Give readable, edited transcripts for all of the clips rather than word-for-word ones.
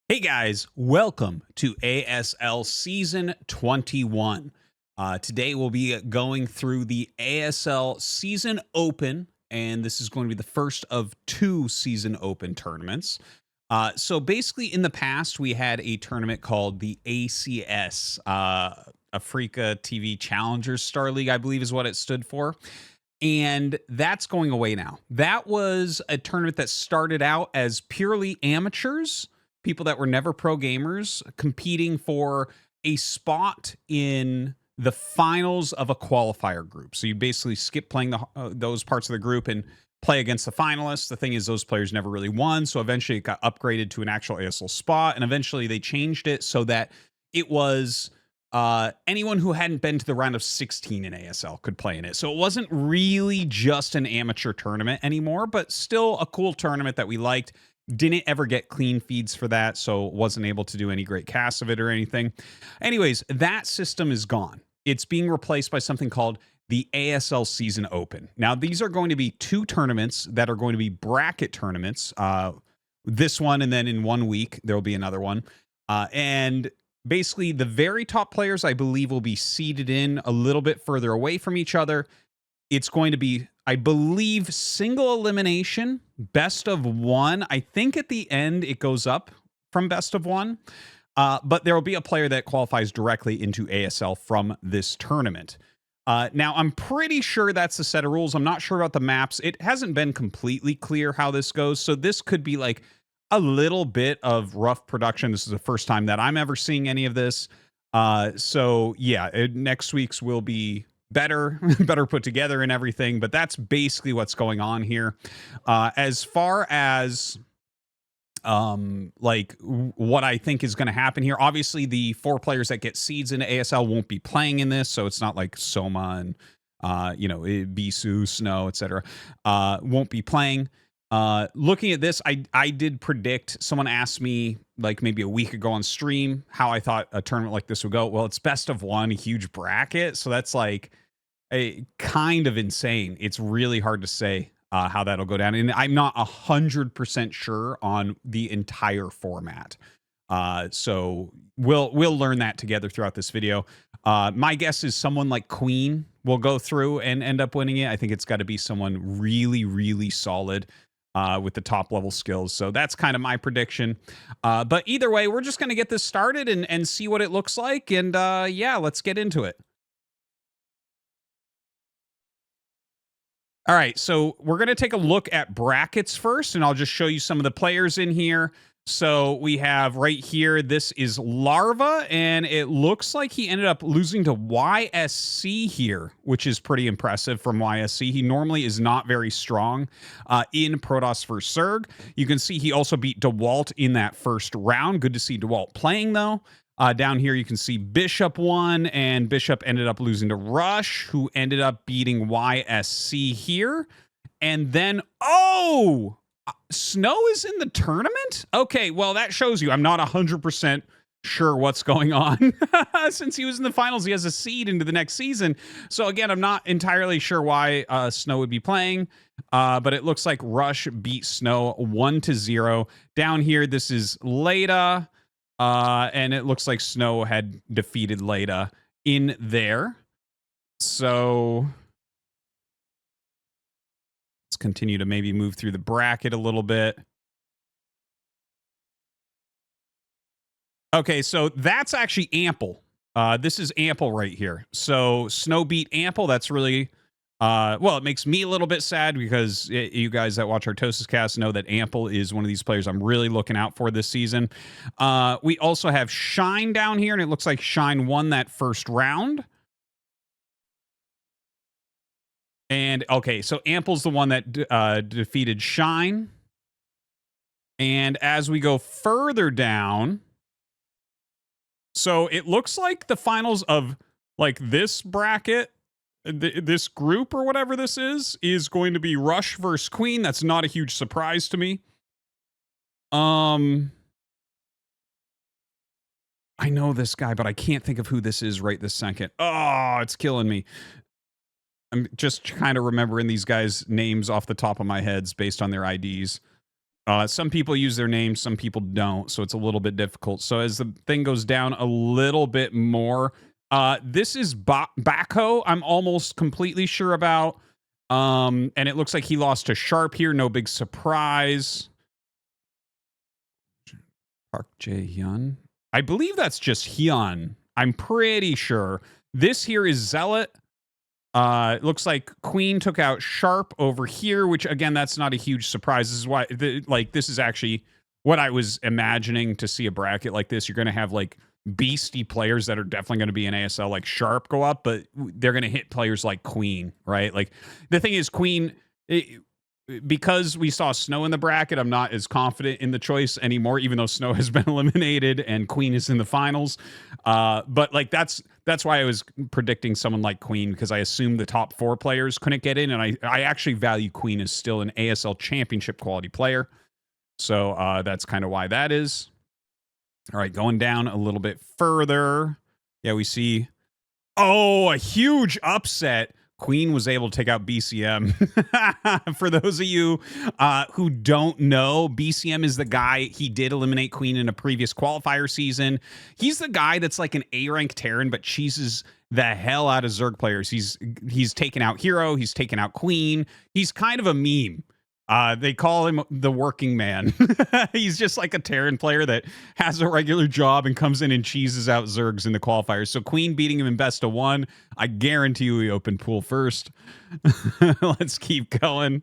Hey guys, welcome to ASL Season 21. Today we'll be going through the ASL Season Open, and this is going to be the first of two Season Open tournaments. So basically, in the past, we had a tournament called the ACS, Africa TV Challengers Star League, I believe is what it stood for. And that's going away now. That was a tournament that started out as purely amateurs, people that were never pro gamers, competing for a spot in the finals of a qualifier group. So you basically skip playing those parts of the group and play against the finalists. The thing is, those players never really won. So eventually it got upgraded to an actual ASL spot. And eventually they changed it so that it was anyone who hadn't been to the round of 16 in ASL could play in it. So it wasn't really just an amateur tournament anymore, but still a cool tournament that we liked. Didn't ever get clean feeds for that, so wasn't able to do any great casts of it or anything. Anyways, that system is gone. It's being replaced by something called the ASL Season Open. Now, these are going to be two tournaments that are going to be bracket tournaments. This one, and then in 1 week, there will be another one. And basically, the very top players, I believe, will be seeded in a little bit further away from each other. It's going to be, I believe, single elimination, best of one. I think at the end it goes up from best of one. But there will be a player that qualifies directly into ASL from this tournament. Now, I'm pretty sure that's the set of rules. I'm not sure about the maps. It hasn't been completely clear how this goes. So this could be like a little bit of rough production. This is the first time that I'm ever seeing any of this. So yeah, next week's will be better put together and everything, but that's basically what's going on here. As far as like what I think is going to happen here, obviously the 4 players that get seeds into ASL won't be playing in this, so it's not like Soma and Bisu, Snow, etc. Won't be playing. Looking at this, I did predict, someone asked me like maybe a week ago on stream how I thought a tournament like this would go. Well, it's best of one, a huge bracket, so that's like a kind of insane. It's really hard to say how that'll go down, and I'm not 100% sure on the entire format. So we'll learn that together throughout this video. My guess is someone like Queen will go through and end up winning it. I think it's got to be someone really, really solid with the top level skills. So that's kind of my prediction. But either way, we're just going to get this started and see what it looks like. And yeah, let's get into it. All right, so we're going to take a look at brackets first, and I'll just show you some of the players in here. So we have right here, this is Larva, and it looks like he ended up losing to YSC here, which is pretty impressive from YSC. He normally is not very strong in Protoss vs. Zerg. You can see he also beat DeWalt in that first round. Good to see DeWalt playing, though. Down here, you can see Bishop won, and Bishop ended up losing to Rush, who ended up beating YSC here. And then, Snow is in the tournament? Okay, well, that shows you I'm not 100% sure what's going on. Since he was in the finals, he has a seed into the next season. So again, I'm not entirely sure why Snow would be playing. But it looks like Rush beat Snow 1-0. Down here, this is Leda. And it looks like Snow had defeated Leda in there. So let's continue to maybe move through the bracket a little bit. Okay, so that's actually Ample. This is Ample right here. So Snow beat Ample. That's really... well, it makes me a little bit sad because you guys that watch ArtosisCasts know that Ample is one of these players I'm really looking out for this season. We also have Shine down here, and it looks like Shine won that first round. And, okay, so Ample's the one that defeated Shine. And as we go further down, so it looks like the finals of, like, this bracket, this group or whatever this is going to be Rush versus Queen. That's not a huge surprise to me. I know this guy, but I can't think of who this is right this second. Oh, it's killing me. I'm just kind of remembering these guys' names off the top of my head based on their IDs. Some people use their names, some people don't, so it's a little bit difficult. So as the thing goes down a little bit more, this is Bako. I'm almost completely sure about. And it looks like he lost to Sharp here. No big surprise. Park Jae Hyun. I believe that's just Hyun. I'm pretty sure. This here is Zealot. It looks like Queen took out Sharp over here, which again, that's not a huge surprise. This is why, this is actually what I was imagining to see a bracket like this. You're going to have like beastie players that are definitely going to be in ASL, like Sharp, go up, but they're going to hit players like Queen, right? Like the thing is, Queen, because we saw Snow in the bracket, I'm not as confident in the choice anymore, even though Snow has been eliminated and Queen is in the finals. But like that's why I was predicting someone like Queen, because I assumed the top 4 players couldn't get in, and I actually value Queen as still an ASL championship quality player. So that's kind of why that is. All right, going down a little bit further. Yeah, we see, a huge upset. Queen was able to take out BCM. For those of you who don't know, BCM is the guy, he did eliminate Queen in a previous qualifier season. He's the guy that's like an A-rank Terran, but cheeses the hell out of Zerg players. He's taken out Hero, he's taken out Queen. He's kind of a meme. They call him the working man. He's just like a Terran player that has a regular job and comes in and cheeses out Zergs in the qualifiers. So Queen beating him in best of 1. I guarantee you he opened pool first. Let's keep going.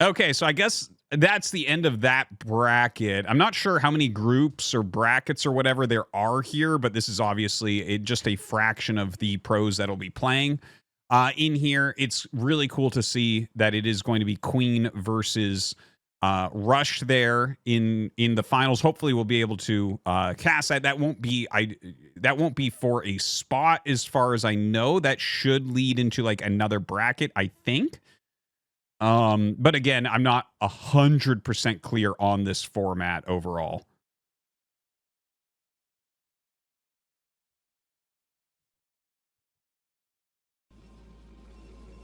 Okay, so I guess that's the end of that bracket. I'm not sure how many groups or brackets or whatever there are here, but this is obviously just a fraction of the pros that'll be playing. In here, it's really cool to see that it is going to be Queen versus Rush there in the finals. Hopefully, we'll be able to cast that. That won't be for a spot, as far as I know. That should lead into like another bracket, I think. But again, I'm not 100% clear on this format overall.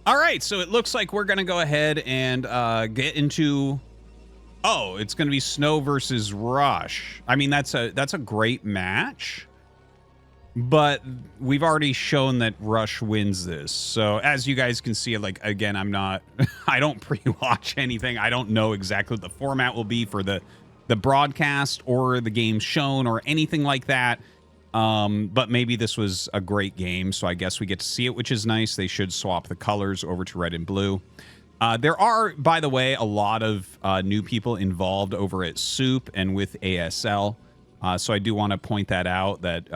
All right, so it looks like we're going to go ahead and get into... Oh, it's going to be Snow versus Rush. I mean, that's a great match, but we've already shown that Rush wins this. So as you guys can see, like, again, I'm not... I don't pre-watch anything. I don't know exactly what the format will be for the broadcast or the game shown or anything like that. But maybe this was a great game, so I guess we get to see it, which is nice. They should swap the colors over to red and blue. There are, by the way, a lot of new people involved over at Soup and with ASL. So I do want to point that out, that,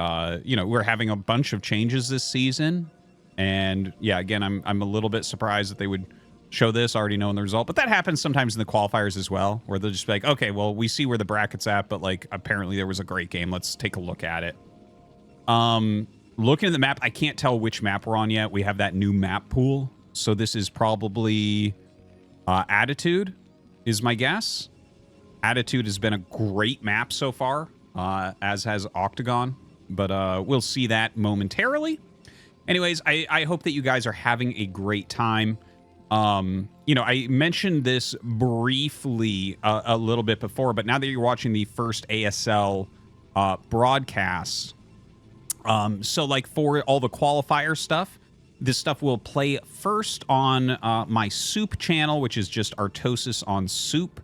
we're having a bunch of changes this season. And yeah, again, I'm a little bit surprised that they would show this already knowing the result. But that happens sometimes in the qualifiers as well, where they'll just be like, okay, well, we see where the bracket's at, but like, apparently there was a great game. Let's take a look at it. Looking at the map, I can't tell which map we're on yet. We have that new map pool. So this is probably Attitude is my guess. Attitude has been a great map so far, as has Octagon, but we'll see that momentarily. Anyways, I hope that you guys are having a great time. I mentioned this briefly a little bit before, but now that you're watching the first ASL broadcasts, so like for all the qualifier stuff, this stuff will play first on my Soup channel, which is just Artosis on Soup.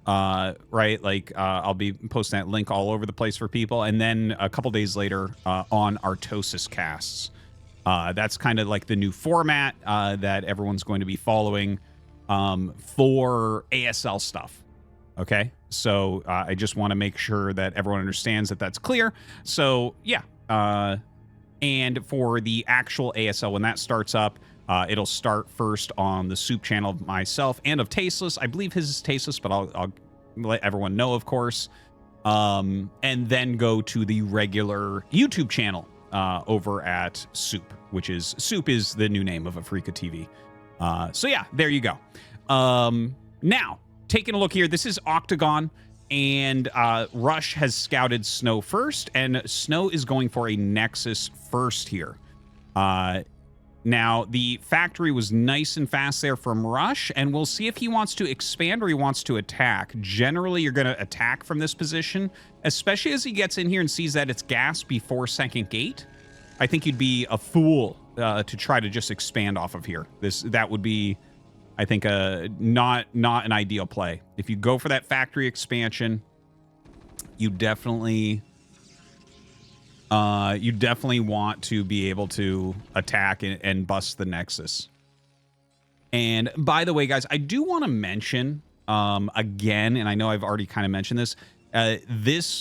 Right, like I'll be posting that link all over the place for people, and then a couple days later on ArtosisCasts. That's kind of like the new format that everyone's going to be following for ASL stuff. Okay, so I just want to make sure that everyone understands that that's clear. So yeah, and for the actual ASL, when that starts up, it'll start first on the Soup channel of myself and of Tasteless. I believe his is Tasteless, but I'll let everyone know, of course. And then go to the regular YouTube channel over at Soup, which is Soup is the new name of Afrika TV. So yeah, there you go. Now, taking a look here, this is Octagon, and Rush has scouted Snow first, and Snow is going for a Nexus first here. Now, the factory was nice and fast there from Rush, and we'll see if he wants to expand or he wants to attack. Generally, you're going to attack from this position, especially as he gets in here and sees that it's gas before second gate. I think you'd be a fool to try to just expand off of here. That would be, I think, not an ideal play. If you go for that factory expansion, you definitely want to be able to attack and bust the Nexus. And by the way, guys, I do want to mention again, and I know I've already kind of mentioned this,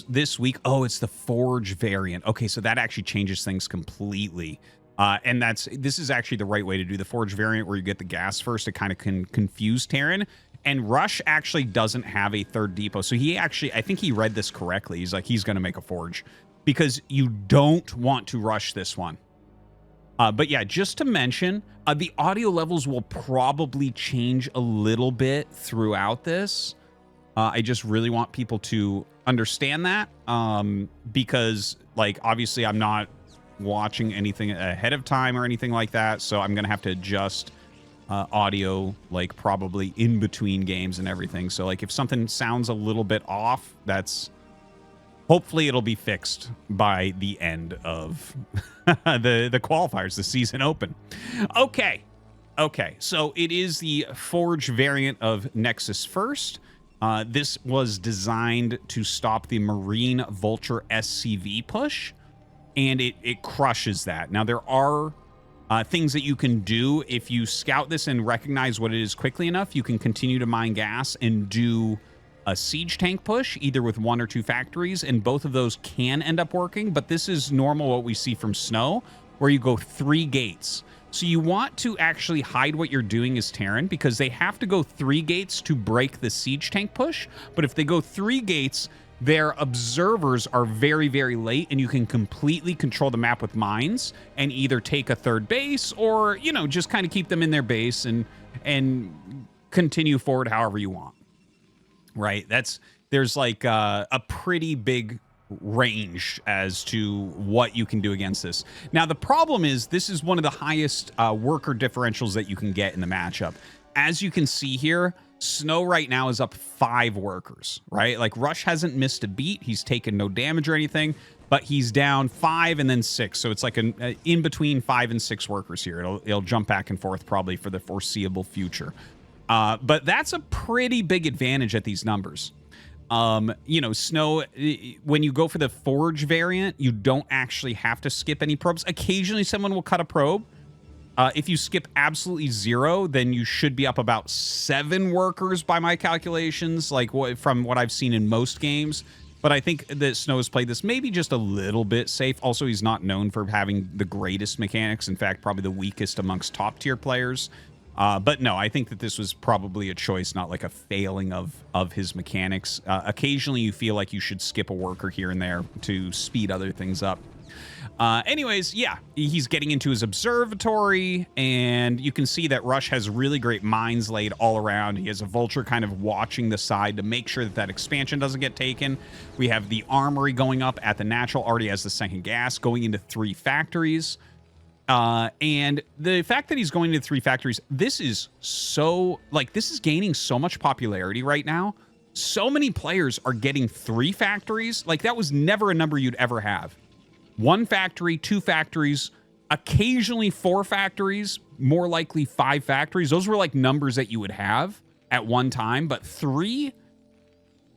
this week. Oh, it's the Forge variant. Okay, so that actually changes things completely. And this is actually the right way to do the Forge variant, where you get the gas first. It kind of can confuse Terran. And Rush actually doesn't have a third depot. So he actually, I think he read this correctly. He's like, he's going to make a Forge, because you don't want to rush this one. But yeah, just to mention, the audio levels will probably change a little bit throughout this. I just really want people to understand that, because, like, obviously I'm not watching anything ahead of time or anything like that, so I'm going to have to adjust audio, like, probably in between games and everything. So, like, if something sounds a little bit off, hopefully it'll be fixed by the end of the qualifiers, the season open. Okay, so it is the Forge variant of Nexus first. This was designed to stop the Marine Vulture SCV push, and it crushes that. Now, there are things that you can do. If you scout this and recognize what it is quickly enough, you can continue to mine gas and do a siege tank push, either with 1 or 2 factories, and both of those can end up working. But this is normal what we see from Snow, where you go 3 gates. So you want to actually hide what you're doing as Terran, because they have to go 3 gates to break the siege tank push. But if they go 3 gates, their observers are very, very late, and you can completely control the map with mines and either take a 3rd base or, you know, just kind of keep them in their base and continue forward however you want. Right? There's like a pretty big range as to what you can do against this. Now, the problem is this is one of the highest worker differentials that you can get in the matchup. As you can see here, Snow right now is up 5 workers, right? Like, Rush hasn't missed a beat. He's taken no damage or anything, but he's down 5 and then 6. So it's like an in between 5 and 6 workers here. It'll jump back and forth probably for the foreseeable future. But that's a pretty big advantage at these numbers. You know, Snow, when you go for the Forge variant, you don't actually have to skip any probes. Occasionally someone will cut a probe. If you skip absolutely 0, then you should be up about 7 workers by my calculations, like from what I've seen in most games. But I think that Snow has played this maybe just a little bit safe. Also, he's not known for having the greatest mechanics. In fact, probably the weakest amongst top-tier players. But no, I think that this was probably a choice, not like a failing of his mechanics. Occasionally, you feel like you should skip a worker here and there to speed other things up. Anyways, yeah, he's getting into his observatory, and you can see that Rush has really great mines laid all around. He has a Vulture kind of watching the side to make sure that that expansion doesn't get taken. We have the armory going up at the natural, already has the 2nd gas, going into 3 factories. And the fact that he's going into 3 factories, this is gaining so much popularity right now. So many players are getting 3 factories. Like, that was never a number you'd ever have. 1 factory, 2 factories, occasionally 4 factories, more likely 5 factories. Those were like numbers that you would have at one time, but 3?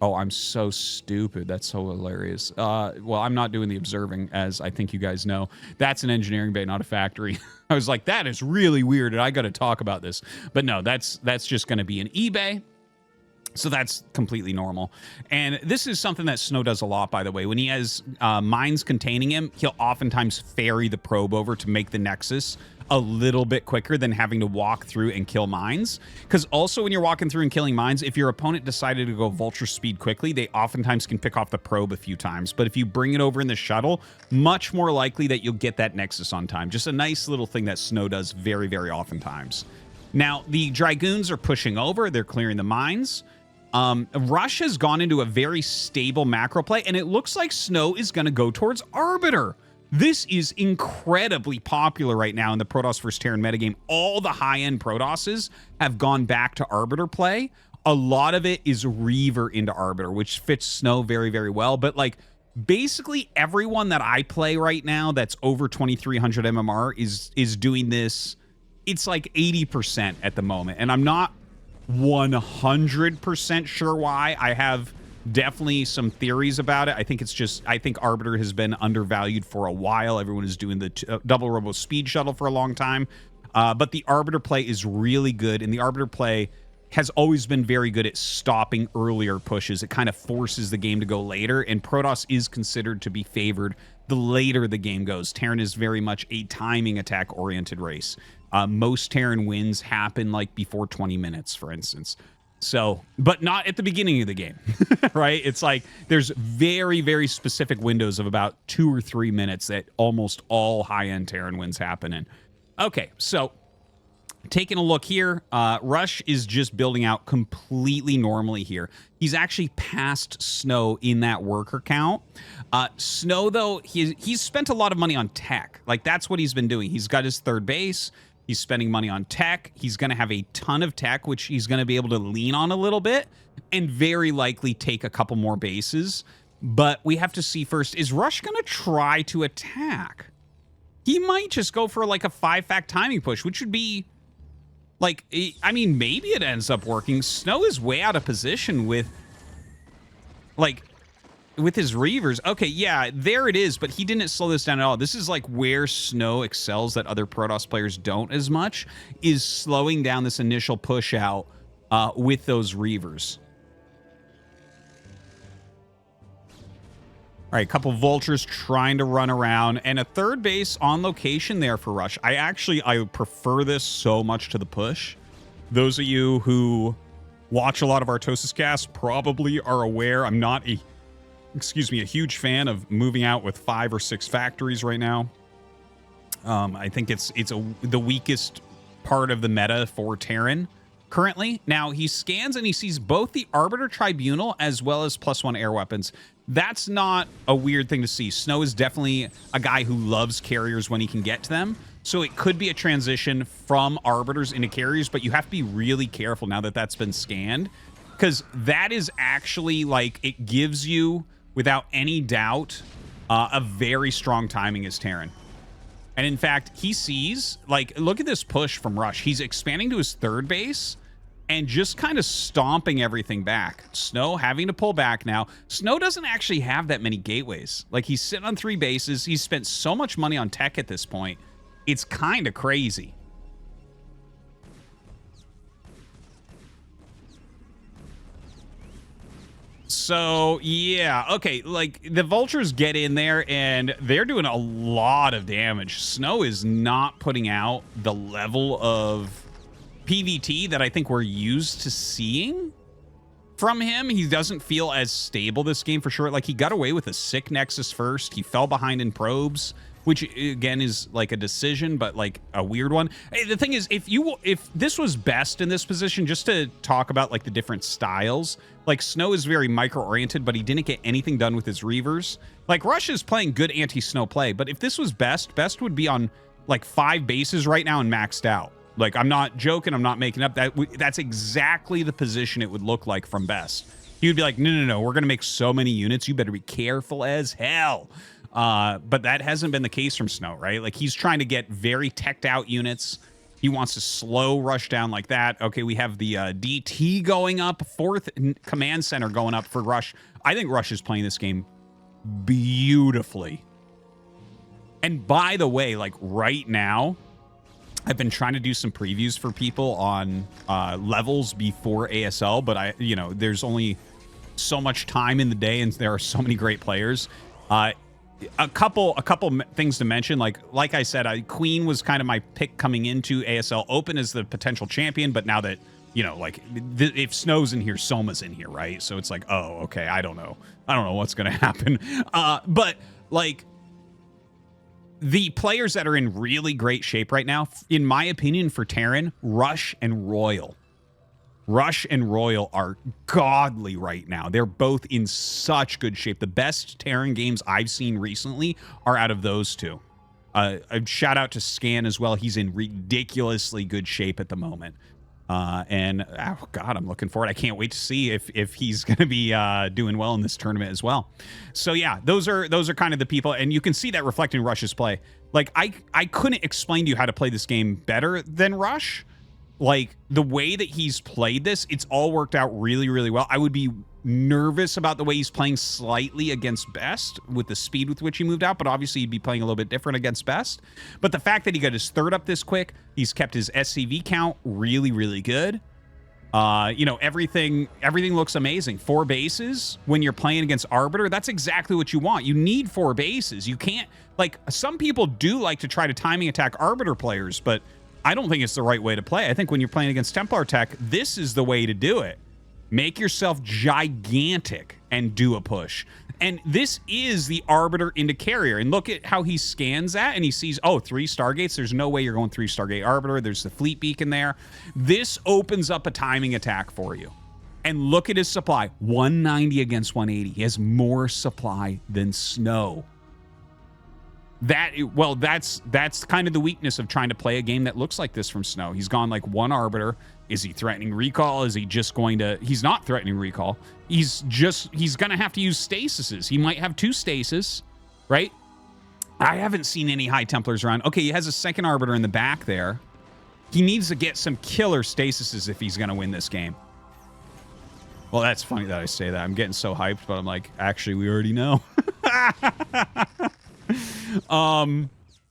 Oh, I'm so stupid. That's so hilarious. Well, I'm not doing the observing, as I think you guys know. That's an engineering bay, not a factory. I was like, that is really weird, and I got to talk about this. But no, that's just going to be an eBay. So that's completely normal. And this is something that Snow does a lot, by the way. When he has mines containing him, he'll oftentimes ferry the probe over to make the Nexus a little bit quicker than having to walk through and kill mines. Because also when you're walking through and killing mines, if your opponent decided to go Vulture speed quickly, they oftentimes can pick off the probe a few times. But if you bring it over in the shuttle, much more likely that you'll get that Nexus on time. Just a nice little thing that Snow does very, very oftentimes. Now, the Dragoons are pushing over. They're clearing the mines. Rush has gone into a very stable macro play, and it looks like Snow is going to go towards Arbiter. This is incredibly popular right now in the Protoss vs. Terran metagame. All the high-end Protosses have gone back to Arbiter play. A lot of it is Reaver into Arbiter, which fits Snow very, very well. But, like, basically everyone that I play right now that's over 2300 MMR is doing this. It's like 80% at the moment. And I'm not 100% sure why. I have definitely some theories about it. I think it's just, I think Arbiter has been undervalued for a while. Everyone is doing the double robo speed shuttle for a long time. But the Arbiter play is really good. And the Arbiter play has always been very good at stopping earlier pushes. It kind of forces the game to go later. And Protoss is considered to be favored the later the game goes. Terran is very much a timing attack oriented race. Most Terran wins happen like before 20 minutes, for instance. So, but not at the beginning of the game, right? It's like there's very, very specific windows of about 2 or 3 minutes that almost all high-end Terran wins happen in. Okay, so taking a look here, Rush is just building out completely normally here. He's actually passed Snow in that worker count. Snow, though, he's spent a lot of money on tech. Like, that's what he's been doing. He's got his third base. He's spending money on tech. He's going to have a ton of tech, which he's going to be able to lean on a little bit and very likely take a couple more bases. But we have to see first, is Rush going to try to attack? He might just go for like a 5-fact timing push, which would be like, I mean, maybe it ends up working. Snow is way out of position with like with his Reavers. Okay, yeah, there it is, but he didn't slow this down at all. This is like where Snow excels that other Protoss players don't as much, is slowing down this initial push out with those Reavers. All right, a couple Vultures trying to run around, and a third base on location there for Rush. I prefer this so much to the push. Those of you who watch a lot of ArtosisCasts probably are aware I'm not a huge fan of moving out with 5 or 6 factories right now. I think it's the weakest part of the meta for Terran currently. Now, he scans and he sees both the Arbiter Tribunal as well as +1 air weapons. That's not a weird thing to see. Snow is definitely a guy who loves carriers when he can get to them. So it could be a transition from Arbiters into carriers, but you have to be really careful now that that's been scanned, because that is actually like, it gives you, without any doubt, a very strong timing as Terran. And in fact, he sees, like, look at this push from Rush. He's expanding to his third base and just kind of stomping everything back. Snow having to pull back now. Snow doesn't actually have that many gateways. Like, he's sitting on 3 bases. He's spent so much money on tech at this point. It's kind of crazy. So, yeah, okay, like, the Vultures get in there, and they're doing a lot of damage. Snow is not putting out the level of PVT that I think we're used to seeing from him. He doesn't feel as stable this game, for sure. Like, he got away with a sick Nexus first. He fell behind in probes, which, again, is, like, a decision, but, like, a weird one. Hey, the thing is, if this was best in this position, just to talk about, like, the different styles, like, Snow is very micro-oriented, but he didn't get anything done with his Reavers. Like, Rush is playing good anti-Snow play, but if this was best would be on, like, 5 bases right now and maxed out. Like, I'm not joking, I'm not making up. That's exactly the position it would look like from best. He would be like, no, we're going to make so many units, you better be careful as hell. But that hasn't been the case from Snow, right? Like, he's trying to get very teched out units. He wants to slow Rush down like that. Okay, we have the DT going up, 4th command center going up for Rush. I think Rush is playing this game beautifully. And by the way, like, right now, I've been trying to do some previews for people on levels before ASL, but there's only so much time in the day, and there are so many great players. A couple things to mention. Like I said, Queen was kind of my pick coming into ASL Open as the potential champion, but now that, if Snow's in here, Soma's in here, right? So it's like, oh, okay, I don't know what's gonna happen. But like, the players that are in really great shape right now, in my opinion, for Terran, Rush and Royal. Rush and Royal are godly right now. They're both in such good shape. The best Terran games I've seen recently are out of those two. A shout out to Scan as well. He's in ridiculously good shape at the moment. And oh God, I'm looking forward. I can't wait to see if he's going to be doing well in this tournament as well. So yeah, those are kind of the people, and you can see that reflecting Rush's play. Like I couldn't explain to you how to play this game better than Rush. Like the way that he's played this, it's all worked out really, really well. I would be nervous about the way he's playing slightly against Best with the speed with which he moved out, but obviously he'd be playing a little bit different against Best. But the fact that he got his third up this quick, he's kept his SCV count really, really good. You know, everything looks amazing. 4 bases when you're playing against Arbiter, that's exactly what you want. You need 4 bases. You can't, like, some people do like to try to timing attack Arbiter players, but I don't think it's the right way to play. I think when you're playing against Templar tech, this is the way to do it. Make yourself gigantic and do a push. And this is the Arbiter into Carrier. And look at how he scans that and he sees, oh, 3 Stargates. There's no way you're going 3 Stargate Arbiter. There's the Fleet Beacon there. This opens up a timing attack for you. And look at his supply. 190 against 180. He has more supply than Snow. That's kind of the weakness of trying to play a game that looks like this from Snow. He's gone like 1 Arbiter. Is he threatening recall? Is he just going to... He's not threatening recall. He's going to have to use stasises. He might have 2 stasis, right? I haven't seen any High Templars around. Okay, he has a 2nd Arbiter in the back there. He needs to get some killer stasises if he's going to win this game. Well, that's funny that I say that. I'm getting so hyped, but I'm like, actually, we already know.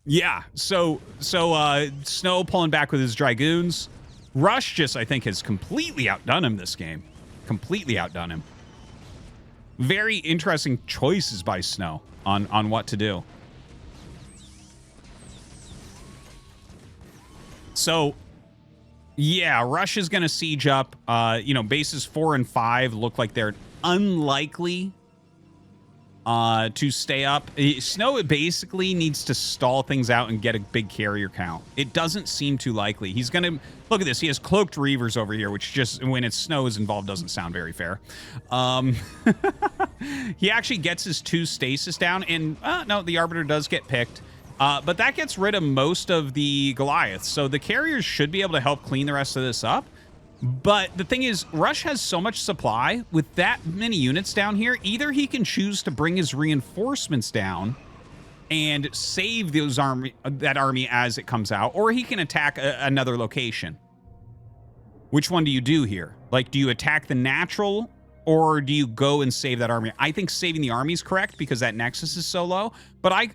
Yeah, so Snow pulling back with his Dragoons. Rush just, I think, has completely outdone him this game. Completely outdone him. Very interesting choices by Snow on what to do. So, yeah, Rush is going to siege up. You know, bases 4 and 5 look like they're unlikely to stay up. Snow basically needs to stall things out and get a big carrier count. It doesn't seem too likely. He's going to... Look at this. He has Cloaked Reavers over here, which just, when it's Snow is involved, doesn't sound very fair. He actually gets his 2 stasis down, and no, the Arbiter does get picked. But that gets rid of most of the Goliaths, so the carriers should be able to help clean the rest of this up. But the thing is, Rush has so much supply. With that many units down here, either he can choose to bring his reinforcements down and save that army as it comes out, or he can attack another location. Which one do you do here? Like, do you attack the natural, or do you go and save that army? I think saving the army is correct because that Nexus is so low. But I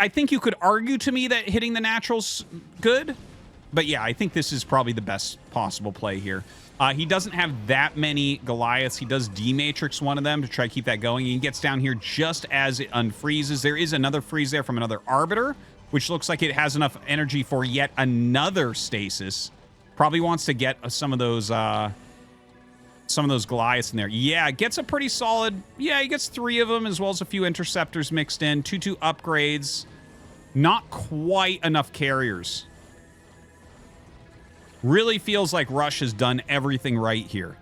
think you could argue to me that hitting the natural's good. But yeah, I think this is probably the best possible play here. He doesn't have that many Goliaths. He does D-Matrix one of them to try to keep that going. He gets down here just as it unfreezes. There is another freeze there from another Arbiter, which looks like it has enough energy for yet another stasis. Probably wants to get some of those Goliaths in there. Yeah, gets a pretty solid... Yeah, he gets 3 of them, as well as a few interceptors mixed in. 2-2 upgrades. Not quite enough carriers. Really feels like Rush has done everything right here.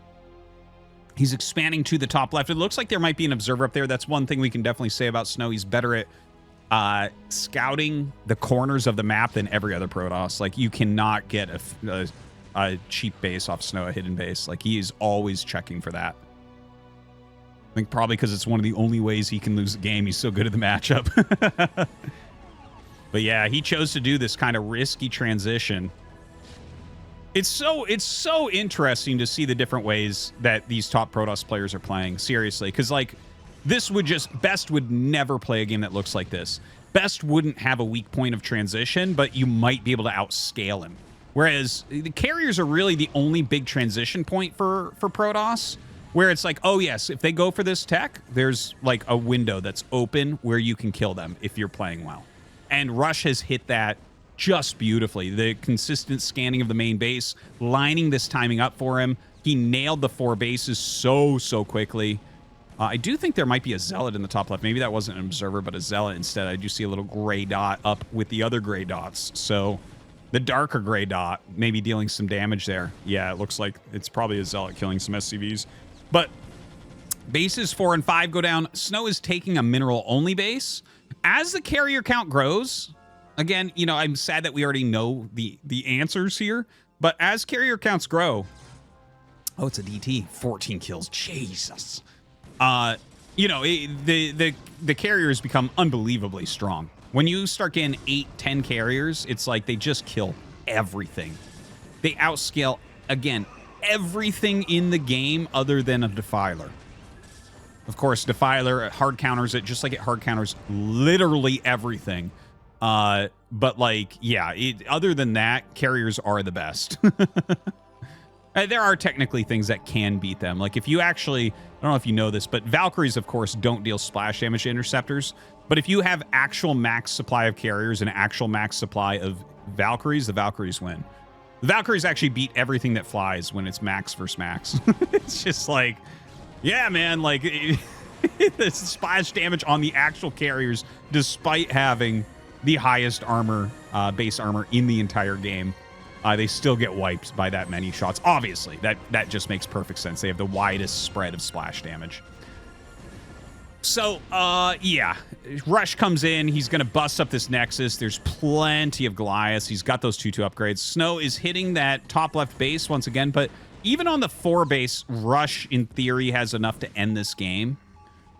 He's expanding to the top left. It looks like there might be an observer up there. That's one thing we can definitely say about Snow. He's better at scouting the corners of the map than every other Protoss. Like, you cannot get a cheap base off Snow, a hidden base. Like, he is always checking for that. I think probably because it's one of the only ways he can lose the game. He's so good at the matchup. But yeah, he chose to do this kind of risky transition. It's so interesting to see the different ways that these top Protoss players are playing, seriously, because like this would just... Best would never play a game that looks like this. Best wouldn't have a weak point of transition, but you might be able to outscale him. Whereas the carriers are really the only big transition point for Protoss, where it's like, oh yes, if they go for this tech, there's like a window that's open where you can kill them if you're playing well. And Rush has hit that just beautifully. The consistent scanning of the main base, lining this timing up for him. He nailed the 4 bases so quickly. I do think there might be a Zealot in the top left. Maybe that wasn't an observer, but a Zealot instead. I do see a little gray dot up with the other gray dots. So The darker gray dot, maybe dealing some damage there. Yeah, it looks like it's probably a Zealot killing some SCVs. But bases 4 and 5 go down. Snow is taking a mineral-only base. As the carrier count grows, again, you know, I'm sad that we already know the answers here. But as carrier counts grow... Oh, it's a DT. 14 kills. Jesus. You know, the carriers become unbelievably strong. When you start getting 8, 10 carriers, it's like they just kill everything. They outscale, again, everything in the game other than a Defiler. Of course, Defiler hard counters it just like it hard counters literally everything. But, like, yeah, other than that, carriers are the best. There are technically things that can beat them. Like, if you actually, I don't know if you know this, but Valkyries, of course, don't deal splash damage to interceptors. But if you have actual max supply of carriers and actual max supply of Valkyries, the Valkyries win. The Valkyries actually beat everything that flies when it's max versus max. It's just like, yeah, man, like, the splash damage on the actual carriers, despite having the highest armor, base armor in the entire game, they still get wiped by that many shots. Obviously, that just makes perfect sense. They have the widest spread of splash damage. So, yeah, Rush comes in. He's going to bust up this Nexus. There's plenty of Goliaths. He's got those 2-2 upgrades. Snow is hitting that top left base once again, but even on the 4 base, Rush, in theory, has enough to end this game.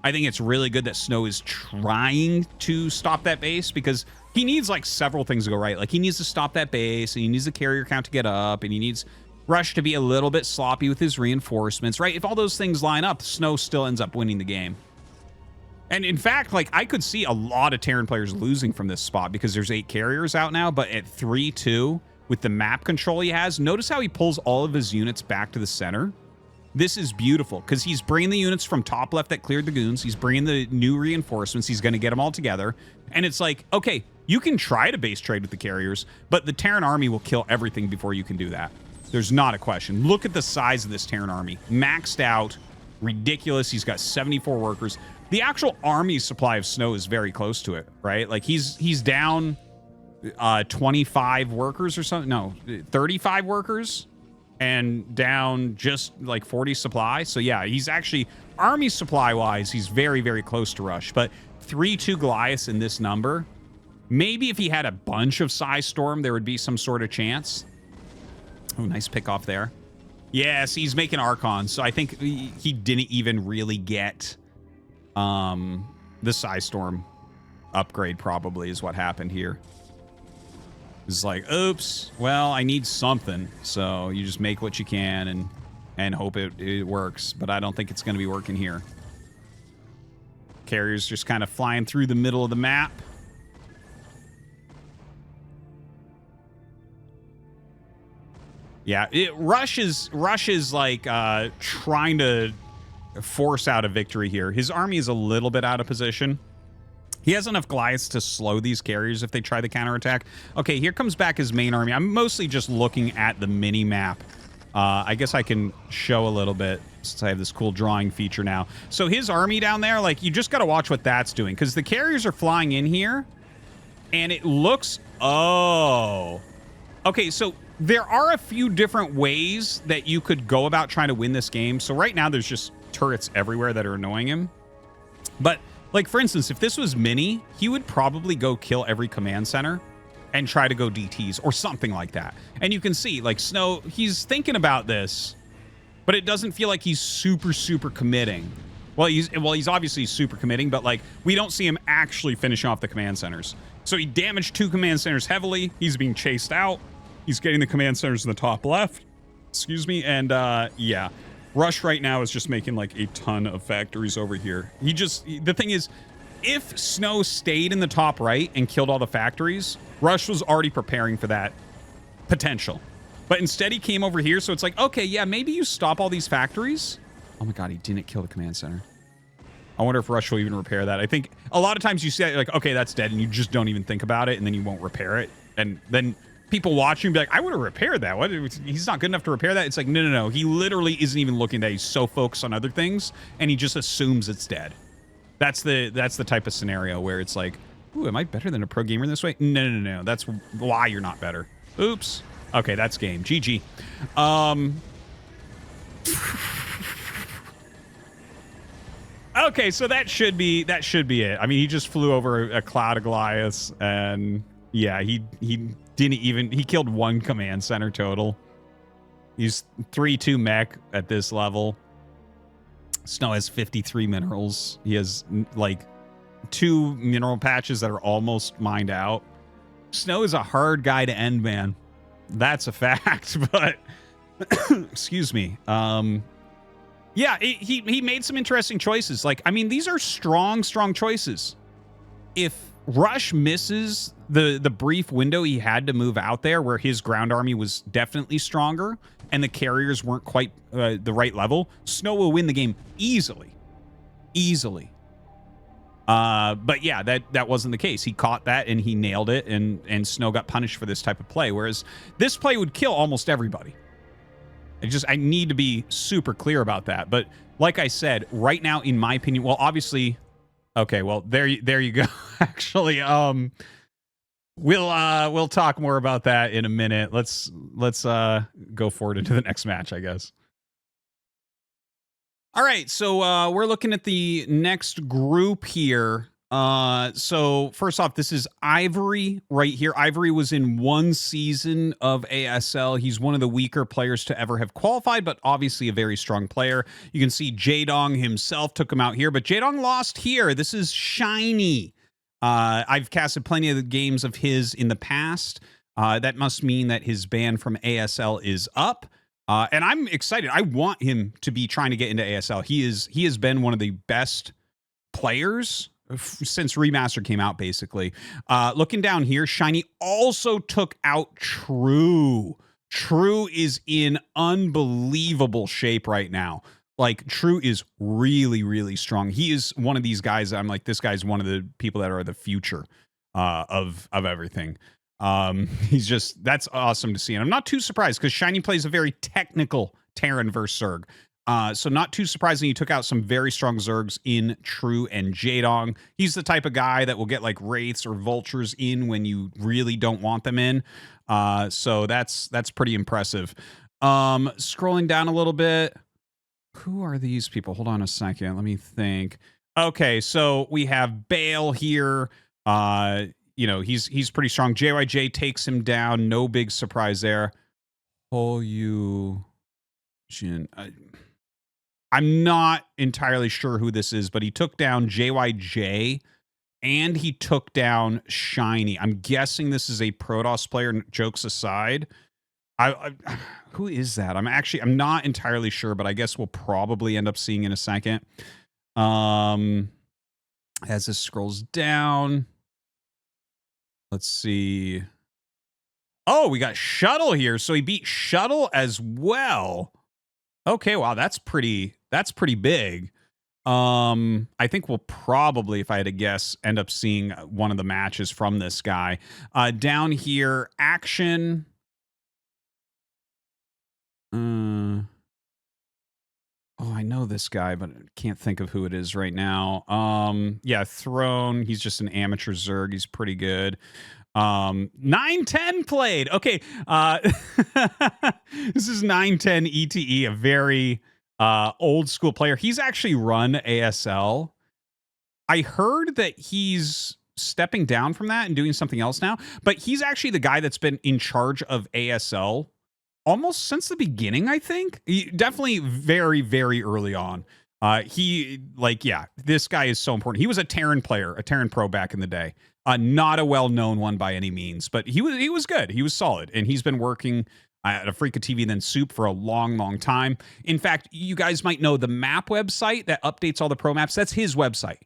I think it's really good that Snow is trying to stop that base because he needs, like, several things to go right. Like, he needs to stop that base, and he needs the carrier count to get up, and he needs Rush to be a little bit sloppy with his reinforcements, right? If all those things line up, Snow still ends up winning the game. And in fact, like, I could see a lot of Terran players losing from this spot because there's 8 carriers out now, but at 3-2, with the map control he has, notice how he pulls all of his units back to the center. This is beautiful because he's bringing the units from top left that cleared the goons. He's bringing the new reinforcements. He's going to get them all together. And it's like, okay, you can try to base trade with the carriers, but the Terran army will kill everything before you can do that. There's not a question. Look at the size of this Terran army. Maxed out. Ridiculous. He's got 74 workers. The actual army supply of Snow is very close to it, right? Like, he's down 25 workers or something. No, 35 workers and down just like 40 supply. So yeah, he's actually, army supply wise, he's very, very close to Rush. But 3-2 Goliaths in this number, maybe if he had a bunch of Psy Storm, there would be some sort of chance. Oh, nice pick off there. Yes, he's making Archons. So I think he didn't even really get the Psy Storm upgrade, probably is what happened here. It's like, oops, well, I need something. So you just make what you can and hope it works. But I don't think it's going to be working here. Carriers just kind of flying through the middle of the map. Yeah, Rush is like trying to force out a victory here. His army is a little bit out of position. He has enough Goliaths to slow these carriers if they try the counterattack. Okay, here comes back his main army. I'm mostly just looking at the mini map. I guess I can show a little bit since I have this cool drawing feature now. So his army down there, like, you just got to watch what that's doing because the carriers are flying in here and it looks... Oh. Okay, so there are a few different ways that you could go about trying to win this game. So right now there's just turrets everywhere that are annoying him. But... like, for instance, if this was Mini, he would probably go kill every command center and try to go DTs or something like that. And you can see, like, Snow, he's thinking about this, but it doesn't feel like he's super, super committing. Well, he's obviously super committing, but, like, we don't see him actually finishing off the command centers. So he damaged 2 command centers heavily. He's being chased out. He's getting the command centers in the top left. Excuse me. And, yeah. Rush right now is just making like a ton of factories over here. The thing is, if Snow stayed in the top right and killed all the factories, Rush was already preparing for that potential. But instead he came over here, so it's like, okay, yeah, maybe you stop all these factories. Oh my god, he didn't kill the command center. I wonder if Rush will even repair that. I think a lot of times you say, like, okay, that's dead, and you just don't even think about it, and then you won't repair it. And then people watching and be like, I would have repaired that. What? He's not good enough to repair that. It's like, no. He literally isn't even looking at that. He's so focused on other things, and he just assumes it's dead. That's the type of scenario where it's like, ooh, am I better than a pro gamer this way? No. That's why you're not better. Oops. Okay, that's game. GG. Okay, so that should be it. I mean, he just flew over a cloud of Goliaths, and yeah, he didn't even, he killed one command center total. He's 3-2 mech at this level. Snow has 53 minerals. He has like 2 mineral patches that are almost mined out. Snow is a hard guy to end, man. That's a fact, but excuse me. Yeah, he made some interesting choices. Like, I mean, these are strong choices. If Rush misses the brief window he had to move out there where his ground army was definitely stronger and the carriers weren't quite the right level, Snow will win the game easily. Easily. But yeah, that wasn't the case. He caught that and he nailed it, and Snow got punished for this type of play, whereas this play would kill almost everybody. I need to be super clear about that. But like I said, right now, in my opinion, well, obviously, okay, well, there you go. Actually, we'll talk more about that in a minute. Let's go forward into the next match, I guess. All right, so we're looking at the next group here. So first off, this is Ivory right here. Ivory was in 1 season of ASL. He's one of the weaker players to ever have qualified, but obviously a very strong player. You can see Jaedong himself took him out here, but Jaedong lost here. This is Shiny. I've casted plenty of the games of his in the past. That must mean that his ban from ASL is up. And I'm excited. I want him to be trying to get into ASL. He has been one of the best players since Remaster came out, basically. Looking down here, Shiny also took out True. True is in unbelievable shape right now. Like, True is really, really strong. He is one of these guys that I'm like, this guy's one of the people that are the future of everything. He's just, that's awesome to see. And I'm not too surprised because Shiny plays a very technical Terran versus Zerg. So not too surprising, he took out some very strong Zergs in True and Jaedong. He's the type of guy that will get like Wraiths or Vultures in when you really don't want them in. So that's pretty impressive. Scrolling down a little bit. Who are these people? Hold on a second. Let me think. Okay, so we have Bale here. You know, he's pretty strong. JYJ takes him down. No big surprise there. Jin. I'm not entirely sure who this is, but he took down JYJ and he took down Shiny. I'm guessing this is a Protoss player, jokes aside. Who is that? I'm not entirely sure, but I guess we'll probably end up seeing in a second. As this scrolls down, let's see. Oh, we got Shuttle here. So he beat Shuttle as well. Okay, wow, that's pretty big. I think we'll probably, if I had to guess, end up seeing one of the matches from this guy. Down here, Action. Oh, I know this guy, but I can't think of who it is right now. Yeah, Throne. He's just an amateur Zerg. He's pretty good. 910 played. Okay. This is 910 ETE, a very old school player. He's actually run ASL. I heard that he's stepping down from that and doing something else now, but he's actually the guy that's been in charge of ASL almost since the beginning, I think. Definitely very, very early on. This guy is so important. He was a Terran player, a Terran pro back in the day. Not a well-known one by any means, but he was good. He was solid, and he's been working at a Freaka TV then Soup for a long, long time. In fact, you guys might know the map website that updates all the pro maps. That's his website.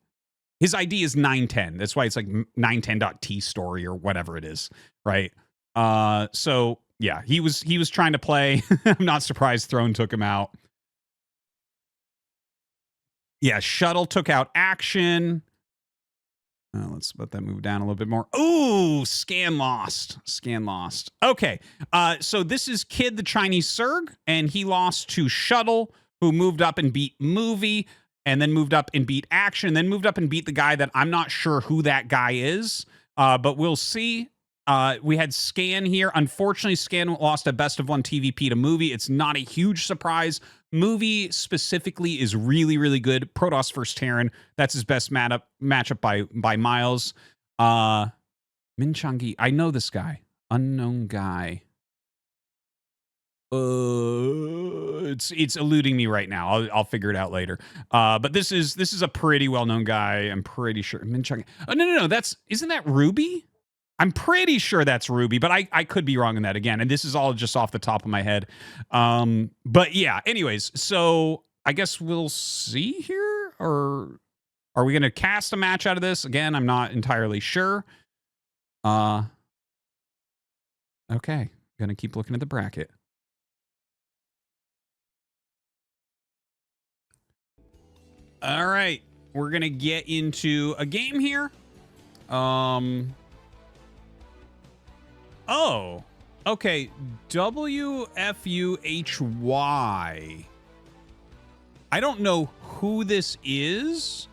His ID is 910. That's why it's like 910.tstory or whatever it is, right? So yeah, he was trying to play. I'm not surprised Throne took him out. Yeah, Shuttle took out Action. Let's let that move down a little bit more. Ooh, Scan lost. Okay, so this is Kid the Chinese Zerg, and he lost to Shuttle, who moved up and beat Movie, and then moved up and beat Action, then moved up and beat the guy that I'm not sure who that guy is, but we'll see. We had Scan here. Unfortunately, Scan lost a best of one TVP to Movie. It's not a huge surprise. Movie specifically is really, really good. Protoss versus Terran. That's his best matchup by miles. Min Changi. I know this guy. Unknown guy. It's eluding me right now. I'll figure it out later. But this is a pretty well known guy. I'm pretty sure. Min Changi. Oh no. Isn't that Ruby? I'm pretty sure that's Ruby, but I could be wrong in that again. And this is all just off the top of my head. But yeah, anyways, so I guess we'll see here, or are we going to cast a match out of this? Again, I'm not entirely sure. Okay. Going to keep looking at the bracket. All right. We're going to get into a game here. Oh, okay. WFUHY. I don't know who this is,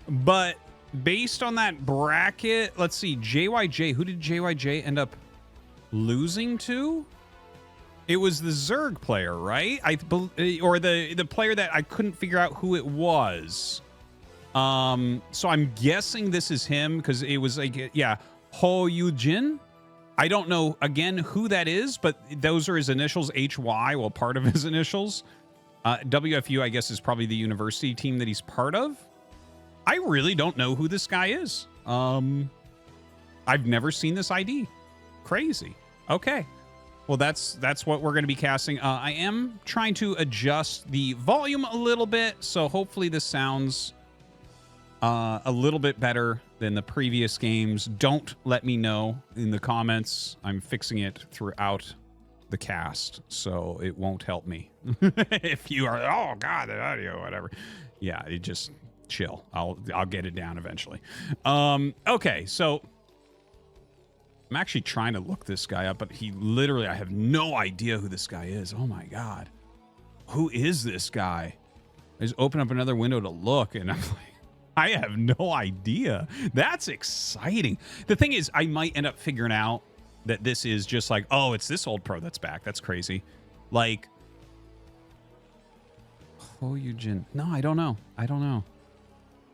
but based on that bracket, let's see. JYJ. Who did JYJ end up losing to? It was the Zerg player, right? Or the player that I couldn't figure out who it was. So I'm guessing this is him because it was like, yeah, Ho Yujin. I don't know, again, who that is, but those are his initials, HY, well, part of his initials. WFU, I guess, is probably the university team that he's part of. I really don't know who this guy is. I've never seen this ID. Crazy. Okay. Well, that's what we're going to be casting. I am trying to adjust the volume a little bit, so hopefully this sounds a little bit better than the previous games. Don't let me know in the comments. I'm fixing it throughout the cast, so it won't help me. If you are, oh god, the audio, whatever. Yeah, it just chill. I'll get it down eventually. Okay, so I'm actually trying to look this guy up, but I have no idea who this guy is. Oh my god. Who is this guy? I just open up another window to look, and I'm like, I have no idea. That's exciting. The thing is, I might end up figuring out that this is just like, oh, it's this old pro that's back. That's crazy. Like, oh, Eugene. No, I don't know.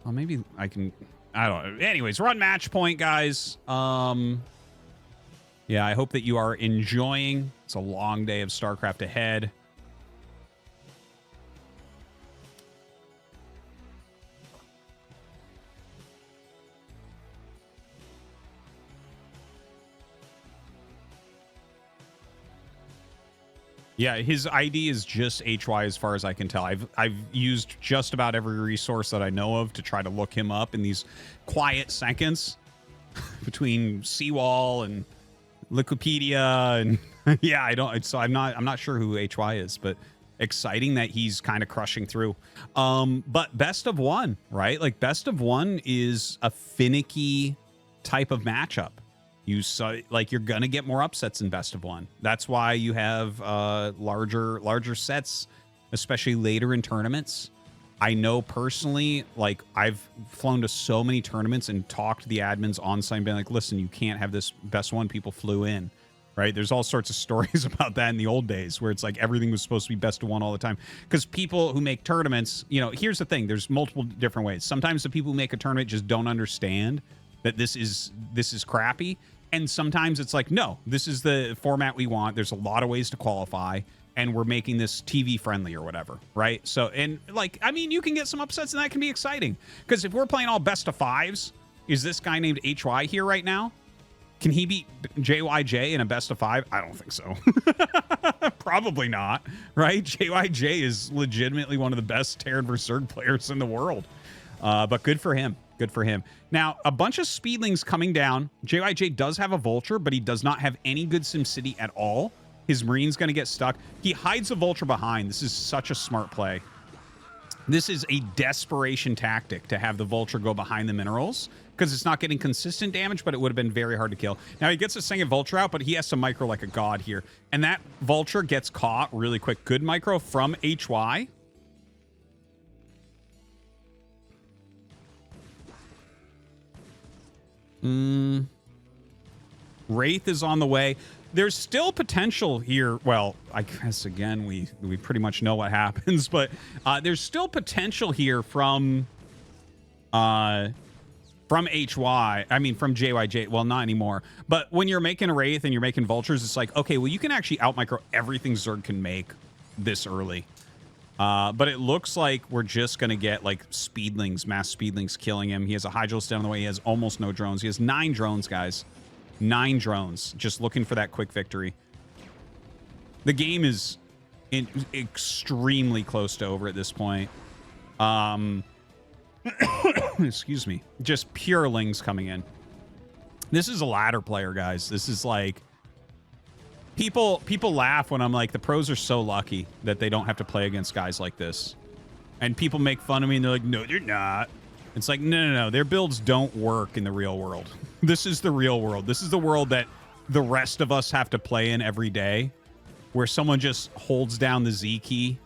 Well, maybe I can. I don't know. Anyways, run match point, guys. Yeah, I hope that you are enjoying. It's a long day of StarCraft ahead. Yeah, his ID is just HY as far as I can tell. I've used just about every resource that I know of to try to look him up in these quiet seconds between Seawall and Wikipedia, and yeah, I'm not sure who HY is, but exciting that he's kind of crushing through. But best of one, right? Like best of one is a finicky type of matchup. You're gonna get more upsets in best of one. That's why you have larger sets, especially later in tournaments. I know personally, like I've flown to so many tournaments and talked to the admins on site and been like, listen, you can't have this best one. People flew in, right? There's all sorts of stories about that in the old days where it's like everything was supposed to be best of one all the time. Because people who make tournaments, here's the thing, there's multiple different ways. Sometimes the people who make a tournament just don't understand that this is crappy. And sometimes it's like, no, this is the format we want. There's a lot of ways to qualify, and we're making this TV friendly or whatever, right? So, and like, I mean, you can get some upsets, and that can be exciting. Because if we're playing all best of fives, is this guy named HY here right now? Can he beat JYJ in a best of five? I don't think so. Probably not, right? JYJ is legitimately one of the best Terran vs. Zerg players in the world. But good for him. Good for him. Now, a bunch of speedlings coming down. JYJ does have a vulture, but he does not have any good SimCity at all. His Marine's going to get stuck. He hides a vulture behind. This is such a smart play. This is a desperation tactic to have the vulture go behind the minerals because it's not getting consistent damage, but it would have been very hard to kill. Now, he gets a second vulture out, but he has to micro like a god here. And that vulture gets caught really quick. Good micro from HY. Wraith is on the way. There's still potential here. Well, I guess, again, we pretty much know what happens, but there's still potential here from HY. I mean, from JYJ. Well, not anymore. But when you're making a Wraith and you're making Vultures, it's like, okay, well, you can actually out-micro everything Zerg can make this early. But it looks like we're just going to get, like, Speedlings, mass Speedlings killing him. He has a Hydralis down the way. He has almost no drones. He has 9 drones, guys. 9 drones. Just looking for that quick victory. The game is extremely close to over at this point. Excuse me. Just purelings coming in. This is a ladder player, guys. This is like... People laugh when I'm like, the pros are so lucky that they don't have to play against guys like this. And people make fun of me and they're like, no, they're not. It's like, no. Their builds don't work in the real world. This is the real world. This is the world that the rest of us have to play in every day, where someone just holds down the Z key.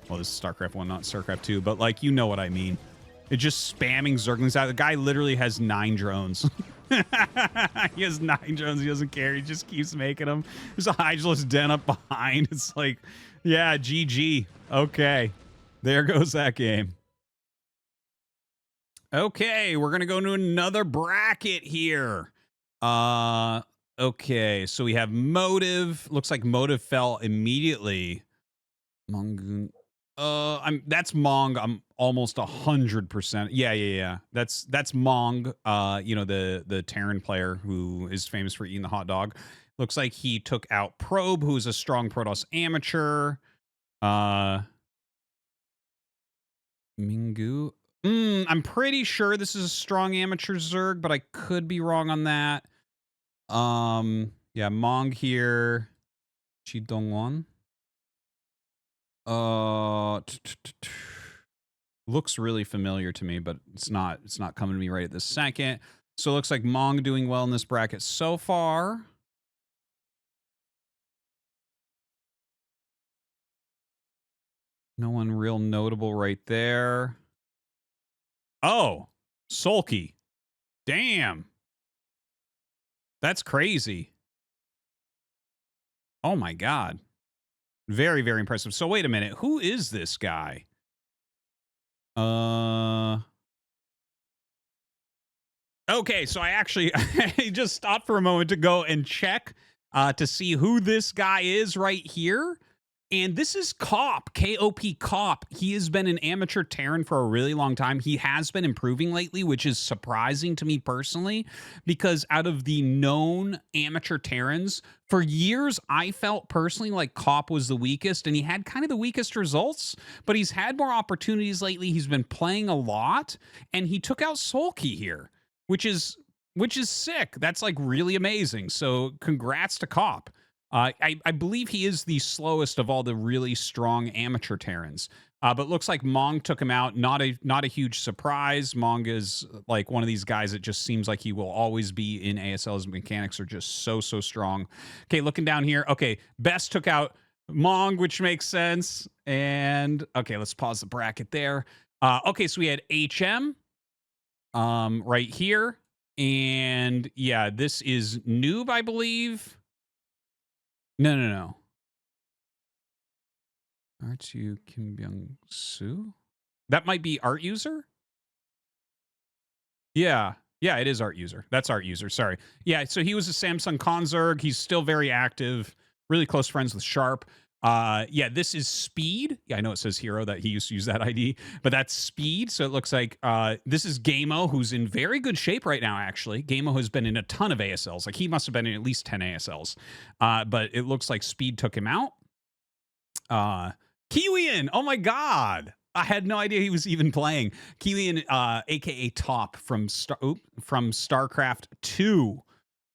Well, this is StarCraft 1, not StarCraft 2, but, like, you know what I mean. It's just spamming Zerglings out. The guy literally has 9 drones. He has 9 drones. He doesn't care. He just keeps making them. There's a Hydralis den up behind. It's like, yeah, GG. Okay. There goes that game. Okay, we're going to go into another bracket here. Okay, so we have Motive. Looks like Motive fell immediately. Mongoon. That's Mong. I'm almost 100%. Yeah. That's Mong. You know, the Terran player who is famous for eating the hot dog. Looks like he took out Probe, who's a strong Protoss amateur. Mingu. I'm pretty sure this is a strong amateur Zerg, but I could be wrong on that. Yeah, Mong here. Chidongwon. Looks really familiar to me, but it's not coming to me right at this second. So it looks like Mong doing well in this bracket so far. No one real notable right there. Oh, Sulki. Damn. That's crazy. Oh my God. Very, very impressive. So wait a minute. Who is this guy? Okay, so I actually I just stopped for a moment to go and check to see who this guy is right here. And this is Cop, K-O-P Cop. He has been an amateur Terran for a really long time. He has been improving lately, which is surprising to me personally, because out of the known amateur Terrans, for years, I felt personally like Cop was the weakest, and he had kind of the weakest results, but he's had more opportunities lately. He's been playing a lot, and he took out Sulki here, which is sick. That's like really amazing. So congrats to Cop. I believe he is the slowest of all the really strong amateur Terrans. But looks like Mong took him out. Not a huge surprise. Mong is like one of these guys that just seems like he will always be in ASL. His mechanics are just so strong. Okay, looking down here. Okay, Best took out Mong, which makes sense. And okay, let's pause the bracket there. Okay, so we had HM right here. And yeah, this is Noob, I believe. No. R2 Kim Byung-soo? That might be Art User? Yeah, it is Art User. That's Art User, sorry. Yeah, so he was a Samsung Konzerg. He's still very active, really close friends with Sharp. Yeah, this is Speed. Yeah, I know it says Hero that he used to use that ID, but that's Speed. So it looks like this is Gamo, who's in very good shape right now, actually. Gamo has been in a ton of ASLs. Like, he must have been in at least 10 ASLs. But it looks like Speed took him out. Kiwian, oh my God. I had no idea he was even playing. Kiwian, aka Top from StarCraft 2.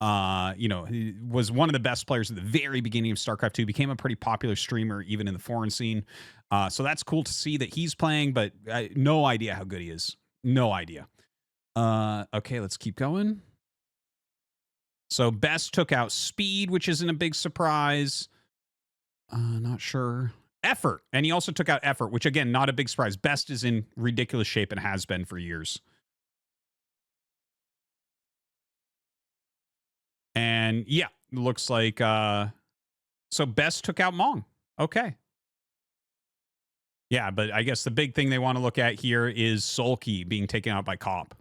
You know, he was one of the best players at the very beginning of StarCraft 2, became a pretty popular streamer even in the foreign scene. So that's cool to see that he's playing, but no idea how good he is. No idea. Okay, let's keep going. So Best took out Speed, which isn't a big surprise. Not sure. Effort. And he also took out Effort, which again, not a big surprise. Best is in ridiculous shape and has been for years. And And yeah, looks like so Best took out Mong. Okay. Yeah, but I guess the big thing they want to look at here is Sulki being taken out by Cop.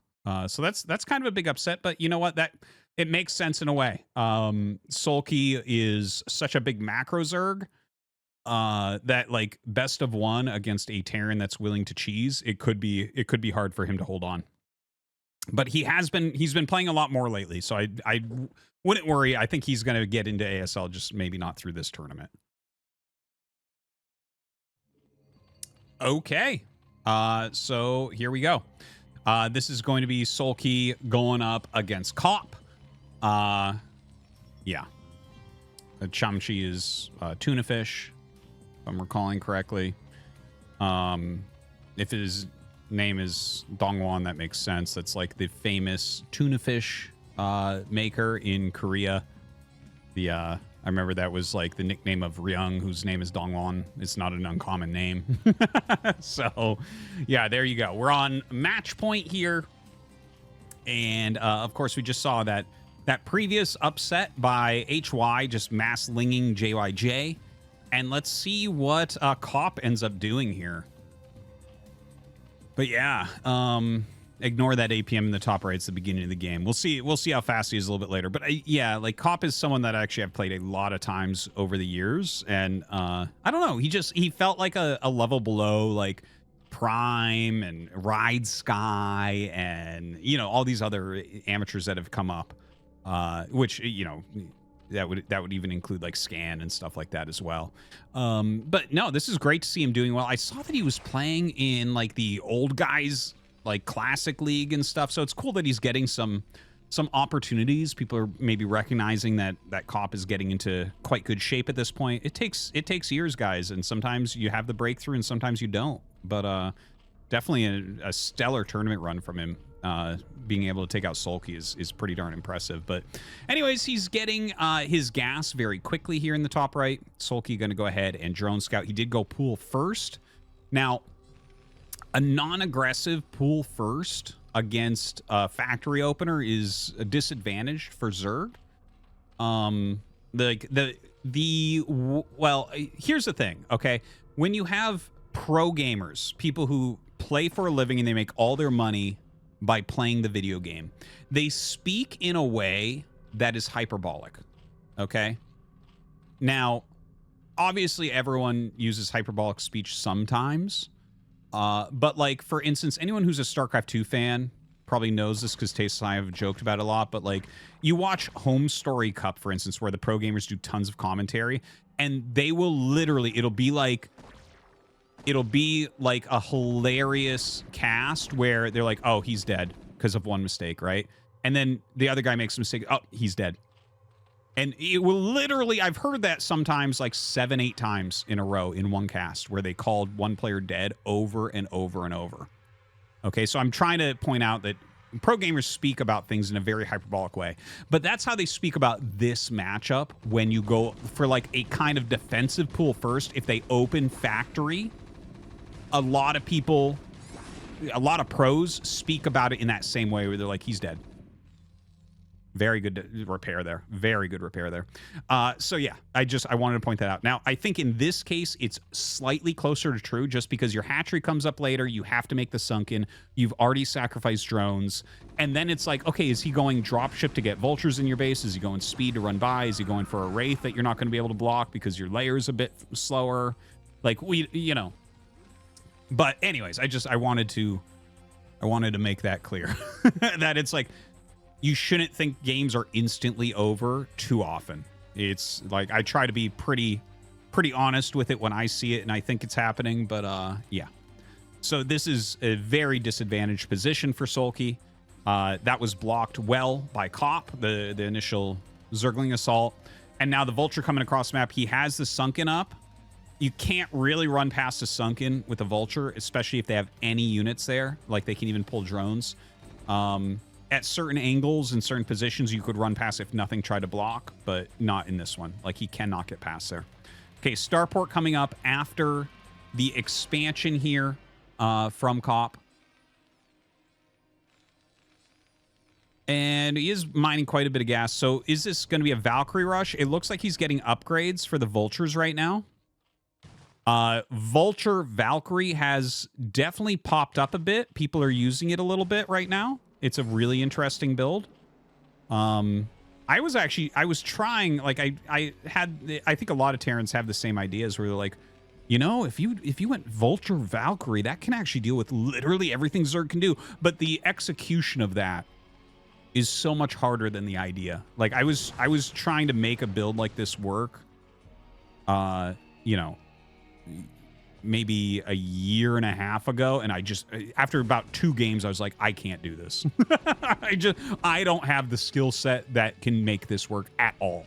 So that's kind of a big upset, but you know what? That it makes sense in a way. Sulki is such a big macro Zerg that like best of one against a Terran that's willing to cheese, it could be hard for him to hold on. But he's been playing a lot more lately, so I wouldn't worry. I think he's going to get into ASL, just maybe not through this tournament. Okay. So here we go. This is going to be Sulki going up against Cop. Yeah. Chamchi is tuna fish, if I'm recalling correctly. If his name is Dongwon, that makes sense. That's like the famous tuna fish maker in Korea. I remember that was like the nickname of Ryung, whose name is Dongwon. It's not an uncommon name. So, yeah, there you go. We're on match point here. And, of course, we just saw that previous upset by HY, just mass linging JYJ. And let's see what Cop ends up doing here. But, yeah, ignore that APM in the top right. It's the beginning of the game. We'll see how fast he is a little bit later. But yeah, like Cop is someone that actually I've played a lot of times over the years, and I don't know. He felt like a level below like Prime and Ride Sky and all these other amateurs that have come up, which that would even include like Scan and stuff like that as well. But no, this is great to see him doing well. I saw that he was playing in like the old guys like classic league and stuff, so it's cool that he's getting some opportunities. People are maybe recognizing that Cop is getting into quite good shape at this point. It takes years, guys, and sometimes you have the breakthrough and sometimes you don't, but definitely a stellar tournament run from him. Being able to take out Sulki is pretty darn impressive. But anyways, he's getting his gas very quickly here in the top right. Sulki going to go ahead and drone scout. He did go pool first. Now, a non-aggressive pool first against a factory opener is a disadvantage for Zerg. Well, here's the thing, okay? When you have pro gamers, people who play for a living and they make all their money by playing the video game, they speak in a way that is hyperbolic, okay? Now, obviously everyone uses hyperbolic speech sometimes. But like, for instance, anyone who's a StarCraft 2 fan probably knows this because Taste and I have joked about it a lot, but like you watch Home Story Cup, for instance, where the pro gamers do tons of commentary, and they will literally, it'll be like a hilarious cast where they're like, oh, he's dead because of one mistake, right? And then the other guy makes a mistake, oh, he's dead. And it will literally, I've heard that sometimes like 7-8 times in a row in one cast where they called one player dead over and over and over. Okay, so I'm trying to point out that pro gamers speak about things in a very hyperbolic way. But that's how they speak about this matchup when you go for like a kind of defensive pool first. If they open factory, a lot of pros speak about it in that same way where they're like, he's dead. Very good repair there. Very good repair there. So yeah, I wanted to point that out. Now, I think in this case, it's slightly closer to true just because your hatchery comes up later. You have to make the sunken. You've already sacrificed drones. And then it's like, okay, is he going dropship to get vultures in your base? Is he going speed to run by? Is he going for a wraith that you're not going to be able to block because your layer's a bit slower? Like But anyways, I wanted to make that clear that it's like, you shouldn't think games are instantly over too often. It's like, I try to be pretty honest with it when I see it and I think it's happening, but yeah. So this is a very disadvantaged position for Sulki. That was blocked well by Cop, the initial Zergling assault. And now the Vulture coming across map, he has the Sunken up. You can't really run past the Sunken with a Vulture, especially if they have any units there. Like, they can even pull drones. At certain angles and certain positions, you could run past if nothing tried to block, but not in this one. Like, he cannot get past there. Okay, Starport coming up after the expansion here from Cop. And he is mining quite a bit of gas. So is this going to be a Valkyrie rush? It looks like he's getting upgrades for the Vultures right now. Vulture Valkyrie has definitely popped up a bit. People are using it a little bit right now. It's a really interesting build. I was trying, like, I think a lot of Terrans have the same ideas where they're like, you know, if you went Vulture Valkyrie, that can actually deal with literally everything Zerg can do. But the execution of that is so much harder than the idea. Like, I was trying to make a build like this work, you know, maybe a year and a half ago, and I just, after about 2 games, I was like, I can't do this. I don't have the skill set that can make this work at all.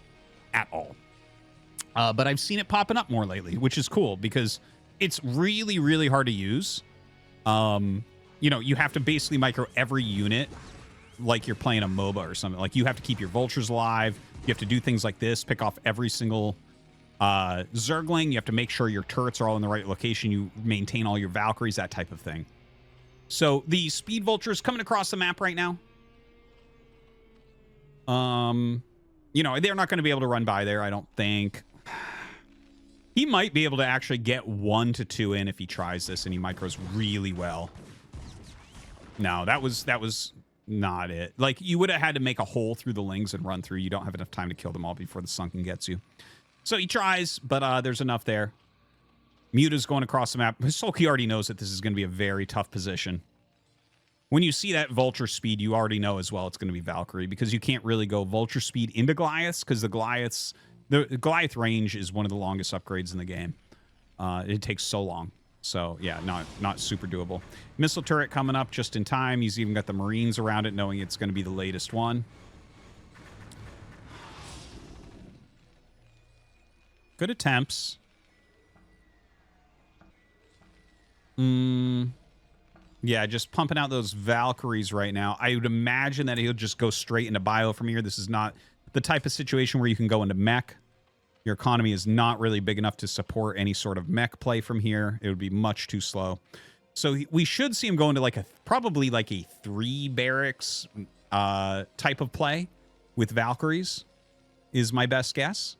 But I've seen it popping up more lately, which is cool because it's really, really hard to use. You know, you have to basically micro every unit like you're playing a MOBA or something. Like, you have to keep your vultures alive. You have to do things like this, pick off every single Zergling. You have to make sure your turrets are all in the right location. You maintain all your Valkyries, that type of thing. So the speed vultures coming across the map right now. You know, they're not going to be able to run by there, I don't think. He might be able to actually get 1 to 2 in if he tries this and he micros really well. No, that was not it. Like, you would have had to make a hole through the lings and run through. You don't have enough time to kill them all before the sunken gets you. So he tries, but there's enough there. Muta's going across the map. Sulki already knows that this is going to be a very tough position. When you see that Vulture speed, you already know as well it's going to be Valkyrie, because you can't really go Vulture speed into Goliaths, because the Goliath range is one of the longest upgrades in the game. It takes so long. So, yeah, not super doable. Missile turret coming up just in time. He's even got the Marines around it, knowing it's going to be the latest one. Good attempts. Yeah, just pumping out those Valkyries right now. I would imagine that he'll just go straight into bio from here. This is not the type of situation where you can go into mech. Your economy is not really big enough to support any sort of mech play from here. It would be much too slow. So we should see him go into like probably like a 3 barracks type of play with Valkyries is my best guess.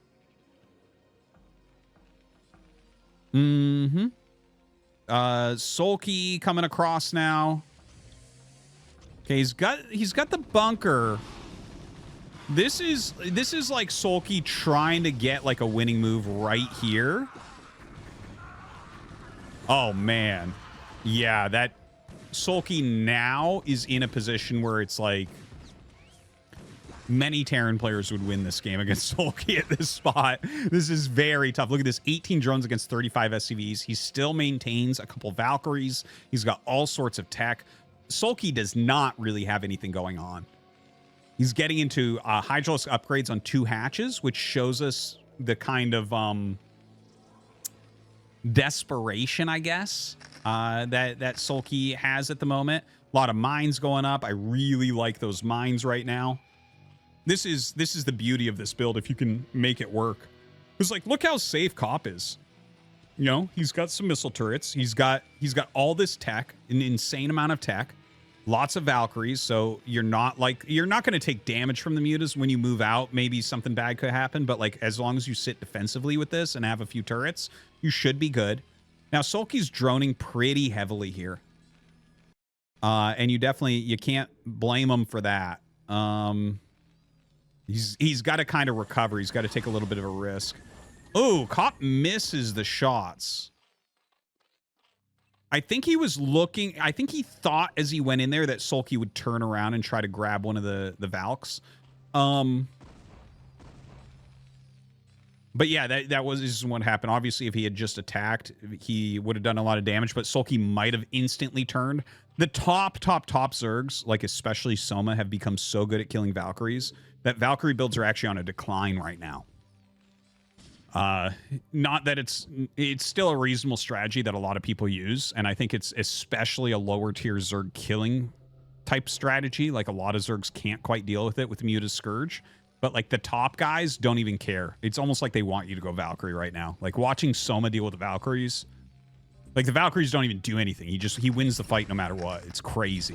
Sulki coming across now. Okay, he's got the bunker. This is like Sulki trying to get like a winning move right here. Oh man. Yeah, that Sulki now is in a position where it's like many Terran players would win this game against Sulki at this spot. This is very tough. Look at this, 18 drones against 35 SCVs. He still maintains a couple Valkyries. He's got all sorts of tech. Sulki does not really have anything going on. He's getting into Hydraulic upgrades on 2 hatches, which shows us the kind of desperation, I guess, that Sulki has at the moment. A lot of mines going up. I really like those mines right now. This is the beauty of this build if you can make it work. It's like, look how safe Cop is. You know, he's got some missile turrets. He's got all this tech, an insane amount of tech, lots of Valkyries. So you're not going to take damage from the mutas when you move out. Maybe something bad could happen, but like as long as you sit defensively with this and have a few turrets, you should be good. Now Sulki's droning pretty heavily here, and you can't blame him for that. He's got to kind of recover. He's got to take a little bit of a risk. Oh, Cop misses the shots. I think he was looking. I think he thought as he went in there that Sulki would turn around and try to grab one of the Valks. But yeah, that was what happened. Obviously, if he had just attacked, he would have done a lot of damage, but Sulki might have instantly turned. The top Zergs, like especially Soma, have become so good at killing Valkyries that Valkyrie builds are actually on a decline right now. Not that it's still a reasonable strategy that a lot of people use, and I think it's especially a lower tier Zerg killing type strategy. Like a lot of Zergs can't quite deal with it with Muta's Scourge. But like the top guys don't even care. It's almost like they want you to go Valkyrie right now. Like watching Soma deal with the Valkyries. Like the Valkyries don't even do anything. He wins the fight no matter what. It's crazy.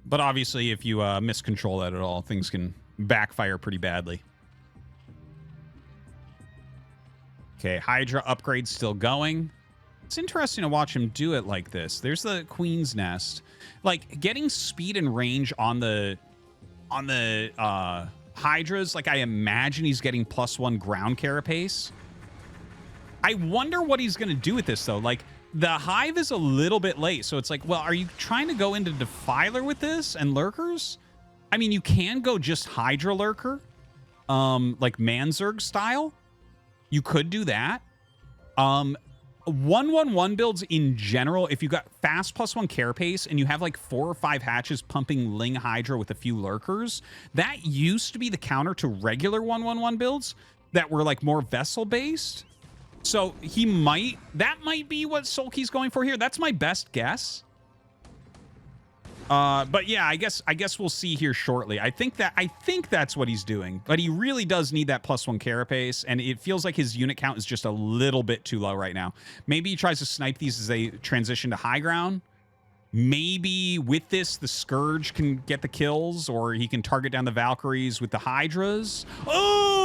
But obviously, if you miscontrol that at all, things can backfire pretty badly. Okay, Hydra upgrade still going. It's interesting to watch him do it like this. There's the Queen's Nest. Like, getting speed and range on the Hydras, like, I imagine he's getting +1 ground carapace. I wonder what he's going to do with this, though. Like, the Hive is a little bit late, so it's like, well, are you trying to go into Defiler with this and Lurkers? I mean, you can go just Hydra Lurker, like Manzurg style. You could do that. 1-1-1 builds in general, if you got fast +1 carapace and you have like 4 or 5 hatches pumping Ling Hydra with a few Lurkers, that used to be the counter to regular 1-1-1 builds that were like more vessel based. So that might be what Sulki's going for here. That's my best guess. But yeah, I guess we'll see here shortly. I think that's what he's doing, but he really does need that +1 carapace, and it feels like his unit count is just a little bit too low right now. Maybe he tries to snipe these as they transition to high ground. Maybe with this, the Scourge can get the kills, or he can target down the Valkyries with the Hydras. Oh,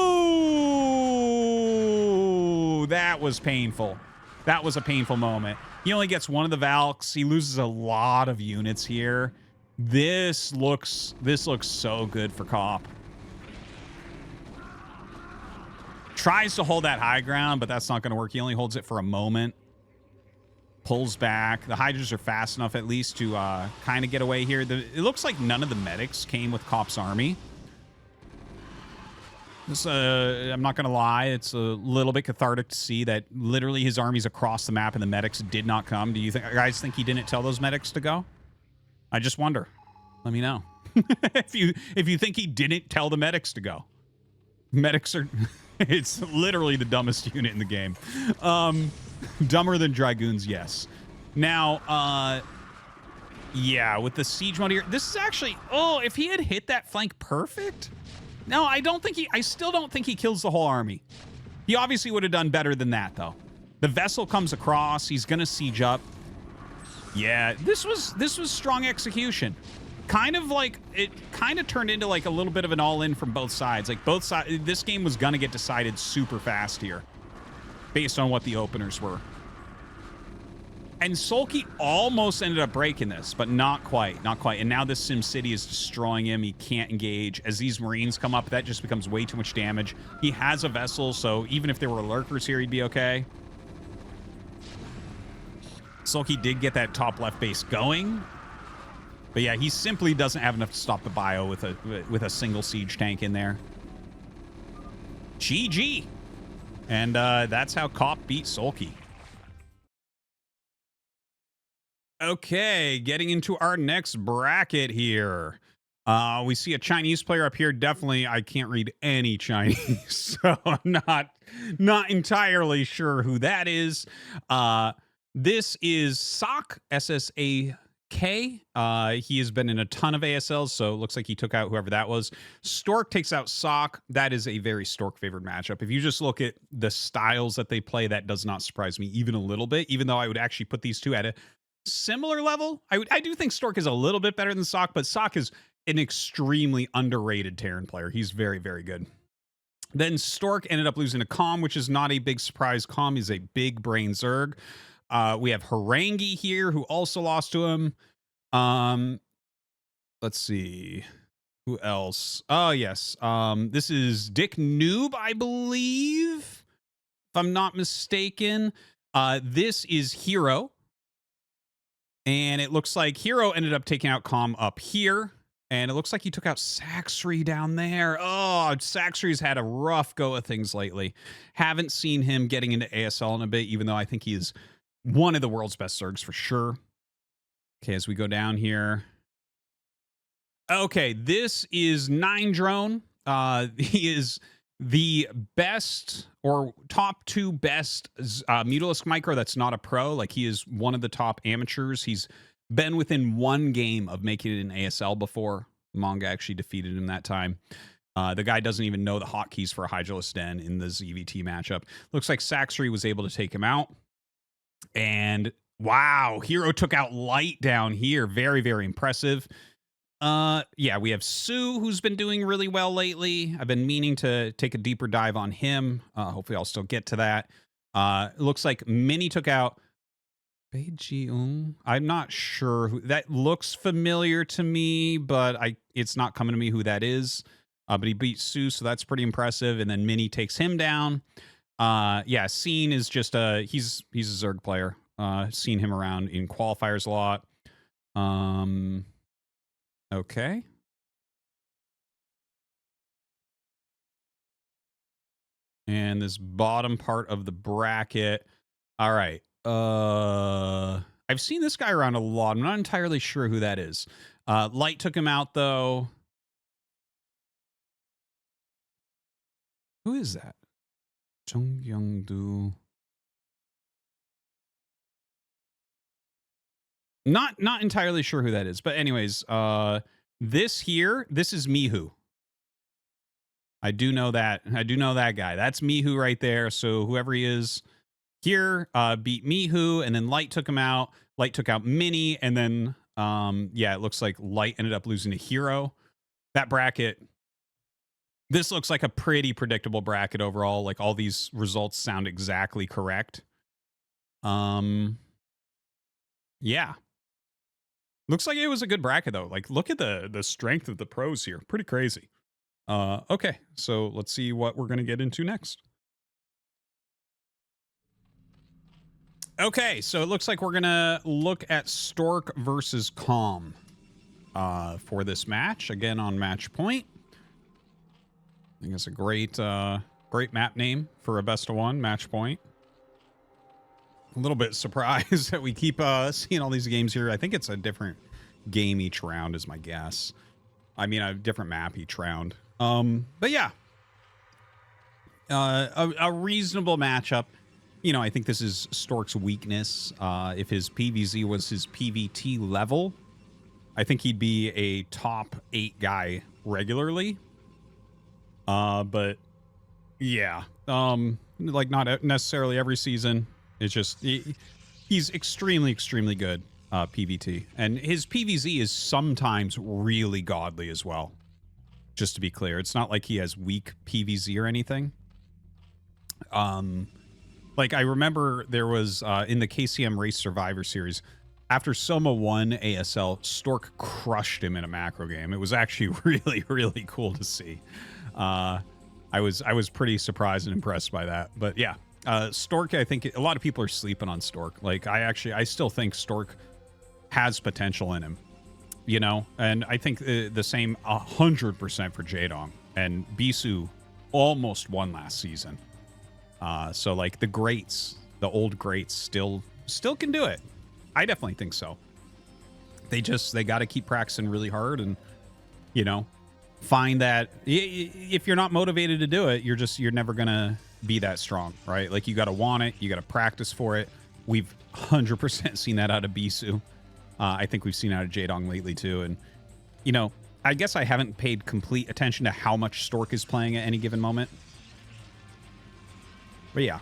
that was painful. That was a painful moment. He only gets one of the Valks. He loses a lot of units here. This looks so good for Cop. Tries to hold that high ground, but that's not going to work. He only holds it for a moment. Pulls back. The Hydras are fast enough at least to kind of get away here. It looks like none of the medics came with Cop's army. This, I'm not going to lie, it's a little bit cathartic to see that literally his army's across the map and the medics did not come. Do you guys think he didn't tell those medics to go? I just wonder. Let me know. if you think he didn't tell the medics to go. Medics are... it's literally the dumbest unit in the game. Dumber than Dragoons, yes. Now, yeah, with the siege mode here, this is actually... Oh, if he had hit that flank perfect... No, I still don't think he kills the whole army. He obviously would have done better than that, though. The vessel comes across. He's going to siege up. Yeah, this was strong execution. Kind of like, it kind of turned into like a little bit of an all-in from both sides. Like both sides, this game was going to get decided super fast here based on what the openers were. And Sulki almost ended up breaking this, but not quite, not quite. And now this Sim City is destroying him. He can't engage. As these Marines come up, that just becomes way too much damage. He has a vessel, so even if there were lurkers here, he'd be okay. Sulki did get that top left base going. But yeah, he simply doesn't have enough to stop the bio with a single siege tank in there. GG. And that's how Cop beat Sulki. Okay, getting into our next bracket here. We see a Chinese player up here. Definitely, I can't read any Chinese, so I'm not entirely sure who that is. This is Sak, S-S-A-K. He has been in a ton of ASLs, so it looks like he took out whoever that was. Stork takes out Sak. That is a very Stork-favored matchup. If you just look at the styles that they play, that does not surprise me even a little bit, even though I would actually put these two at a similar level. I do think Stork is a little bit better than Sak, but Sak is an extremely underrated Terran player. He's very, very good. Then Stork ended up losing to Comm, which is not a big surprise. Comm is a big brain Zerg. We have Harangi here, who also lost to him. Let's see. Who else? Oh, yes. This is Dick Noob, I believe, if I'm not mistaken. This is Hero. And it looks like Hero ended up taking out Comm up here. And it looks like he took out Saxry down there. Oh, Saxry's had a rough go of things lately. Haven't seen him getting into ASL in a bit, even though I think he is one of the world's best Zergs for sure. Okay, as we go down here. Okay, this is Nine Drone. He is the best or top 2 best Mutalisk Micro that's not a pro. Like, he is one of the top amateurs. He's been within 1 game of making it in ASL before. Manga actually defeated him that time. The guy doesn't even know the hotkeys for a Hydralisk Den in the ZvT matchup. Looks like Saxry was able to take him out. And wow, Hero took out Light down here. Very, very impressive. Yeah, we have Sue, who's been doing really well lately. I've been meaning to take a deeper dive on him. Hopefully I'll still get to that. It looks like Minnie took out Beijing. I'm not sure who that looks familiar to me, but it's not coming to me who that is. But he beat Sue, so that's pretty impressive. And then Minnie takes him down. Yeah, Scene is just he's a Zerg player. Seen him around in qualifiers a lot. Okay. And this bottom part of the bracket. All right. I've seen this guy around a lot. I'm not entirely sure who that is. Light took him out though. Who is that? Chung Young Do. Not entirely sure who that is, but anyways, this is Mihu. I do know that. I do know that guy. That's Mihu right there. So whoever he is here beat Mihu, and then Light took him out. Light took out Minnie, and then yeah, it looks like Light ended up losing to Hero. That bracket. This looks like a pretty predictable bracket overall. Like all these results sound exactly correct. Yeah. Looks like it was a good bracket though. Like look at the strength of the pros here. Pretty crazy. Okay, so let's see what we're gonna get into next. Okay, so it looks like we're gonna look at Stork versus Comm for this match. Again on match point. I think it's a great great map name for a best of one, match point. A little bit surprised that we keep seeing all these games here. I think it's a different game each round is my guess. I mean, a different map each round. But yeah, a reasonable matchup. You know, I think this is Stork's weakness. If his PVZ was his PVT level, I think he'd be a top 8 guy regularly. But yeah, like not necessarily every season. It's just he's extremely good PVT, and his PVZ is sometimes really godly as well. Just to be clear, it's not like he has weak PVZ or anything. Like I remember there was in the KCM Race Survivor Series, after Soma won ASL, Stork crushed him in a macro game. It was actually really cool to see. I was pretty surprised and impressed by that. But yeah, Stork, I think a lot of people are sleeping on Stork. Like I still think Stork has potential in him, you know, and I think the same 100% for Jaedong, and Bisu almost won last season. So like the greats, the old greats still can do it. I definitely think so. They got to keep practicing really hard, and you know, find that if you're not motivated to do it, you're never gonna be that strong, right? Like you got to want it, you got to practice for it. We've 100% seen that out of Bisu. I think we've seen out of Jaedong lately too, and you know, I guess I haven't paid complete attention to how much Stork is playing at any given moment. But yeah.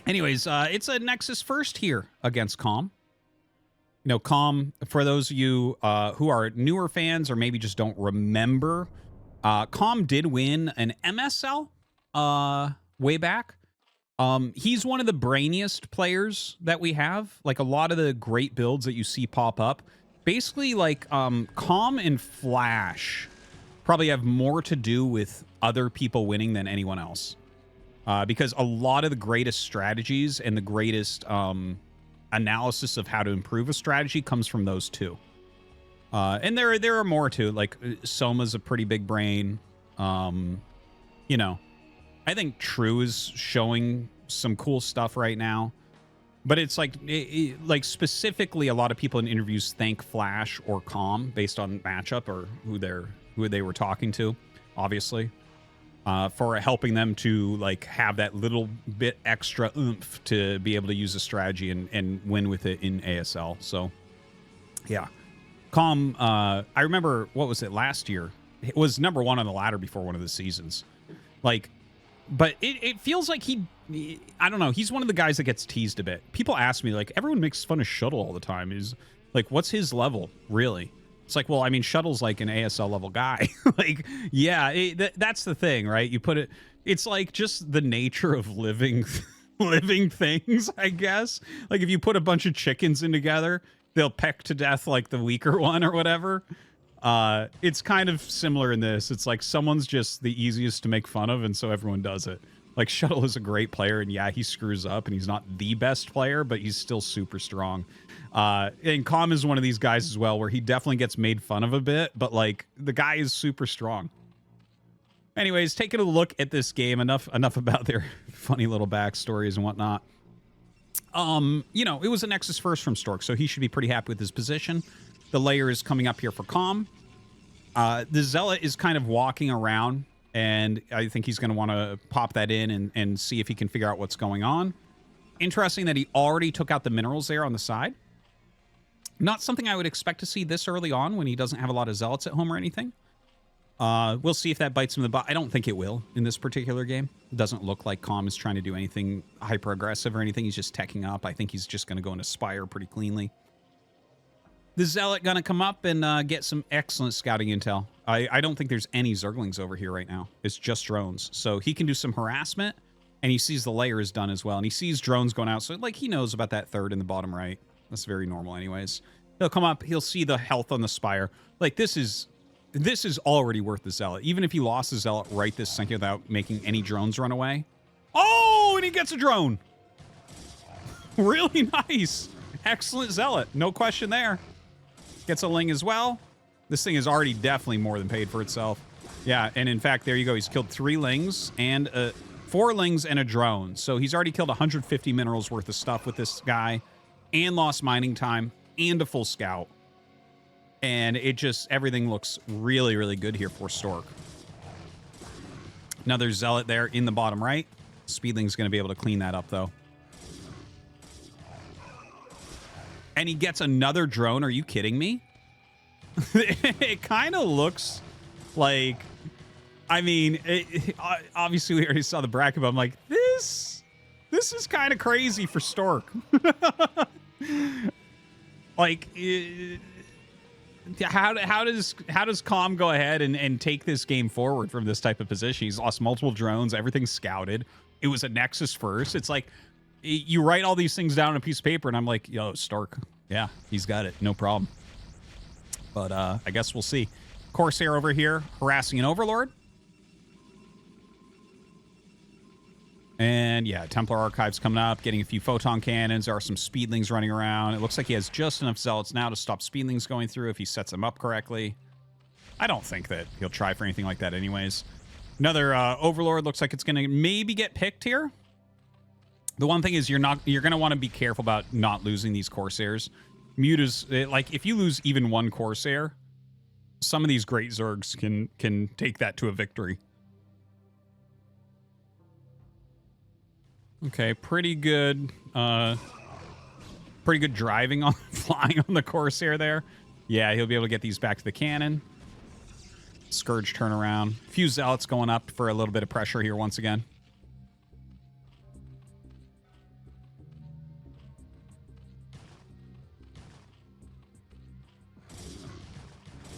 Anyways, it's a Nexus first here against Comm. You know, Comm, for those of you who are newer fans or maybe just don't remember, Comm did win an MSL way back. He's one of the brainiest players that we have. Like a lot of the great builds that you see pop up, basically like Comm and Flash probably have more to do with other people winning than anyone else. Because a lot of the greatest strategies and the greatest analysis of how to improve a strategy comes from those two. And there are more too. Like Soma's a pretty big brain. You know, I think True is showing some cool stuff right now. But it's like like specifically a lot of people in interviews thank Flash or Comm based on matchup or who they were talking to, obviously. For helping them to like have that little bit extra oomph to be able to use a strategy and win with it in ASL. So yeah, Comm, I remember, what was it, last year? It was #1 on the ladder before one of the seasons. Like, but it feels like I don't know, he's one of the guys that gets teased a bit. People ask me, like, everyone makes fun of Shuttle all the time. Is like, what's his level, really? It's like, well, I mean, Shuttle's like an ASL level guy. Like, yeah, that's the thing, right? You put it, it's like just the nature of living living things, I guess. Like if you put a bunch of chickens in together, they'll peck to death like the weaker one or whatever. It's kind of similar in this. It's like someone's just the easiest to make fun of, and so everyone does it. Like Shuttle is a great player, and yeah, he screws up, and he's not the best player, but he's still super strong. And Comm is one of these guys as well, where he definitely gets made fun of a bit, but like the guy is super strong. Anyways, taking a look at this game, enough about their funny little backstories and whatnot. You know, it was a Nexus first from Stork, so he should be pretty happy with his position. The layer is coming up here for Comm. The Zealot is kind of walking around, and I think he's going to want to pop that in and see if he can figure out what's going on. Interesting that he already took out the minerals there on the side. Not something I would expect to see this early on when he doesn't have a lot of Zealots at home or anything. We'll see if that bites him in the butt. I don't think it will in this particular game. It doesn't look like Comm is trying to do anything hyper-aggressive or anything. He's just teching up. I think he's just going to go into Spire pretty cleanly. The Zealot going to come up and get some excellent scouting intel. I don't think there's any Zerglings over here right now. It's just drones. So he can do some harassment, and he sees the layer is done as well. And he sees drones going out. So, like, he knows about that third in the bottom right. That's very normal anyways. He'll come up. He'll see the health on the Spire. Like, this is already worth the Zealot. Even if he lost the Zealot right this second without making any drones run away. Oh, and he gets a drone. Really nice. Excellent Zealot. No question there. Gets a Ling as well. This thing is already definitely more than paid for itself. Yeah, and in fact, there you go. He's killed 3 Lings and 4 Lings and a drone. So he's already killed 150 minerals worth of stuff with this guy and lost mining time and a full scout. And it just, everything looks really, really good here for Stork. Another Zealot there in the bottom right. Speedling's going to be able to clean that up, though. And he gets another drone. Are you kidding me? It kind of looks like... I mean, obviously we already saw the bracket, but I'm like, this is kind of crazy for Stork. Like... How does Comm go ahead and take this game forward from this type of position? He's lost multiple drones. Everything's scouted. It was a Nexus first. It's like you write all these things down on a piece of paper, and I'm like, yo, Stork. Yeah, he's got it. No problem. But I guess we'll see. Corsair over here harassing an Overlord. And yeah, Templar Archives coming up, getting a few photon cannons. There are some Speedlings running around. It looks like he has just enough Zealots now to stop Speedlings going through if he sets them up correctly. I don't think that he'll try for anything like that anyways. Another Overlord looks like it's going to maybe get picked here. The one thing is you're going to want to be careful about not losing these Corsairs. Mute is, like, if you lose even one Corsair, some of these great Zergs can take that to a victory. Okay, pretty good driving on flying on the Corsair there. Yeah, he'll be able to get these back to the cannon. Scourge turnaround. A few Zealots going up for a little bit of pressure here once again.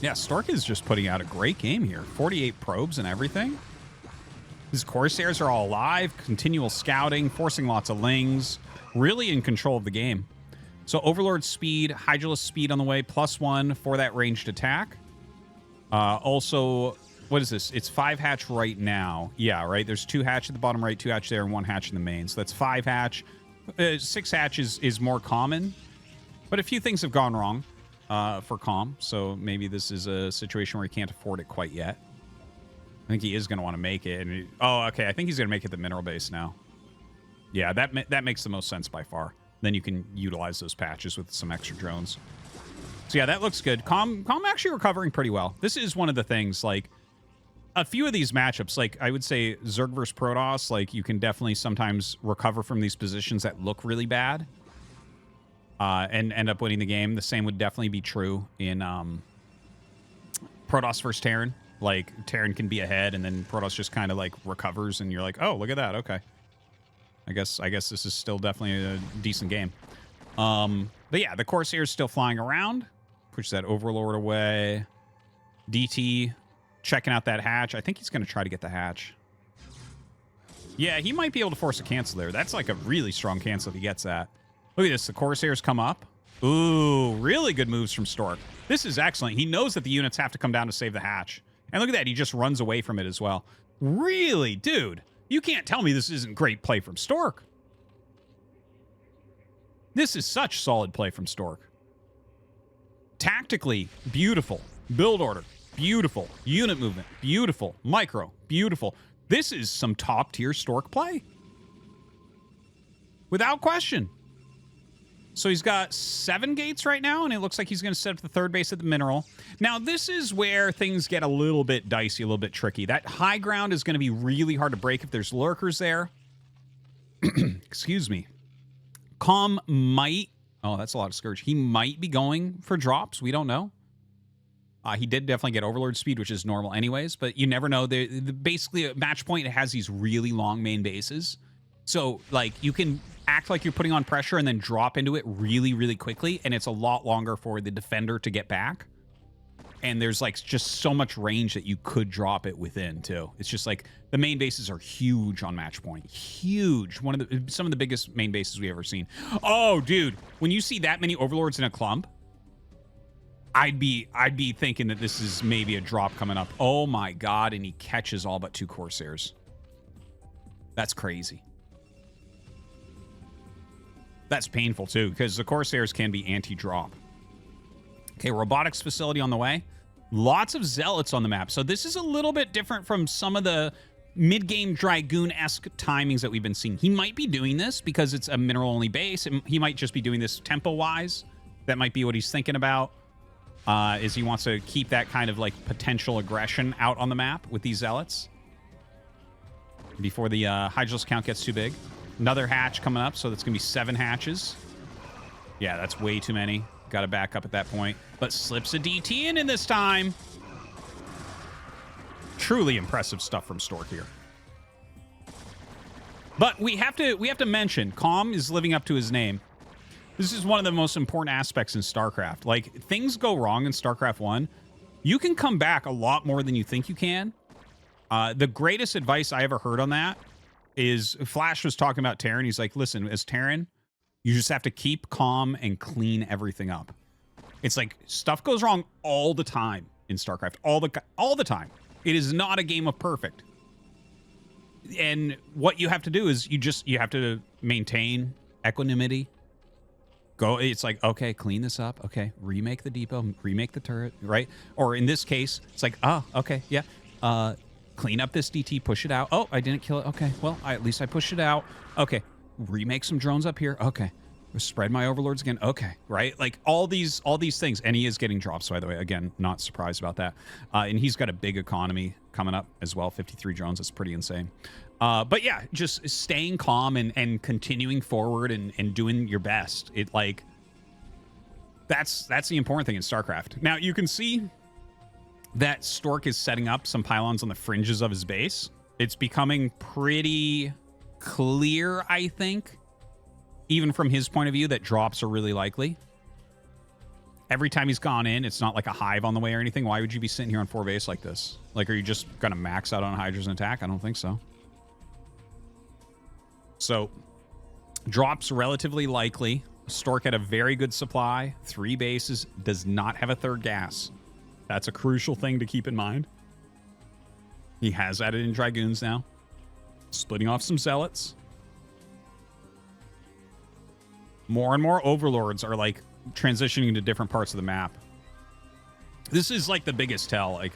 Yeah, Stork is just putting out a great game here. 48 probes and everything. His Corsairs are all alive, continual scouting, forcing lots of Lings, really in control of the game. So Overlord speed, Hydralisk speed on the way, +1 for that ranged attack. Also, what is this? It's 5 hatch right now. Yeah, right? There's 2 hatch at the bottom right, 2 hatch there, and 1 hatch in the main. So that's 5 hatch. 6 hatch is more common, but a few things have gone wrong for Comm, so maybe this is a situation where he can't afford it quite yet. I think he is going to want to make it. And oh, okay. I think he's going to make it the mineral base now. Yeah, that makes the most sense by far. Then you can utilize those patches with some extra drones. So yeah, that looks good. Comm actually recovering pretty well. This is one of the things, like, a few of these matchups, like, I would say Zerg versus Protoss, like, you can definitely sometimes recover from these positions that look really bad and end up winning the game. The same would definitely be true in Protoss versus Terran. Like, Terran can be ahead, and then Protoss just kind of, like, recovers, and you're like, oh, look at that, okay. I guess this is still definitely a decent game. But yeah, the Corsair's still flying around. Push that Overlord away. DT checking out that hatch. I think he's going to try to get the hatch. Yeah, he might be able to force a cancel there. That's like a really strong cancel if he gets that. Look at this. The Corsairs come up. Ooh, really good moves from Stork. This is excellent. He knows that the units have to come down to save the hatch. And look at that. He just runs away from it as well. Really? Dude, you can't tell me this isn't great play from Stork. This is such solid play from Stork. Tactically, beautiful. Build order, beautiful. Unit movement, beautiful. Micro, beautiful. This is some top-tier Stork play. Without question. So he's got 7 gates right now, and it looks like he's going to set up the 3rd base at the mineral. Now, this is where things get a little bit dicey, a little bit tricky. That high ground is going to be really hard to break if there's lurkers there. Excuse me. Comm might... Oh, that's a lot of Scourge. He might be going for drops. We don't know. He did definitely get Overlord speed, which is normal anyways, but you never know. Basically, a match point has these really long main bases. So, like, you can act like you're putting on pressure and then drop into it really, really quickly, and it's a lot longer for the defender to get back. And there's, like, just so much range that you could drop it within, too. It's just, like, the main bases are huge on match point. Huge. Some of the biggest main bases we've ever seen. Oh, dude, when you see that many Overlords in a clump, I'd be thinking that this is maybe a drop coming up. Oh my god, and he catches all but 2 Corsairs. That's crazy. That's painful too, because the Corsairs can be anti-drop. Okay, robotics facility on the way. Lots of zealots on the map. So this is a little bit different from some of the mid-game Dragoon-esque timings that we've been seeing. He might be doing this because it's a mineral-only base. He might just be doing this tempo-wise. That might be what he's thinking about. Is he wants to keep that kind of like potential aggression out on the map with these zealots before the Hydralis count gets too big. Another hatch coming up, so that's going to be 7 hatches. Yeah, that's way too many. Got to back up at that point. But slips a DT in this time. Truly impressive stuff from Stork here. But we have to mention, Comm is living up to his name. This is one of the most important aspects in StarCraft. Like, things go wrong in StarCraft 1. You can come back a lot more than you think you can. The greatest advice I ever heard on that is Flash was talking about Terran. He's like, listen, as Terran, you just have to keep calm and clean everything up. It's like stuff goes wrong all the time in StarCraft. All the time. It is not a game of perfect. And what you have to do is you have to maintain equanimity. It's like, okay, clean this up. Okay, remake the depot, remake the turret, right? Or in this case, it's like, oh, okay, yeah. Clean up this DT, push it out. Oh, I didn't kill it. Okay, well, at least I pushed it out. Okay, remake some drones up here. Okay, spread my overlords again. Okay, right? Like all these things. And he is getting drops, by the way. Again, not surprised about that. And he's got a big economy coming up as well. 53 drones. That's pretty insane. But yeah, just staying calm and continuing forward and doing your best. It like that's the important thing in StarCraft. Now you can see that Stork is setting up some pylons on the fringes of his base. It's becoming pretty clear, I think, even from his point of view, that drops are really likely. Every time he's gone in, it's not like a hive on the way or anything. Why would you be sitting here on 4 base like this? Like, are you just going to max out on Hydras and attack? I don't think so. So, drops relatively likely. Stork had a very good supply. 3 bases, does not have a 3rd gas. That's a crucial thing to keep in mind. He has added in Dragoons now. Splitting off some Zealots. More and more Overlords are like transitioning to different parts of the map. This is like the biggest tell. Like,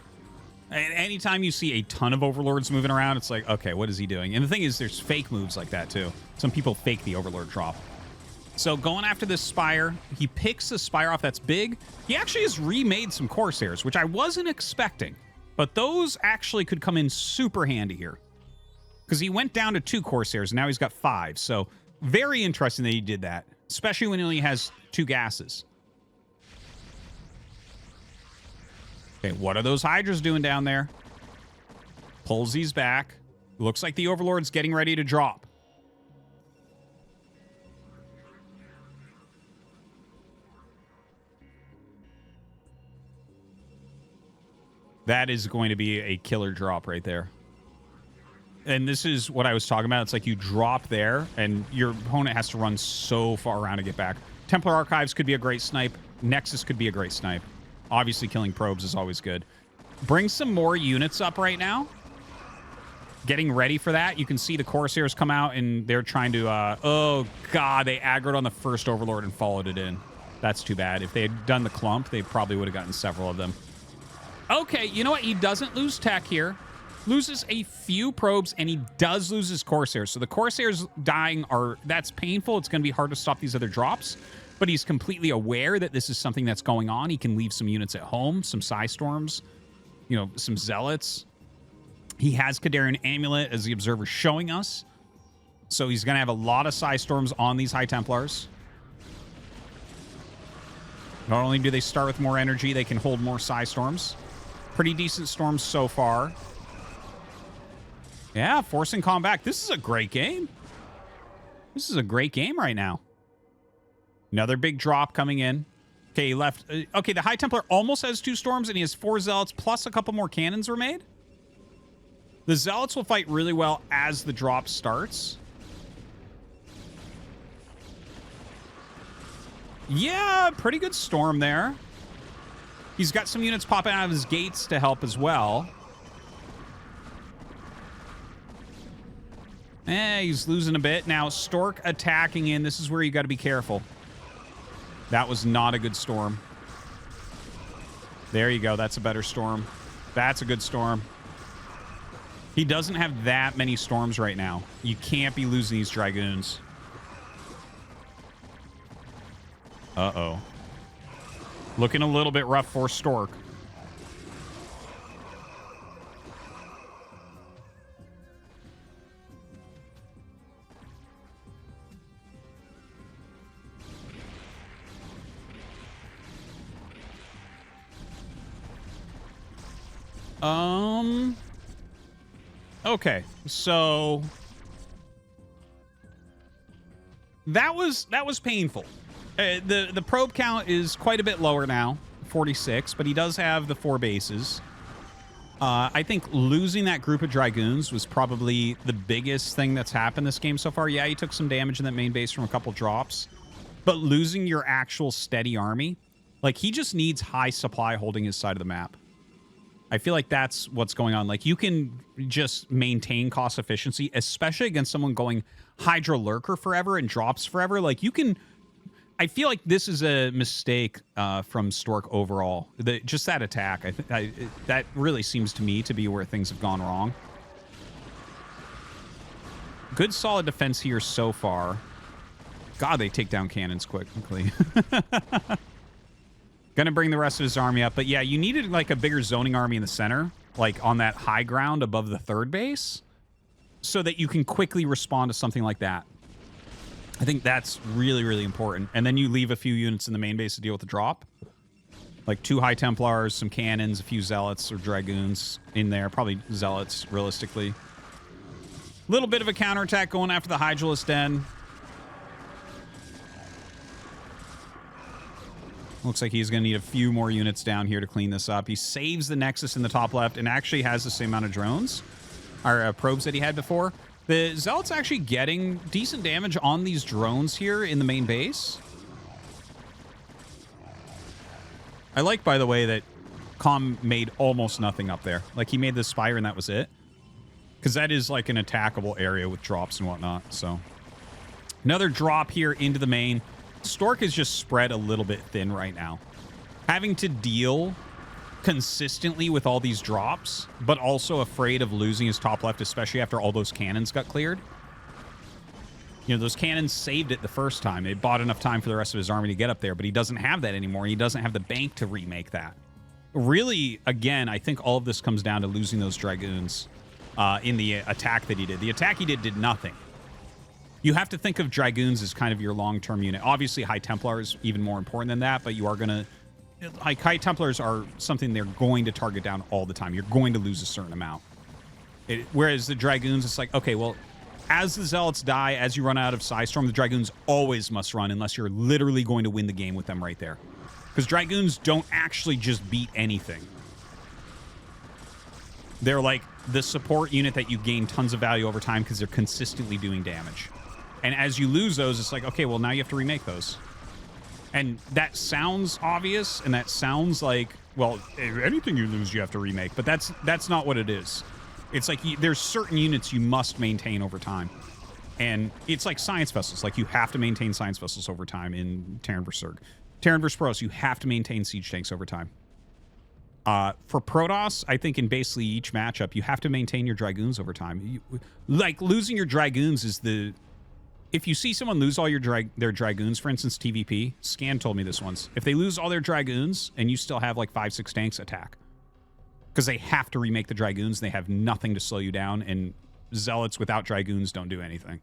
anytime you see a ton of Overlords moving around, it's like, okay, what is he doing? And the thing is, there's fake moves like that too. Some people fake the Overlord drop. So going after this Spire, he picks the Spire off that's big. He actually has remade some Corsairs, which I wasn't expecting. But those actually could come in super handy here. Because he went down to 2 Corsairs, and now he's got 5. So very interesting that he did that, especially when he only has 2 gases. Okay, what are those Hydras doing down there? Pulls these back. Looks like the Overlord's getting ready to drop. That is going to be a killer drop right there. And this is what I was talking about. It's like you drop there, and your opponent has to run so far around to get back. Templar Archives could be a great snipe. Nexus could be a great snipe. Obviously, killing probes is always good. Bring some more units up right now. Getting ready for that. You can see the Corsairs come out, and they're trying to... oh, God. They aggroed on the first Overlord and followed it in. That's too bad. If they had done the clump, they probably would have gotten several of them. Okay, you know what? He doesn't lose tech here. Loses a few probes, and he does lose his Corsairs. So the Corsairs dying are... That's painful. It's going to be hard to stop these other drops. But he's completely aware that this is something that's going on. He can leave some units at home, some Psystorms, you know, some Zealots. He has Kadarian Amulet, as the Observer's showing us. So he's going to have a lot of Psystorms on these High Templars. Not only do they start with more energy, they can hold more Psystorms. Pretty decent storms so far. Yeah, forcing Comm back. This is a great game. This is a great game right now. Another big drop coming in. Okay, he left. Okay, the High Templar almost has 2 storms, and he has 4 Zealots, plus a couple more cannons were made. The Zealots will fight really well as the drop starts. Yeah, pretty good storm there. He's got some units popping out of his gates to help as well. He's losing a bit. Now, Stork attacking in. This is where you got to be careful. That was not a good storm. There you go. That's a better storm. That's a good storm. He doesn't have that many storms right now. You can't be losing these Dragoons. Uh-oh. Looking a little bit rough for Stork. Okay, so that was painful. The probe count is quite a bit lower now, 46, but he does have the 4 bases. I think losing that group of Dragoons was probably the biggest thing that's happened this game so far. Yeah, he took some damage in that main base from a couple drops, but losing your actual steady army, like, he just needs high supply holding his side of the map. I feel like that's what's going on. Like, you can just maintain cost efficiency, especially against someone going Hydra Lurker forever and drops forever. Like, you can... I feel like this is a mistake from Stork overall. Just that attack. That really seems to me to be where things have gone wrong. Good solid defense here so far. God, they take down cannons quickly. Gonna bring the rest of his army up. But yeah, you needed like a bigger zoning army in the center, like on that high ground above the 3rd base, so that you can quickly respond to something like that. I think that's really, really important. And then you leave a few units in the main base to deal with the drop. Like 2 High Templars, some cannons, a few Zealots or Dragoons in there. Probably Zealots, realistically. Little bit of a counterattack going after the Hydralisk Den. Looks like he's going to need a few more units down here to clean this up. He saves the Nexus in the top left and actually has the same amount of drones, or probes that he had before. The Zealot's actually getting decent damage on these drones here in the main base. I like, by the way, that Comm made almost nothing up there. Like, he made the Spire and that was it. Because that is like an attackable area with drops and whatnot. So, another drop here into the main. Stork is just spread a little bit thin right now. Having to deal consistently with all these drops, but also afraid of losing his top left, especially after all those cannons got cleared. You know, those cannons saved it the first time. They bought enough time for the rest of his army to get up there, but he doesn't have that anymore. He doesn't have the bank to remake that. Really, again, I think all of this comes down to losing those Dragoons in the attack that he did. The attack he did nothing. You have to think of Dragoons as kind of your long-term unit. Obviously, High Templar is even more important than that, but you are going to... Like, High Templars are something they're going to target down all the time. You're going to lose a certain amount. Whereas the Dragoons, it's like, okay, well, as the Zealots die, as you run out of Psystorm, the Dragoons always must run unless you're literally going to win the game with them right there. Because Dragoons don't actually just beat anything. They're like the support unit that you gain tons of value over time because they're consistently doing damage. And as you lose those, it's like, okay, well, now you have to remake those. And that sounds obvious, and that sounds like, well, anything you lose, you have to remake. But that's not what it is. It's like there's certain units you must maintain over time. And it's like science vessels. Like, you have to maintain science vessels over time in Terran vs. Zerg. Terran vs. Protoss, you have to maintain siege tanks over time. For Protoss, I think in basically each matchup, you have to maintain your Dragoons over time. Like, losing your Dragoons is the... If you see someone lose all their Dragoons, for instance, TVP, Scan told me this once. If they lose all their Dragoons and you still have like 5-6 tanks, attack. Because they have to remake the Dragoons and they have nothing to slow you down, and Zealots without Dragoons don't do anything.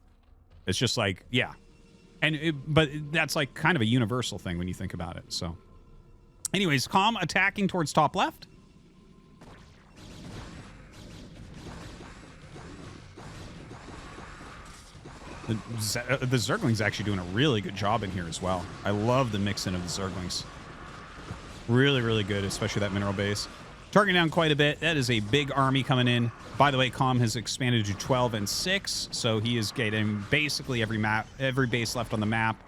It's just like, yeah. But that's like kind of a universal thing when you think about it, so. Anyways, Comm attacking towards top left. The Zergling's actually doing a really good job in here as well. I love the mix-in of the Zerglings. Really, really good, especially that mineral base. Targeting down quite a bit. That is a big army coming in. By the way, Comm has expanded to 12 and 6, so he is getting basically every base left on the map.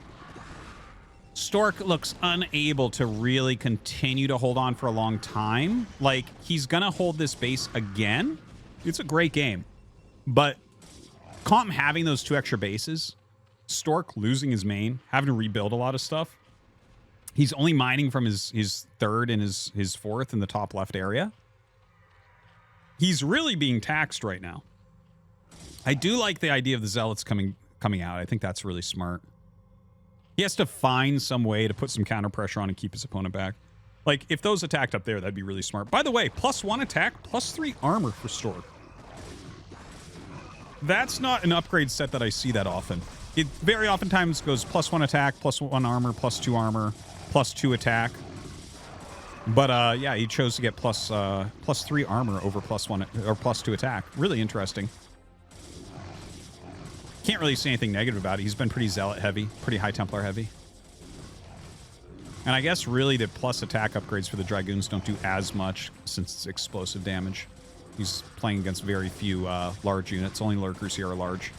Stork looks unable to really continue to hold on for a long time. Like, he's going to hold this base again. It's a great game. But Comm having those 2 extra bases, Stork losing his main, having to rebuild a lot of stuff. He's only mining from his third and his fourth in the top left area. He's really being taxed right now. I do like the idea of the Zealots coming out. I think that's really smart. He has to find some way to put some counter pressure on and keep his opponent back. Like, if those attacked up there, that'd be really smart. By the way, +1 attack, +3 armor for Stork. That's not an upgrade set that I see that often. It very oftentimes goes +1 attack, +1 armor, +2 armor, +2 attack. But yeah, he chose to get +3 armor over +1 or +2 attack. Really interesting. Can't really say anything negative about it. He's been pretty Zealot heavy, pretty High Templar heavy. And I guess really the plus attack upgrades for the Dragoons don't do as much since it's explosive damage. He's playing against very few large units. Only lurkers here are large,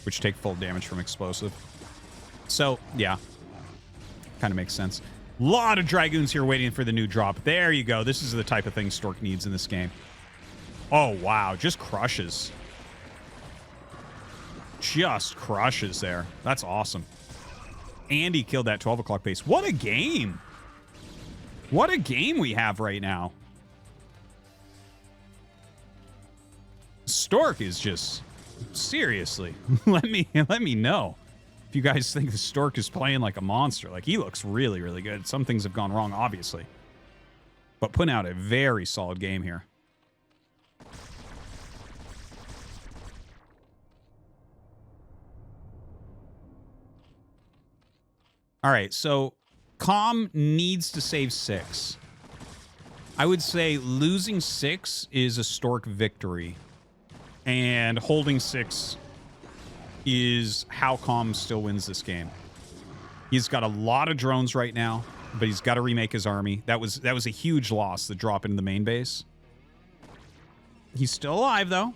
which take full damage from explosive. So, yeah. Kind of makes sense. A lot of Dragoons here waiting for the new drop. There you go. This is the type of thing Stork needs in this game. Oh, wow. Just crushes. Just crushes there. That's awesome. And he killed that 12 o'clock base. What a game. What a game we have right now. Stork is just... Seriously. Let me know if you guys think the Stork is playing like a monster. Like, he looks really, really good. Some things have gone wrong, obviously. But putting out a very solid game here. All right, so Comm needs to save 6. I would say losing 6 is a Stork victory. And holding 6 is how Comm still wins this game. He's got a lot of drones right now, but he's got to remake his army. That was a huge loss, the drop into the main base. He's still alive, though.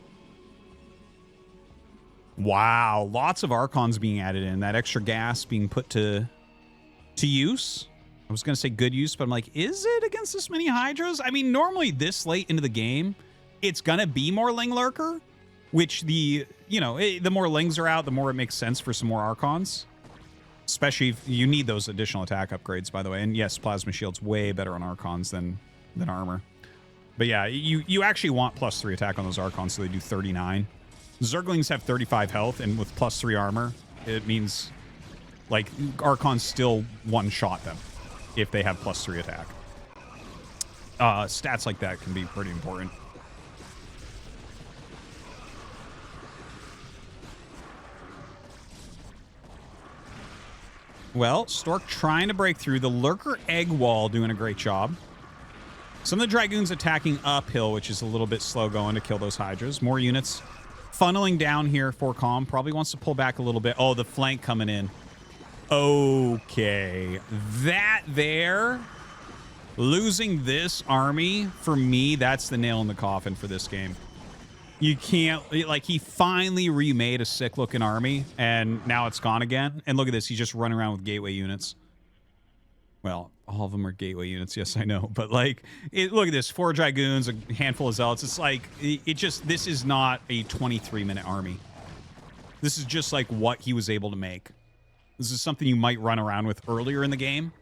Wow, lots of Archons being added in. That extra gas being put to use. I was going to say good use, but I'm like, is it against this many Hydras? I mean, normally this late into the game, it's going to be more Ling Lurker, which the more Lings are out, the more it makes sense for some more Archons. Especially if you need those additional attack upgrades, by the way. And yes, Plasma Shield's way better on Archons than armor. But yeah, you actually want +3 attack on those Archons, so they do 39. Zerglings have 35 health, and with +3 armor, it means... Like, Archons still one-shot them if they have +3 attack. Stats like that can be pretty important. Well, Stork trying to break through. The Lurker Egg Wall doing a great job. Some of the Dragoons attacking uphill, which is a little bit slow going to kill those Hydras. More units funneling down here for Comm. Probably wants to pull back a little bit. Oh, the flank coming in. Okay, that there Losing this army, for me, that's the nail in the coffin for this game. You can't, like, he finally remade a sick-looking army, and now it's gone again. And look at this, he's just running around with gateway units. Well, all of them are gateway units, yes, I know. But, like, look at this, 4 Dragoons, a handful of Zealots. It's like, this is not a 23-minute army. This is just, like, what he was able to make. This is something you might run around with earlier in the game.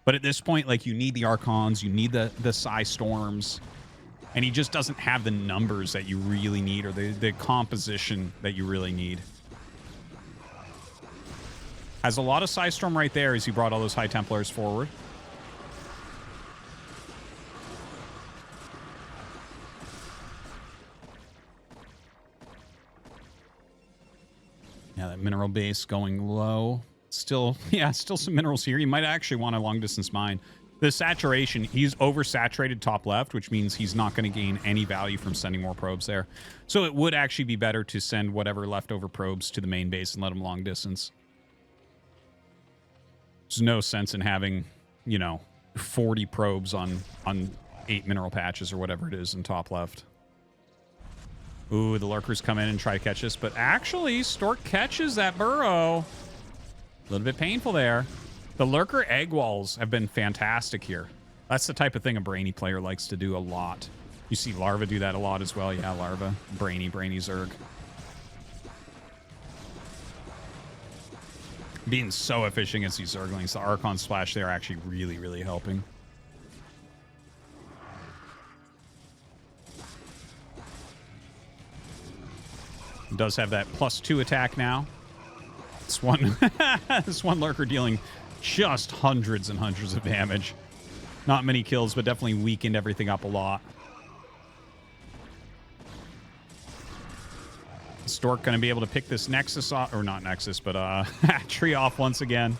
But at this point, like, you need the Archons, you need the Psy Storms, and he just doesn't have the numbers that you really need, or the composition that you really need. Has a lot of Psy Storm right there as he brought all those High Templars forward. Yeah, that mineral base going low. Still, yeah, still some minerals here. You might actually want a long distance mine. The saturation, he's oversaturated top left, which means he's not going to gain any value from sending more probes there. So it would actually be better to send whatever leftover probes to the main base and let them long distance. There's no sense in having, you know, 40 probes on 8 mineral patches or whatever it is in top left. Ooh, the lurkers come in and try to catch this, but actually Stork catches that burrow. A little bit painful there. The lurker egg walls have been fantastic here. That's the type of thing a brainy player likes to do a lot. You see Larva do that a lot as well. Yeah, Larva. Brainy Zerg. Being so efficient against these Zerglings. The Archon Splash there actually really, really helping. It does have that +2 attack now. This one, this one lurker dealing just hundreds and hundreds of damage. Not many kills, but definitely weakened everything up a lot. Stork going to be able to pick this Nexus off, or not Nexus, but tree off once again.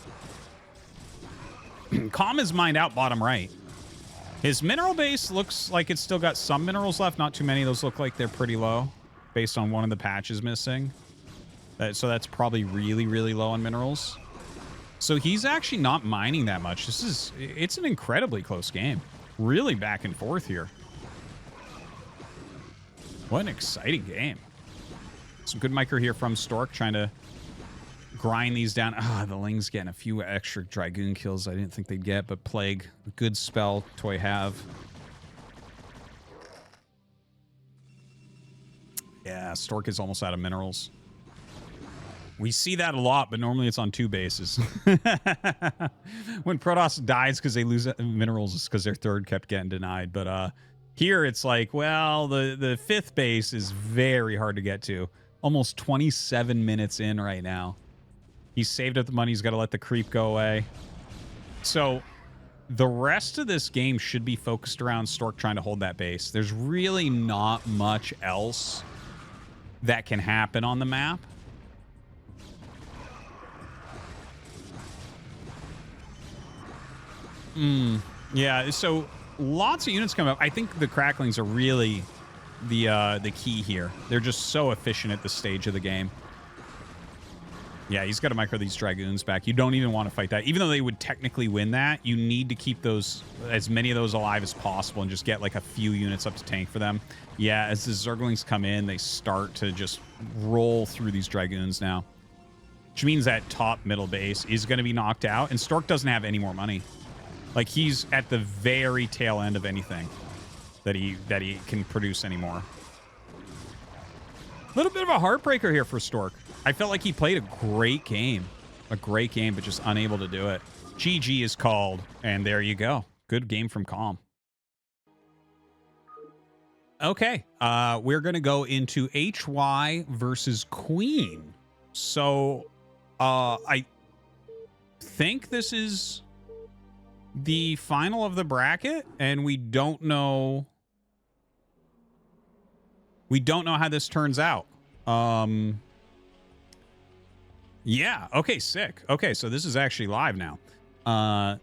Comm is mined out bottom right. His mineral base looks like it's still got some minerals left. Not too many. Those look like they're pretty low based on one of the patches missing. So that's probably really, really low on minerals. So he's actually not mining that much. It's an incredibly close game. Really back and forth here. What an exciting game. Some good micro here from Stork, trying to grind these down. Ah, the Ling's getting a few extra Dragoon kills I didn't think they'd get, but Plague, good spell Toy have. Yeah, Stork is almost out of minerals. We see that a lot, but normally it's on 2 bases. When Protoss dies because they lose minerals, it's because their 3rd kept getting denied. But here it's like, well, the 5th base is very hard to get to. Almost 27 minutes in right now. He's saved up the money. He's got to let the creep go away. So the rest of this game should be focused around Stork trying to hold that base. There's really not much else that can happen on the map. Yeah, so lots of units come up. I think the Cracklings are really the key here. They're just so efficient at this stage of the game. Yeah, he's got to micro these Dragoons back. You don't even want to fight that. Even though they would technically win that, you need to keep those, as many of those alive as possible, and just get like a few units up to tank for them. Yeah, as the Zerglings come in, they start to just roll through these Dragoons now. Which means that top middle base is going to be knocked out, and Stork doesn't have any more money. Like, he's at the very tail end of anything that he can produce anymore. A little bit of a heartbreaker here for Stork. I felt like he played a great game. A great game, but just unable to do it. GG is called, and there you go. Good game from Comm. Okay, we're going to go into HY versus Queen. So, I think this is the final of the bracket, and we don't know how this turns out. Yeah, okay, sick. Okay, so this is actually live now.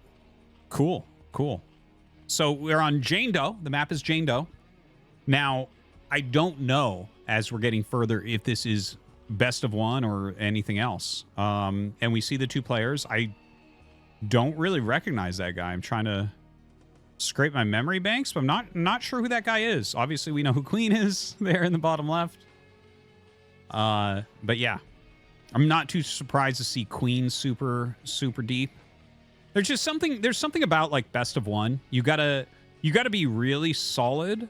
Cool. So we're on Jane Doe. The map is Jane Doe. Now, I don't know, as we're getting further, if this is best of 1 or anything else. And we see the 2 players. I don't really recognize that guy. I'm trying to scrape my memory banks, but I'm not sure who that guy is. Obviously, we know who Queen is there in the bottom left. But yeah, I'm not too surprised to see Queen super deep. There's something about like best of one. You gotta be really solid,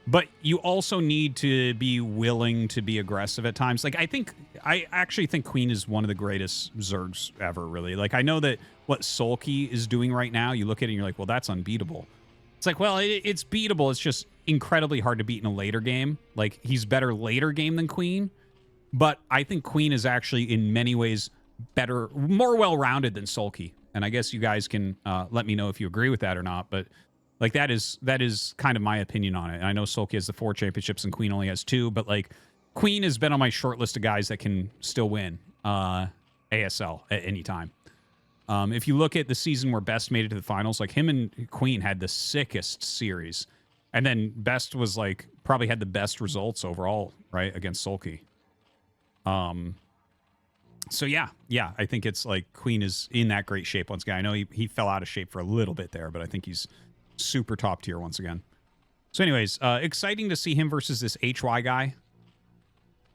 but you also need to be willing to be aggressive at times. Like I actually think Queen is one of the greatest Zergs ever, really. Like I know that what Sulki is doing right now, you look at it and you're like, well, that's unbeatable. It's like, well, it's beatable. It's just incredibly hard to beat in a later game. Like he's better later game than Queen, but I think Queen is actually in many ways better, more well-rounded than Sulki. And I guess you guys can let me know if you agree with that or not. But like that is kind of my opinion on it. And I know Sulki has the 4 championships and Queen only has 2, but like Queen has been on my short list of guys that can still win ASL at any time. If you look at the season where Best made it to the finals, like him and Queen had the sickest series. And then Best was like probably had the best results overall, right, against Sulki. So yeah, I think it's like Queen is in that great shape once again. I know he fell out of shape for a little bit there, but I think he's super top tier once again. So anyways, exciting to see him versus this HY guy.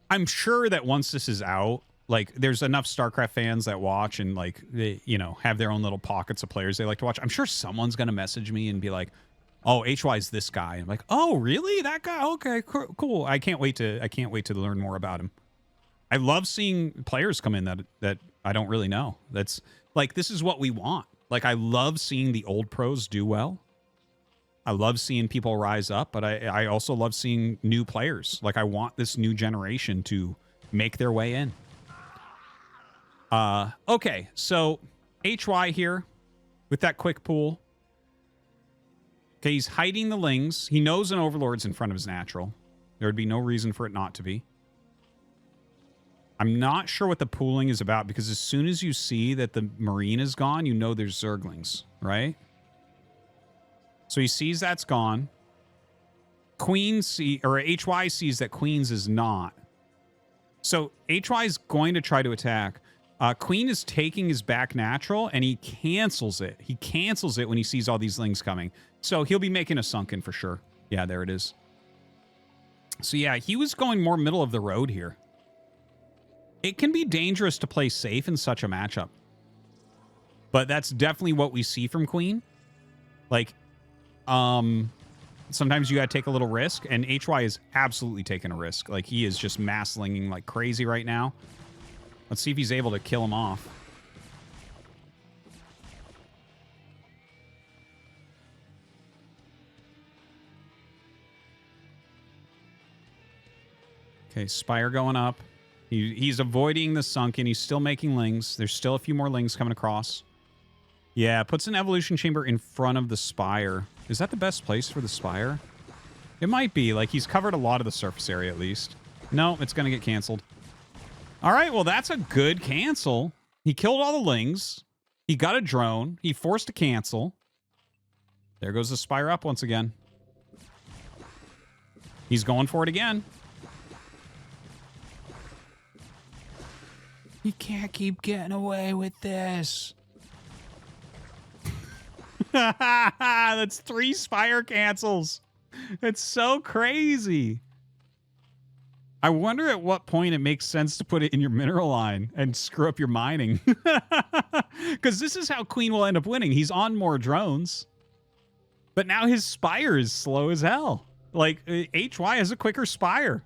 I'm sure that once this is out, like there's enough StarCraft fans that watch and like they, you know, have their own little pockets of players they like to watch. I'm sure someone's going to message me and be like, "Oh, HY is this guy." I'm like, "Oh, really? That guy? Okay, cool. I can't wait to learn more about him." I love seeing players come in that I don't really know. That's like, this is what we want. Like, I love seeing the old pros do well. I love seeing people rise up, but I also love seeing new players. Like, I want this new generation to make their way in. Okay, so HY here with that quick pull. Okay, he's hiding the Lings. He knows an Overlord's in front of his natural. There would be no reason for it not to be. I'm not sure what the pooling is about, because as soon as you see that the Marine is gone, you know there's Zerglings, right? So he sees that's gone. HY sees that Queen's is not. So HY is going to try to attack. Queen is taking his back natural, and he cancels it. He cancels it when he sees all these Lings coming. So he'll be making a sunken for sure. Yeah, there it is. So yeah, he was going more middle of the road here. It can be dangerous to play safe in such a matchup. But that's definitely what we see from Queen. Like, sometimes you gotta take a little risk, and HY is absolutely taking a risk. Like, he is just mass linging like crazy right now. Let's see if he's able to kill him off. Okay, Spire going up. He's avoiding the sunken. He's still making Lings. There's still a few more Lings coming across. Yeah, puts an Evolution Chamber in front of the Spire. Is that the best place for the Spire? It might be. Like, he's covered a lot of the surface area at least. No, it's going to get canceled. All right, well, that's a good cancel. He killed all the Lings. He got a drone. He forced a cancel. There goes the Spire up once again. He's going for it again. You can't keep getting away with this. That's 3 Spire cancels. It's so crazy. I wonder at what point it makes sense to put it in your mineral line and screw up your mining. Because this is how Queen will end up winning. He's on more drones. But now his Spire is slow as hell. Like, HY has a quicker Spire.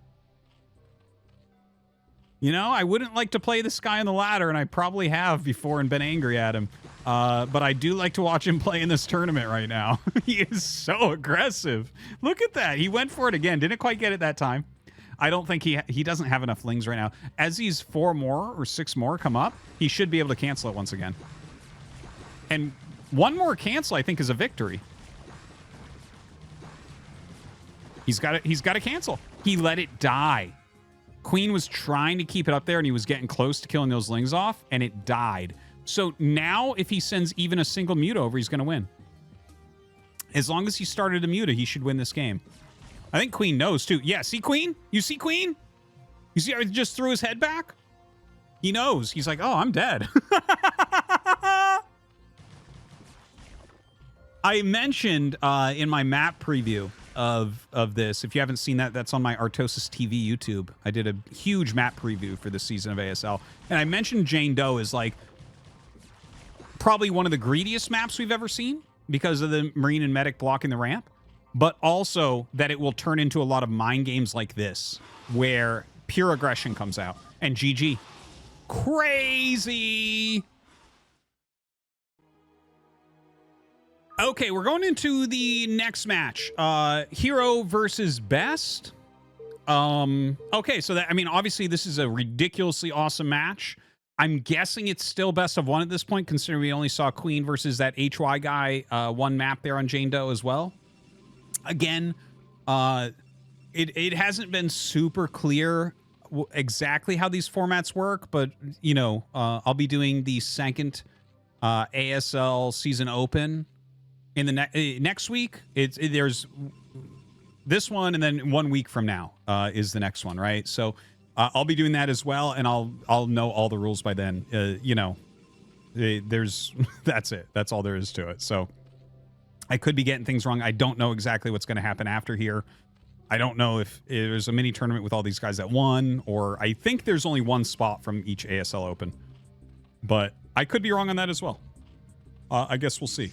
You know, I wouldn't like to play this guy on the ladder, and I probably have before and been angry at him. But I do like to watch him play in this tournament right now. He is so aggressive. Look at that. He went for it again. Didn't quite get it that time. I don't think he doesn't have enough Lings right now. As these 4 more or 6 more come up, he should be able to cancel it once again. And 1 more cancel, I think, is a victory. He's got to cancel. He let it die. Queen was trying to keep it up there, and he was getting close to killing those Lings off, and it died. So now, if he sends even a single Muta over, he's going to win. As long as he started a Muta, he should win this game. I think Queen knows, too. Yeah, see Queen? You see Queen? You see how he just threw his head back? He knows. He's like, oh, I'm dead. I mentioned in my map preview of this, if you haven't seen that, that's on my Artosis TV YouTube. I did a huge map preview for this season of ASL, and I mentioned Jane Doe is like probably one of the greediest maps we've ever seen because of the Marine and Medic blocking the ramp, but also that it will turn into a lot of mind games like this, where pure aggression comes out. And GG. Crazy! Okay, we're going into the next match. Hero versus Best. Okay, so that, I mean, obviously this is a ridiculously awesome match. I'm guessing it's still best of one at this point, considering we only saw Queen versus that HY guy, one map there on Jane Doe as well. Again, it hasn't been super clear exactly how these formats work, but, you know, I'll be doing the second ASL season open in the next week. There's this one, and then 1 week from now is the next one, right? So I'll be doing that as well, and I'll know all the rules by then. You know, there's that's it. That's all there is to it. So I could be getting things wrong. I don't know exactly what's going to happen after here. I don't know if there's a mini tournament with all these guys that won, or I think there's only one spot from each ASL Open, but I could be wrong on that as well. I guess we'll see.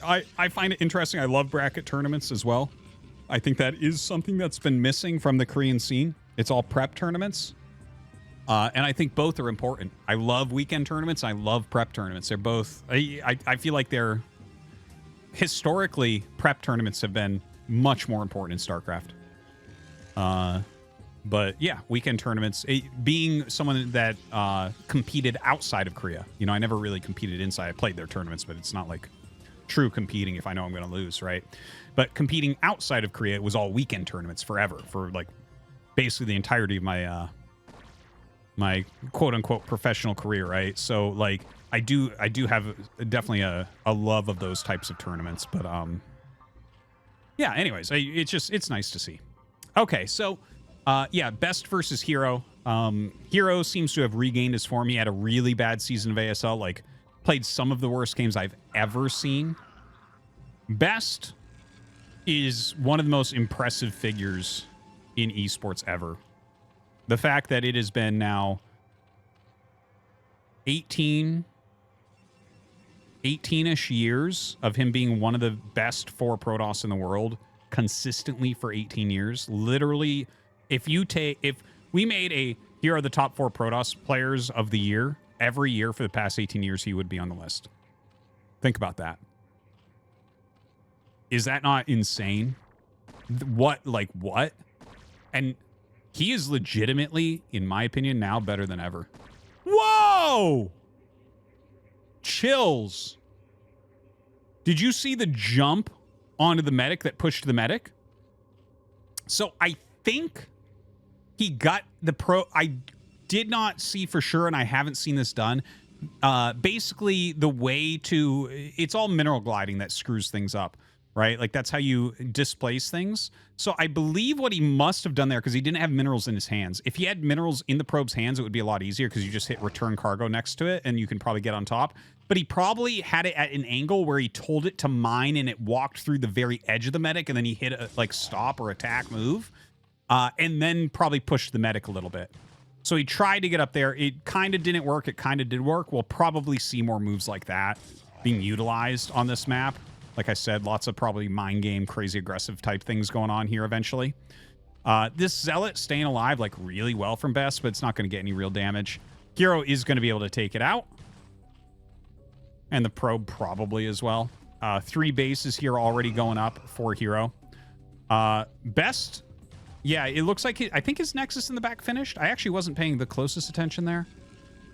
I find it interesting. I love bracket tournaments as well. I think that is something that's been missing from the Korean scene. It's all prep tournaments. And I think both are important. I love weekend tournaments. I love prep tournaments. They're both, I feel like they're, historically, prep tournaments have been much more important in StarCraft. But yeah, weekend tournaments, being someone that competed outside of Korea, you know, I never really competed inside. I played their tournaments, but it's not like true competing if I know I'm going to lose, right? But competing outside of Korea, it was all weekend tournaments forever, for like basically the entirety of my my quote unquote professional career, right? So like I do have definitely a love of those types of tournaments, but yeah, anyways, it's nice to see. Okay, so yeah, Best versus Hero. Hero seems to have regained his form. He had a really bad season of ASL, like played some of the worst games I've ever seen. Best is one of the most impressive figures in esports ever. The fact that it has been now 18-ish years of him being one of the best 4 Protoss in the world consistently for 18 years. Literally, if we made a here are the top 4 Protoss players of the year, every year for the past 18 years, he would be on the list. Think about that. Is that not insane? What? And he is legitimately, in my opinion, now better than ever. Whoa! Chills. Did you see the jump onto the medic that pushed the medic? So I think he got the pro. I did not see for sure, and I haven't seen this done. Basically, the way to... It's all mineral gliding that screws things up, right? Like, that's how you displace things. So I believe what he must have done there, because he didn't have minerals in his hands. If he had minerals in the probe's hands, it would be a lot easier, because you just hit return cargo next to it, and you can probably get on top. But he probably had it at an angle where he told it to mine, and it walked through the very edge of the medic, and then he hit a, like, stop or attack move, and then probably pushed the medic a little bit. So he tried to get up there. It kind of didn't work. It kind of did work. We'll probably see more moves like that being utilized on this map. Like I said, lots of probably mind game, crazy aggressive type things going on here eventually. This Zealot staying alive like really well from Best, but it's not going to get any real damage. Hero is going to be able to take it out. And the probe probably as well. 3 bases here already going up for Hero. Best... Yeah, it looks like I think his Nexus in the back finished. I actually wasn't paying the closest attention there.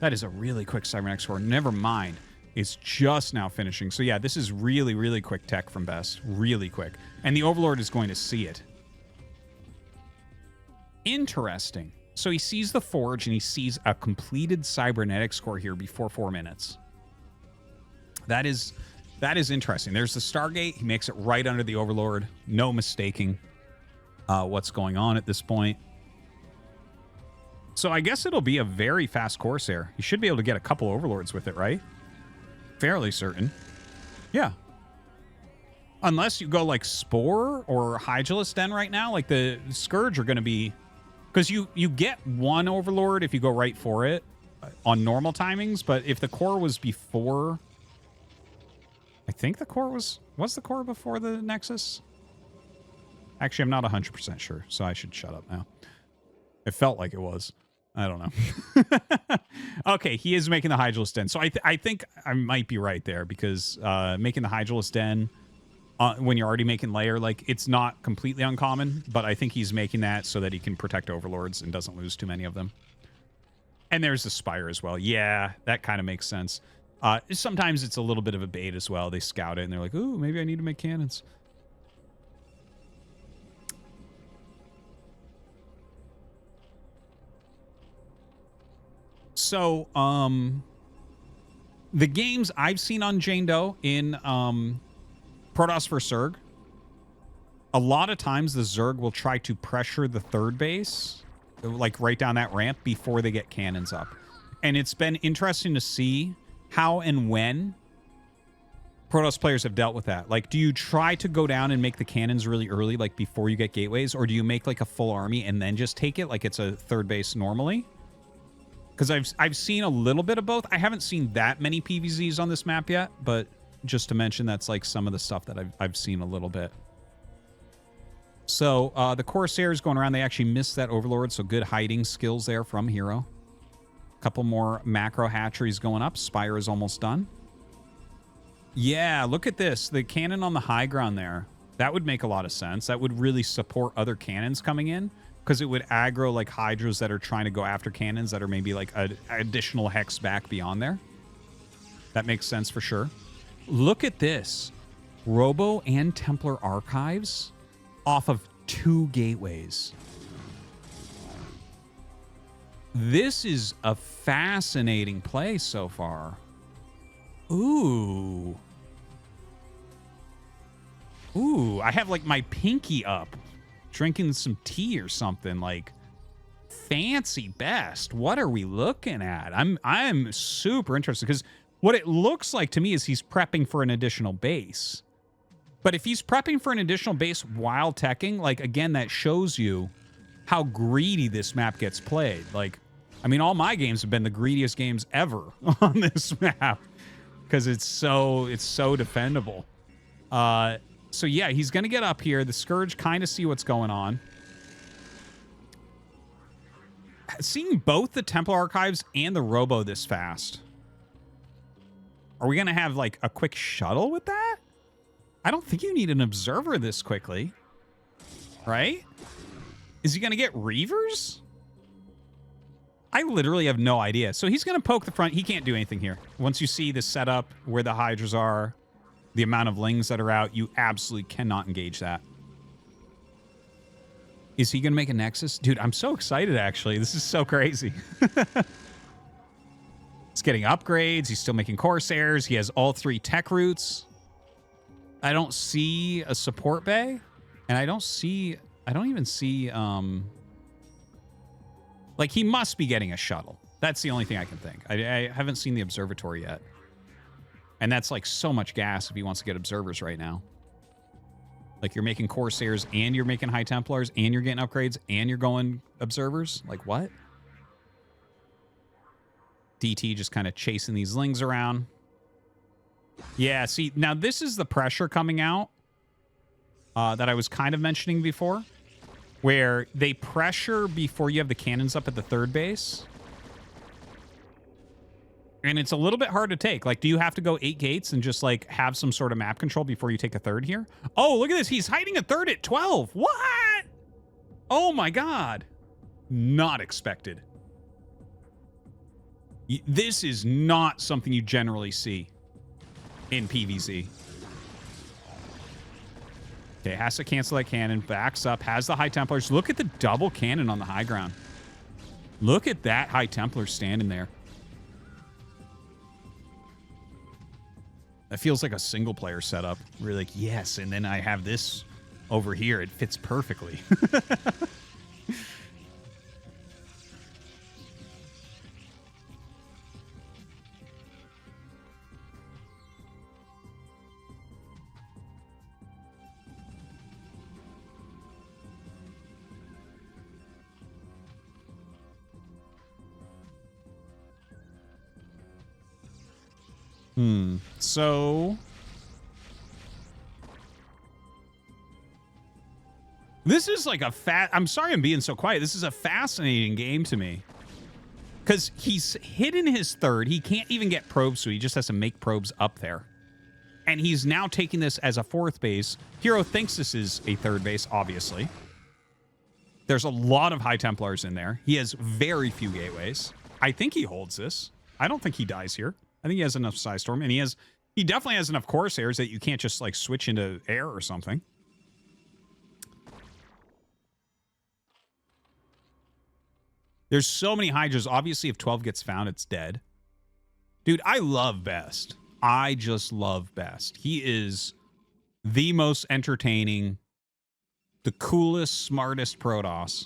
That is a really quick Cybernetic score. Never mind. It's just now finishing. So yeah, this is really, really quick tech from Best. Really quick. And the Overlord is going to see it. Interesting. So he sees the Forge and he sees a completed Cybernetic score here before 4 minutes. That is interesting. There's the Stargate. He makes it right under the Overlord. No mistaking what's going on at this point. So I guess it'll be a very fast course here. You should be able to get a couple Overlords with it, right? Fairly certain. Yeah. Unless you go like Spore or Hydralis Den right now, like the Scourge are going to be... Because you get one Overlord if you go right for it on normal timings, but if the core was before... I think the core was the core before the Nexus? Actually, I'm not 100% sure, so I should shut up now. It felt like it was. I don't know. Okay, he is making the Hydralis Den. So I think I might be right there, because making the Hydralis Den when you're already making layer, like, it's not completely uncommon, but I think he's making that so that he can protect Overlords and doesn't lose too many of them. And there's the Spire as well. Yeah, that kind of makes sense. Sometimes it's a little bit of a bait as well. They scout it and they're like, ooh, maybe I need to make cannons. So, the games I've seen on Jane Doe in Protoss vs. Zerg, a lot of times the Zerg will try to pressure the third base, like right down that ramp, before they get cannons up. And it's been interesting to see how and when Protoss players have dealt with that. Like, do you try to go down and make the cannons really early, like before you get gateways, or do you make like a full army and then just take it like it's a third base normally? Because I've seen a little bit of both. I haven't seen that many PVZs on this map yet, but just to mention, that's like some of the stuff that I've seen a little bit. So the Corsairs going around, they actually missed that Overlord, so good hiding skills there from Hero. Couple more macro hatcheries going up. Spire is almost done. Yeah, look at this. The cannon on the high ground there. That would make a lot of sense. That would really support other cannons coming in, because it would aggro like Hydras that are trying to go after cannons that are maybe like an additional hex back beyond there. That makes sense for sure. Look at this. Robo and Templar Archives off of 2 gateways. This is a fascinating play so far. Ooh. Ooh, I have like my pinky up, drinking some tea or something. Like, fancy best. What are we looking at? I'm super interested, because what it looks like to me is he's prepping for an additional base. But if he's prepping for an additional base while teching, like, again, that shows you how greedy this map gets played. Like, I mean, all my games have been the greediest games ever on this map, because it's so defendable. So yeah, he's going to get up here. The Scourge kind of see what's going on. Seeing both the Templar Archives and the Robo this fast. Are we going to have like a quick shuttle with that? I don't think you need an observer this quickly. Right? Is he going to get Reavers? I literally have no idea. So he's going to poke the front. He can't do anything here. Once you see the setup, where the Hydras are, the amount of Lings that are out, you absolutely cannot engage that. Is he going to make a Nexus? Dude, I'm so excited, actually. This is so crazy. He's getting upgrades. He's still making Corsairs. He has all 3 tech routes. I don't see a support bay. And I don't even see... like, he must be getting a shuttle. That's the only thing I can think. I haven't seen the observatory yet. And that's like so much gas if he wants to get observers right now. Like, you're making Corsairs and you're making High Templars and you're getting upgrades and you're going observers. Like, what? DT just kind of chasing these Lings around. Yeah, see, now this is the pressure coming out that I was kind of mentioning before, where they pressure before you have the cannons up at the third base. And it's a little bit hard to take. Like, do you have to go 8 gates and just, like, have some sort of map control before you take a third here? Oh, look at this. He's hiding a third at 12. What? Oh, my God. Not expected. This is not something you generally see in PvZ. Okay, has to cancel that cannon. Backs up. Has the High Templars. Look at the double cannon on the high ground. Look at that High Templar standing there. That feels like a single player setup. We're like, yes, and then I have this over here. It fits perfectly. So this is like a I'm sorry I'm being so quiet. This is a fascinating game to me. Because he's hidden his third. He can't even get probes, so he just has to make probes up there. And he's now taking this as a fourth base. Hero thinks this is a third base, obviously. There's a lot of High Templars in there. He has very few gateways. I think he holds this. I don't think he dies here. I think he has enough Psystorm, and he definitely has enough Corsairs that you can't just like switch into air or something. There's so many Hydras. Obviously, if 12 gets found, it's dead. Dude, I love Best. I just love Best. He is the most entertaining, the coolest, smartest Protoss.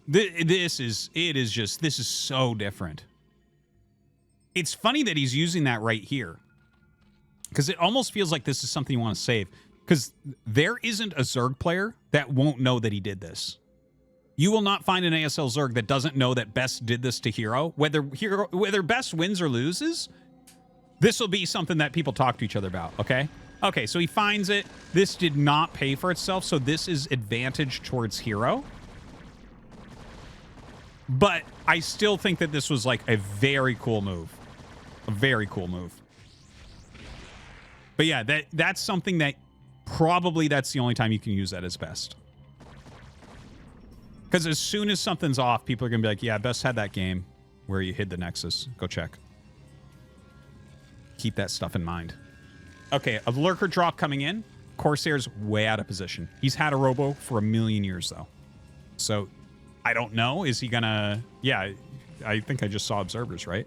This is so different. It's funny that he's using that right here, because it almost feels like this is something you want to save. Because there isn't a Zerg player that won't know that he did this. You will not find an ASL Zerg that doesn't know that Best did this to Hero. Whether Best wins or loses, this will be something that people talk to each other about, okay? Okay, so he finds it. This did not pay for itself, so this is advantage towards Hero. But I still think that this was like a very cool move. A very cool move. But yeah, that's something that probably that's the only time you can use that as Best. Because as soon as something's off, people are going to be like, yeah, Best had that game where you hid the Nexus. Go check. Keep that stuff in mind. Okay, a Lurker drop coming in. Corsair's way out of position. He's had a Robo for a million years, though. So, I don't know. Is he going to... Yeah, I think I just saw Observers, right?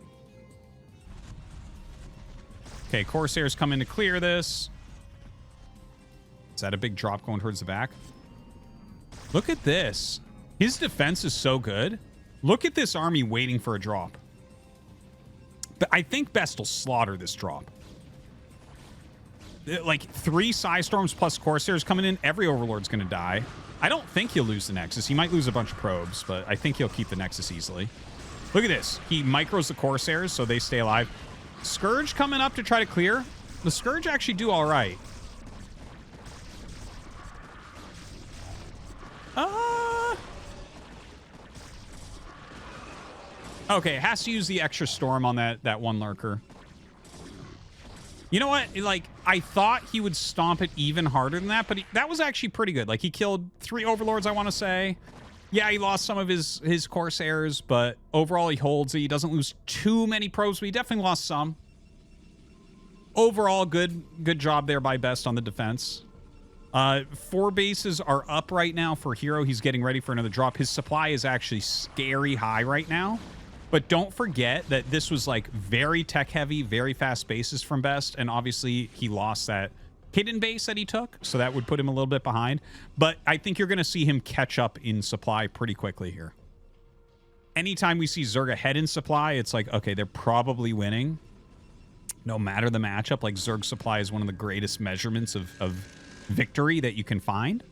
Okay, Corsair's coming to clear this. Is that a big drop going towards the back? Look at this. His defense is so good. Look at this army waiting for a drop. But I think Best will slaughter this drop. Like 3 Psystorms plus Corsairs coming in. Every Overlord's going to die. I don't think he'll lose the Nexus. He might lose a bunch of probes, but I think he'll keep the Nexus easily. Look at this. He micros the Corsairs so they stay alive. Scourge coming up to try to clear. The Scourge actually do all right. Okay, has to use the extra storm on that one Lurker. You know what? Like, I thought he would stomp it even harder than that, but that was actually pretty good. Like, he killed 3 Overlords, I want to say. Yeah, he lost some of his Corsairs, but overall he holds it. He doesn't lose too many probes, but he definitely lost some. Overall, good job there by Best on the defense. 4 bases are up right now for Hero. He's getting ready for another drop. His supply is actually scary high right now. But don't forget that this was like very tech heavy, very fast bases from Best. And obviously he lost that hidden base that he took. So that would put him a little bit behind. But I think you're going to see him catch up in supply pretty quickly here. Anytime we see Zerg ahead in supply, it's like, okay, they're probably winning. No matter the matchup, like Zerg supply is one of the greatest measurements of victory that you can find.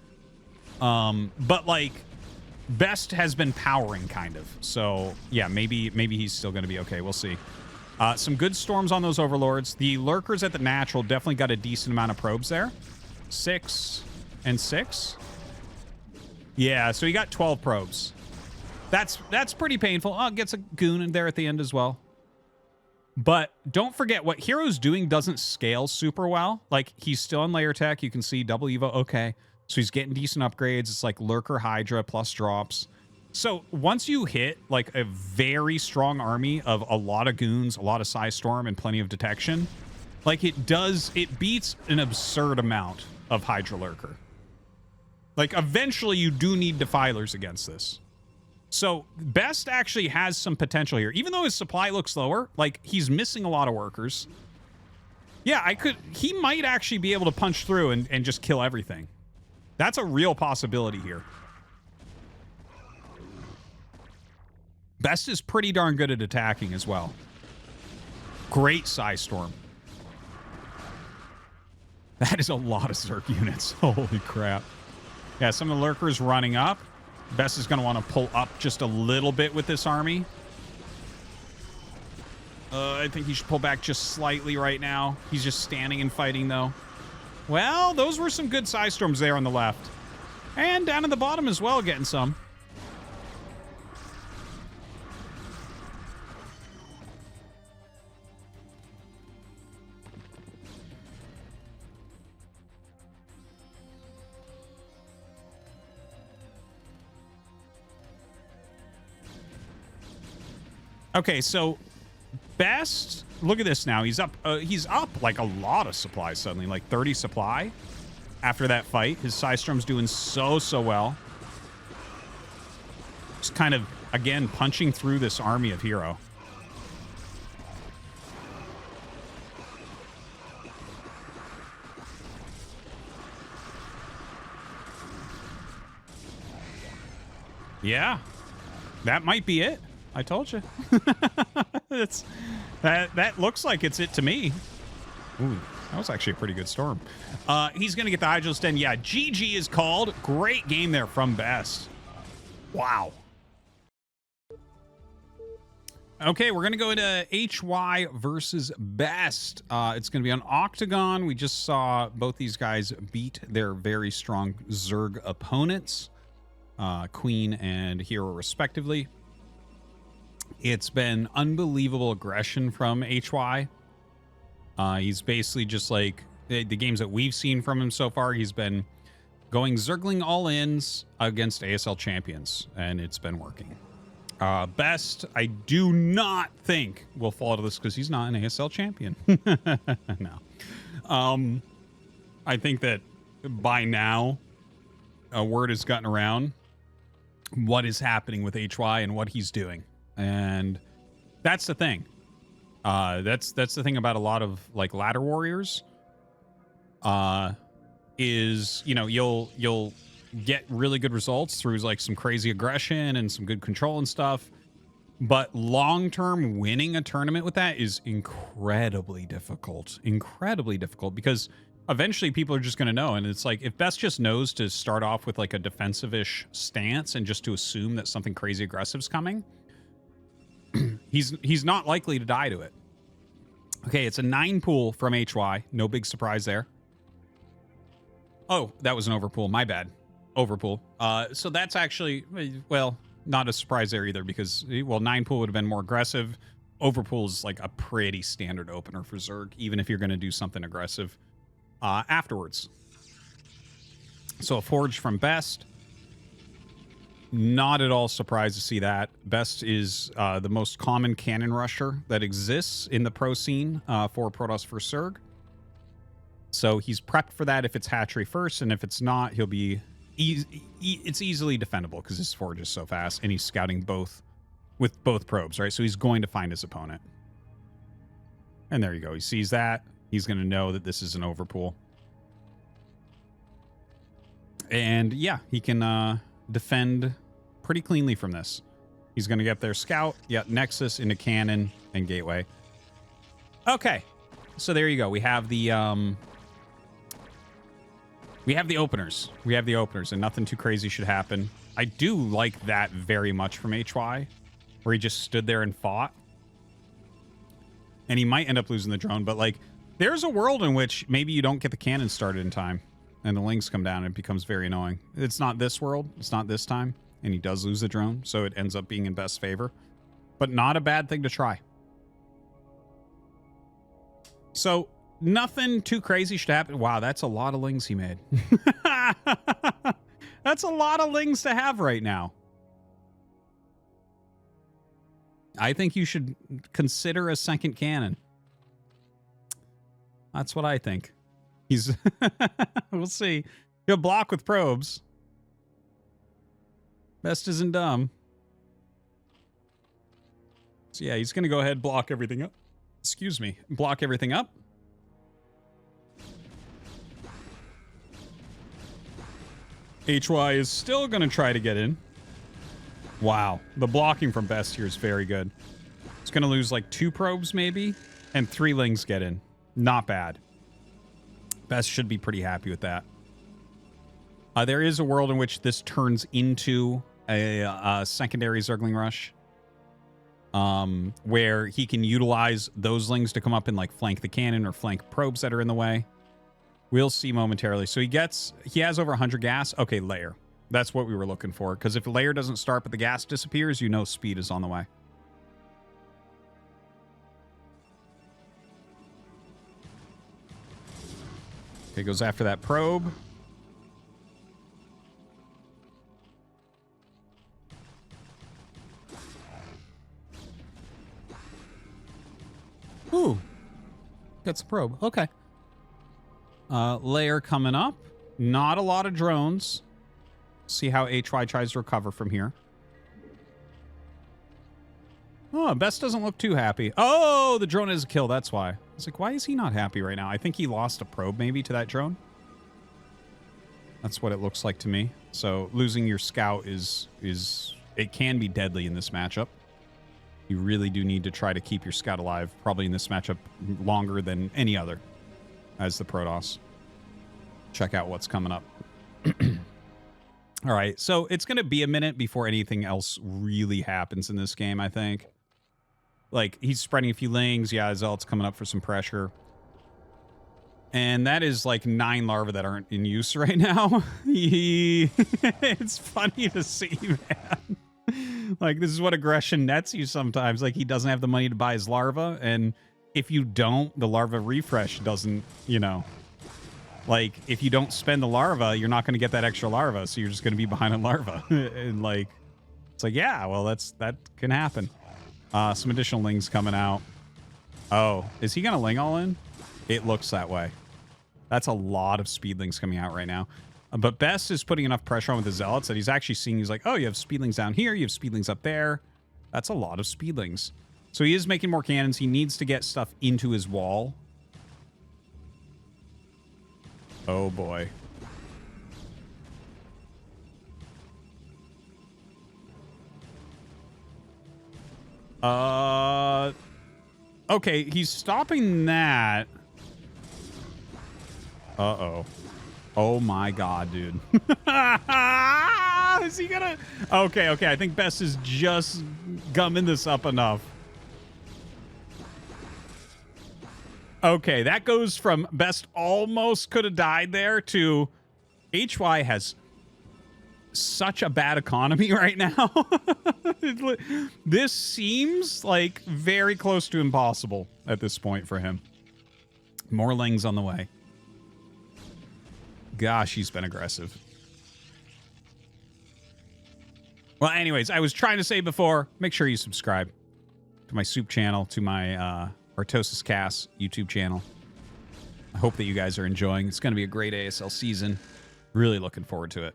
But like... Best has been powering, kind of. So, yeah, maybe he's still going to be okay. We'll see. Some good storms on those Overlords. The Lurkers at the natural definitely got a decent amount of probes there. 6 and 6. Yeah, so he got 12 probes. That's pretty painful. Oh, gets a goon in there at the end as well. But don't forget, what Hero's doing doesn't scale super well. Like, he's still in layer tech. You can see double Evo. Okay. So he's getting decent upgrades. It's like Lurker Hydra plus drops. So once you hit like a very strong army of a lot of goons, a lot of Psystorm, and plenty of detection, like it beats an absurd amount of Hydra Lurker. Like eventually you do need Defilers against this. So Best actually has some potential here. Even though his supply looks lower, like he's missing a lot of workers. Yeah, he might actually be able to punch through and just kill everything. That's a real possibility here. Best is pretty darn good at attacking as well. Great Psystorm. That is a lot of Zerg units. Holy crap. Yeah, some of the Lurkers running up. Best is going to want to pull up just a little bit with this army. I think he should pull back just slightly right now. He's just standing and fighting, though. Well, those were some good side storms there on the left. And down at the bottom as well, getting some. Okay, so Best, look at this now. He's up like a lot of supply suddenly, like 30 supply after that fight. His Psystrom's doing so well. Just kind of, again, punching through this army of hero. Yeah, that might be it. I told you. That looks like it's it to me. Ooh, that was actually a pretty good storm. He's going to get the Hydro Sten. Yeah, GG is called. Great game there from Best. Wow. Okay, we're going to go into HY versus Best. It's going to be on Octagon. We just saw both these guys beat their very strong Zerg opponents, Queen and Hero respectively. It's been unbelievable aggression from HY. He's basically just like the games that we've seen from him so far. He's been going Zergling all-ins against ASL champions, and it's been working. Best, I do not think will fall to this because he's not an ASL champion. No. I think that by now, a word has gotten around what is happening with HY and what he's doing. And that's the thing. That's the thing about a lot of like ladder warriors. Is, you know, you'll get really good results through like some crazy aggression and some good control and stuff. But long-term winning a tournament with that is incredibly difficult. Incredibly difficult because eventually people are just going to know. And it's like if Best just knows to start off with like a defensive-ish stance and just to assume that something crazy aggressive is coming, he's not likely to die to it. Okay, it's a 9 pool from HY. No big surprise there. Oh, that was an overpool. My bad. Overpool. So that's actually, well, not a surprise there either because, well, 9 pool would have been more aggressive. Overpool is like a pretty standard opener for Zerg, even if you're going to do something aggressive afterwards. So a Forge from Best. Not at all surprised to see that. Best is the most common cannon rusher that exists in the pro scene for Protoss for Zerg. So he's prepped for that if it's hatchery first, and if it's not, he'll be... it's easily defendable because his Forge is so fast, and he's scouting both with both probes, right? So he's going to find his opponent. And there you go. He sees that. He's going to know that this is an overpool. And yeah, he can defend pretty cleanly from this. He's going to get their scout. Yeah, Nexus into cannon and gateway. Okay. So there you go. We have the openers. We have the openers, and nothing too crazy should happen. I do like that very much from HY, where he just stood there and fought. And he might end up losing the drone, but like, there's a world in which maybe you don't get the cannon started in time, and the links come down, and it becomes very annoying. It's not this world. It's not this time, and he does lose the drone, so it ends up being in Best's favor. But not a bad thing to try. So... nothing too crazy should happen. Wow, that's a lot of lings he made. That's a lot of lings to have right now. I think you should consider a second cannon. That's what I think. He's... we'll see. He'll block with probes. Best isn't dumb. So yeah, he's going to go ahead and block everything up. Excuse me. Block everything up. HY is still going to try to get in. Wow. The blocking from Best here is very good. It's going to lose like 2 probes maybe, and 3 lings get in. Not bad. Best should be pretty happy with that. There is a world in which this turns into a secondary Zergling rush. where he can utilize those lings to come up and like flank the cannon or flank probes that are in the way. We'll see momentarily. So he has over 100 gas. Okay, layer. That's what we were looking for. Because if layer doesn't start but the gas disappears, you know speed is on the way. Okay, goes after that probe. Ooh. Gets the probe. Okay. Layer coming up. Not a lot of drones. See how HY tries to recover from here. Oh, Best doesn't look too happy. Oh, the drone is a kill. That's why. I was like, why is he not happy right now? I think he lost a probe maybe to that drone. That's what it looks like to me. So losing your scout is it can be deadly in this matchup. You really do need to try to keep your scout alive, probably in this matchup longer than any other as the Protoss. Check out what's coming up. All right, so it's going to be a minute before anything else really happens in this game, I think. Like, he's spreading a few lings. Yeah, Zealot's coming up for some pressure. And that is like 9 larvae that aren't in use right now. It's funny to see, man. Like, this is what aggression nets you sometimes. Like, he doesn't have the money to buy his larva. And if you don't, the larva refresh doesn't, you know. Like, if you don't spend the larva, you're not going to get that extra larva. So you're just going to be behind on larva. And, like, it's like, yeah, well, that can happen. Some additional lings coming out. Oh, is he going to ling all in? It looks that way. That's a lot of speedlings coming out right now. But Best is putting enough pressure on with the Zealots that he's actually seeing, he's like, oh, you have speedlings down here, you have speedlings up there. That's a lot of speedlings. So he is making more cannons. He needs to get stuff into his wall. Oh, boy. Okay, he's stopping that. Uh-oh. Oh, my God, dude. Is he gonna... Okay, I think Best is just gumming this up enough. Okay, that goes from Best almost could have died there to HY has such a bad economy right now. This seems like very close to impossible at this point for him. More lings on the way. Gosh, he's been aggressive. Well, anyways, I was trying to say before, make sure you subscribe to my soup channel, to my ArtosisCasts YouTube channel. I hope that you guys are enjoying. It's going to be a great ASL season. Really looking forward to it.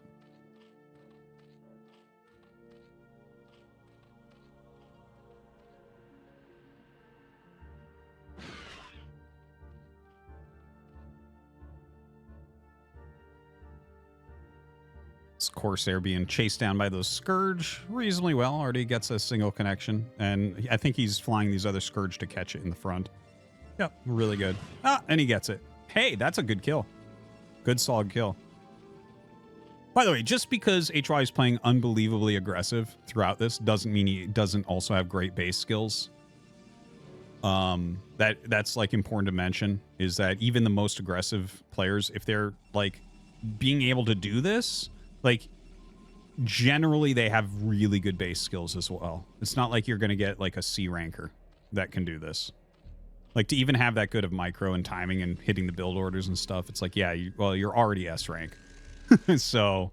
Corsair being chased down by those Scourge reasonably well. Already gets a single connection. And I think he's flying these other Scourge to catch it in the front. Yep, really good. Ah, and he gets it. Hey, that's a good kill. Good, solid kill. By the way, just because HY is playing unbelievably aggressive throughout this doesn't mean he doesn't also have great base skills. That's like important to mention, is that even the most aggressive players, if they're like being able to do this, like, generally they have really good base skills as well. It's not like you're going to get, like, a C ranker that can do this. Like, to even have that good of micro and timing and hitting the build orders and stuff, it's like, yeah, you're already S rank. So,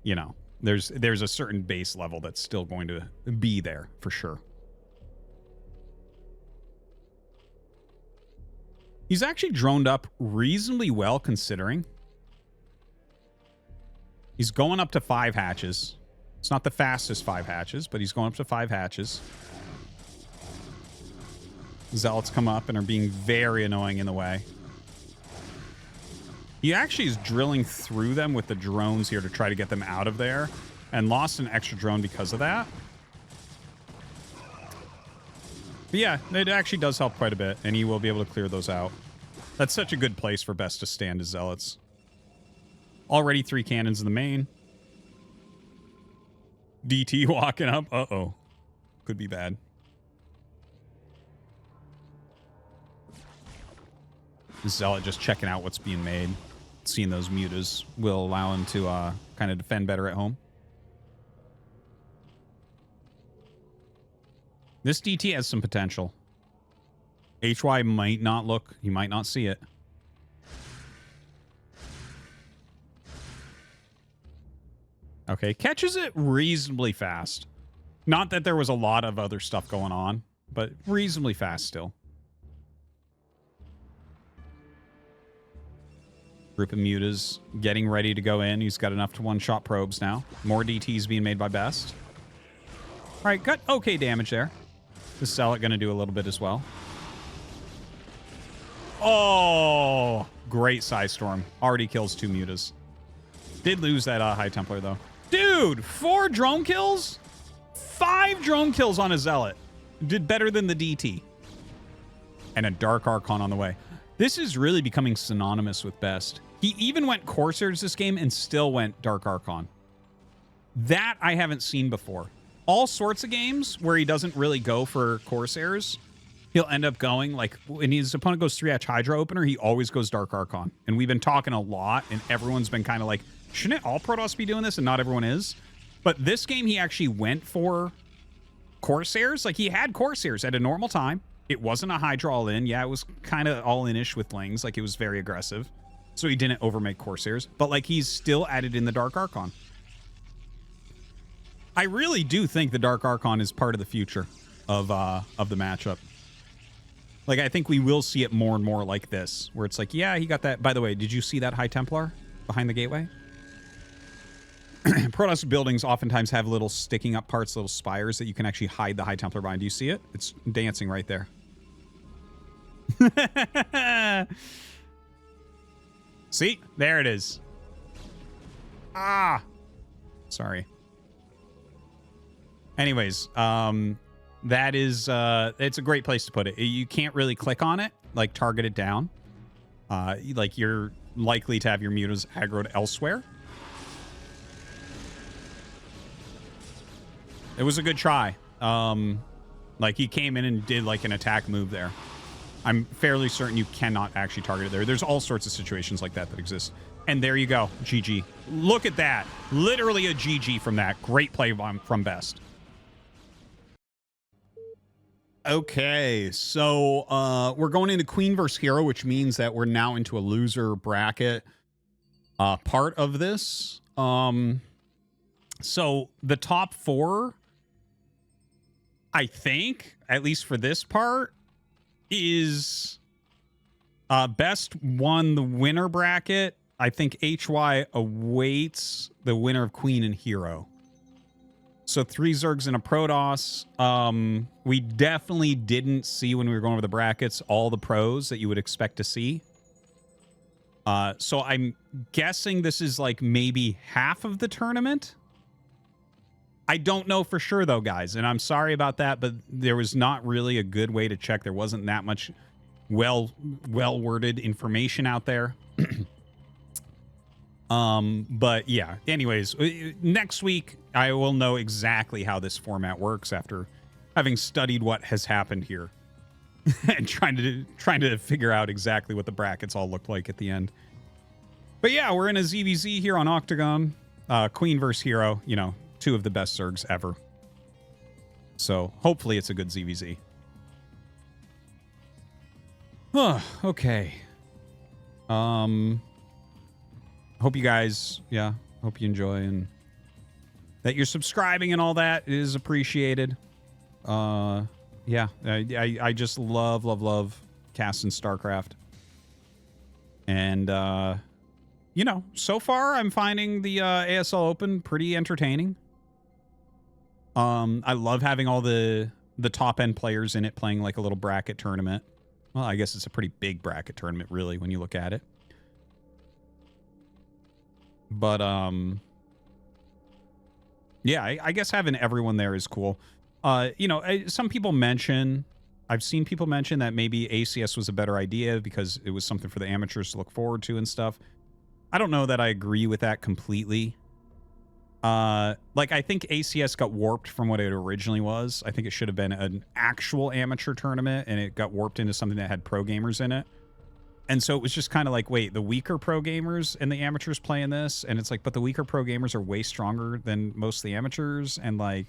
you know, there's a certain base level that's still going to be there, for sure. He's actually droned up reasonably well, considering. He's going up to 5 hatches. It's not the fastest 5 hatches, but he's going up to 5 hatches. Zealots come up and are being very annoying in the way. He actually is drilling through them with the drones here to try to get them out of there, and lost an extra drone because of that. But yeah, it actually does help quite a bit, and he will be able to clear those out. That's such a good place for Best to stand as Zealots. Already 3 cannons in the main. DT walking up. Uh-oh. Could be bad. Zealot just checking out what's being made. Seeing those mutas will allow him to kind of defend better at home. This DT has some potential. HY might not look. You might not see it. Okay, catches it reasonably fast. Not that there was a lot of other stuff going on, but reasonably fast still. Group of mutas getting ready to go in. He's got enough to one-shot probes now. More DTs being made by Best. All right, got okay damage there. This Zealot going to do a little bit as well. Oh, great Psy Storm. Already kills 2 mutas. Did lose that High Templar, though. Dude, 4 drone kills? 5 drone kills on a Zealot. Did better than the DT. And a Dark Archon on the way. This is really becoming synonymous with Best. He even went Corsairs this game and still went Dark Archon. That I haven't seen before. All sorts of games where he doesn't really go for Corsairs, he'll end up going, like, when his opponent goes 3-hatch Hydra opener, he always goes Dark Archon. And we've been talking a lot, and everyone's been kind of like, shouldn't all Protoss be doing this? And not everyone is. But this game, he actually went for Corsairs. Like, he had Corsairs at a normal time. It wasn't a Hydra all-in. Yeah, it was kind of all-in-ish with Lings. Like, it was very aggressive. So he didn't overmake Corsairs. But, like, he's still added in the Dark Archon. I really do think the Dark Archon is part of the future of the matchup. Like, I think we will see it more and more like this, where it's like, yeah, he got that. By the way, did you see that High Templar behind the gateway? Protoss buildings oftentimes have little sticking up parts, little spires that you can actually hide the High Templar behind. Do you see it? It's dancing right there. See? There it is. Ah! Sorry. Anyways, that is, it's a great place to put it. You can't really click on it, like target it down. Like you're likely to have your mutas aggroed elsewhere. It was a good try. Like he came in and did like an attack move there. I'm fairly certain you cannot actually target it there. There's all sorts of situations like that that exist. And there you go. GG. Look at that. Literally a GG from that. Great play from Best. Okay, so we're going into Queen versus Hero, which means that we're now into a loser bracket part of this. So the top 4, I think, at least for this part, is Best won the winner bracket. I think HY awaits the winner of Queen and Hero. So 3 Zergs and a Protoss. We definitely didn't see when we were going over the brackets all the pros that you would expect to see. So I'm guessing this is like maybe half of the tournament. I don't know for sure though, guys, and I'm sorry about that, but there was not really a good way to check. There wasn't that much well-worded information out there. But yeah, anyways, next week I will know exactly how this format works after having studied what has happened here and trying to figure out exactly what the brackets all look like at the end. But yeah, we're in a ZvZ here on Octagon, Queen versus Hero, you know, 2 of the best Zergs ever. So hopefully it's a good ZvZ. Okay. Hope you guys, yeah, hope you enjoy and that you're subscribing and all that is appreciated. Yeah, I just love Cast and StarCraft. And, you know, so far I'm finding the ASL Open pretty entertaining. I love having all the top-end players in it playing like a little bracket tournament. Well, I guess it's a pretty big bracket tournament, really, when you look at it. But, yeah, I guess having everyone there is cool. You know, some people mention, I've seen people mention that maybe ACS was a better idea because it was something for the amateurs to look forward to and stuff. I don't know that I agree with that completely. Like, I think ACS got warped from what it originally was. I think it should have been an actual amateur tournament, and it got warped into something that had pro gamers in it. And so it was just kind of like, wait, the weaker pro gamers and the amateurs playing this, and it's like, but the weaker pro gamers are way stronger than most of the amateurs, and like,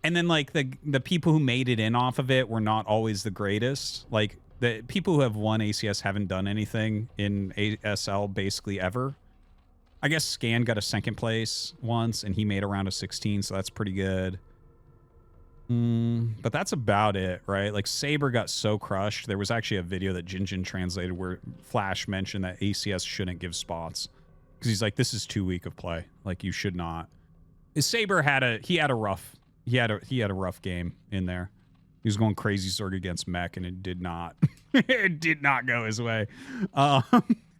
and then like the people who made it in off of it were not always the greatest. Like the people who have won ACS haven't done anything in ASL basically ever. I guess Scan got a second place once, and he made a round of 16, so that's pretty good. But that's about it, right? Like, Saber got so crushed. There was actually a video that Jinjin translated where Flash mentioned that ACS shouldn't give spots. Because he's like, this is too weak of play. Like, you should not. Saber had a rough game in there. He was going crazy Zorg against Mech, and it did not. It did not go his way.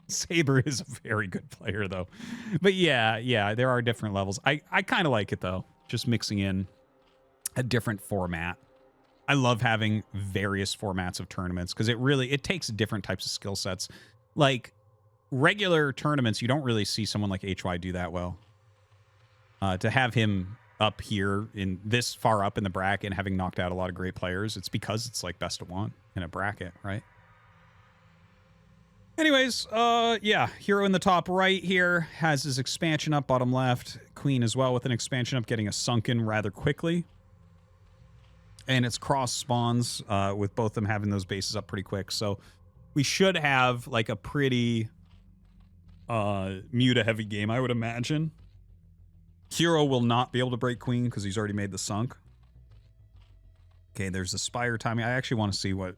Saber is a very good player, though. But yeah, there are different levels. I kind of like it, though. Just mixing in a different format. I love having various formats of tournaments because it takes different types of skill sets. Like regular tournaments, you don't really see someone like HY do that well. To have him up here in this far up in the bracket and having knocked out a lot of great players, it's because it's like best of one in a bracket, right? Anyways, yeah, Hero in the top right here has his expansion up, bottom left. Queen as well with an expansion up, getting a sunken rather quickly. And it's cross spawns with both of them having those bases up pretty quick. So we should have like a pretty Muta heavy game, I would imagine. Hero will not be able to break Queen because he's already made the sunk. Okay, there's the Spire timing. I actually want to see what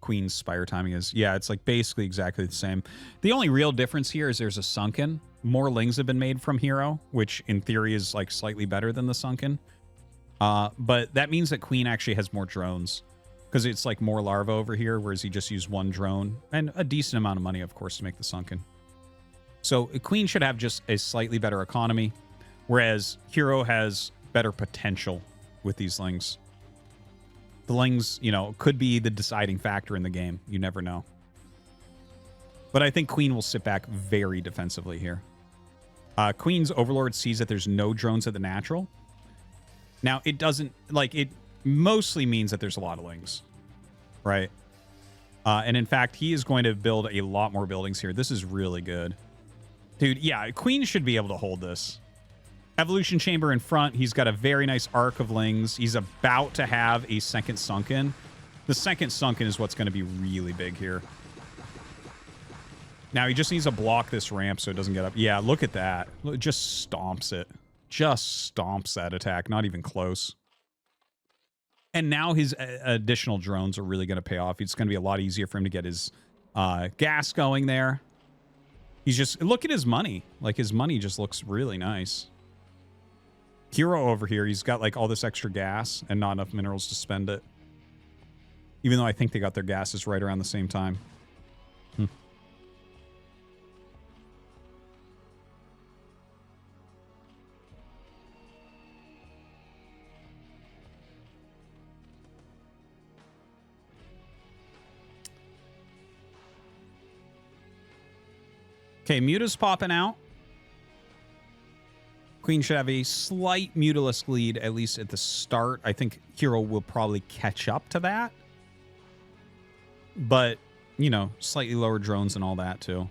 Queen's Spire timing is. Yeah, it's like basically exactly the same. The only real difference here is there's a sunken. More lings have been made from Hero, which in theory is like slightly better than the sunken. But that means that Queen actually has more drones because it's like more larva over here, whereas he just used one drone and a decent amount of money, of course, to make the sunken. So Queen should have just a slightly better economy, whereas Hero has better potential with these lings. The lings, you know, could be the deciding factor in the game. You never know. But I think Queen will sit back very defensively here. Queen's Overlord sees that there's no drones at the natural. Now, it doesn't, like, it mostly means that there's a lot of lings, right? And in fact, he is going to build a lot more buildings here. This is really good. Dude, yeah, Queen should be able to hold this. Evolution Chamber in front. He's got a very nice arc of lings. He's about to have a second sunken. The second sunken is what's going to be really big here. Now, he just needs to block this ramp so it doesn't get up. Yeah, look at that. It just stomps it. Just stomps that attack. Not even close. And now his additional drones are really going to pay off. It's going to be a lot easier for him to get his gas going there. He's just... Look at his money. Like, his money just looks really nice. Hero over here, he's got like all this extra gas and not enough minerals to spend it. Even though I think they got their gases right around the same time. Okay, Muta's popping out. Queen should have a slight Mutalisk lead, at least at the start. I think Hero will probably catch up to that. But, you know, slightly lower drones and all that, too.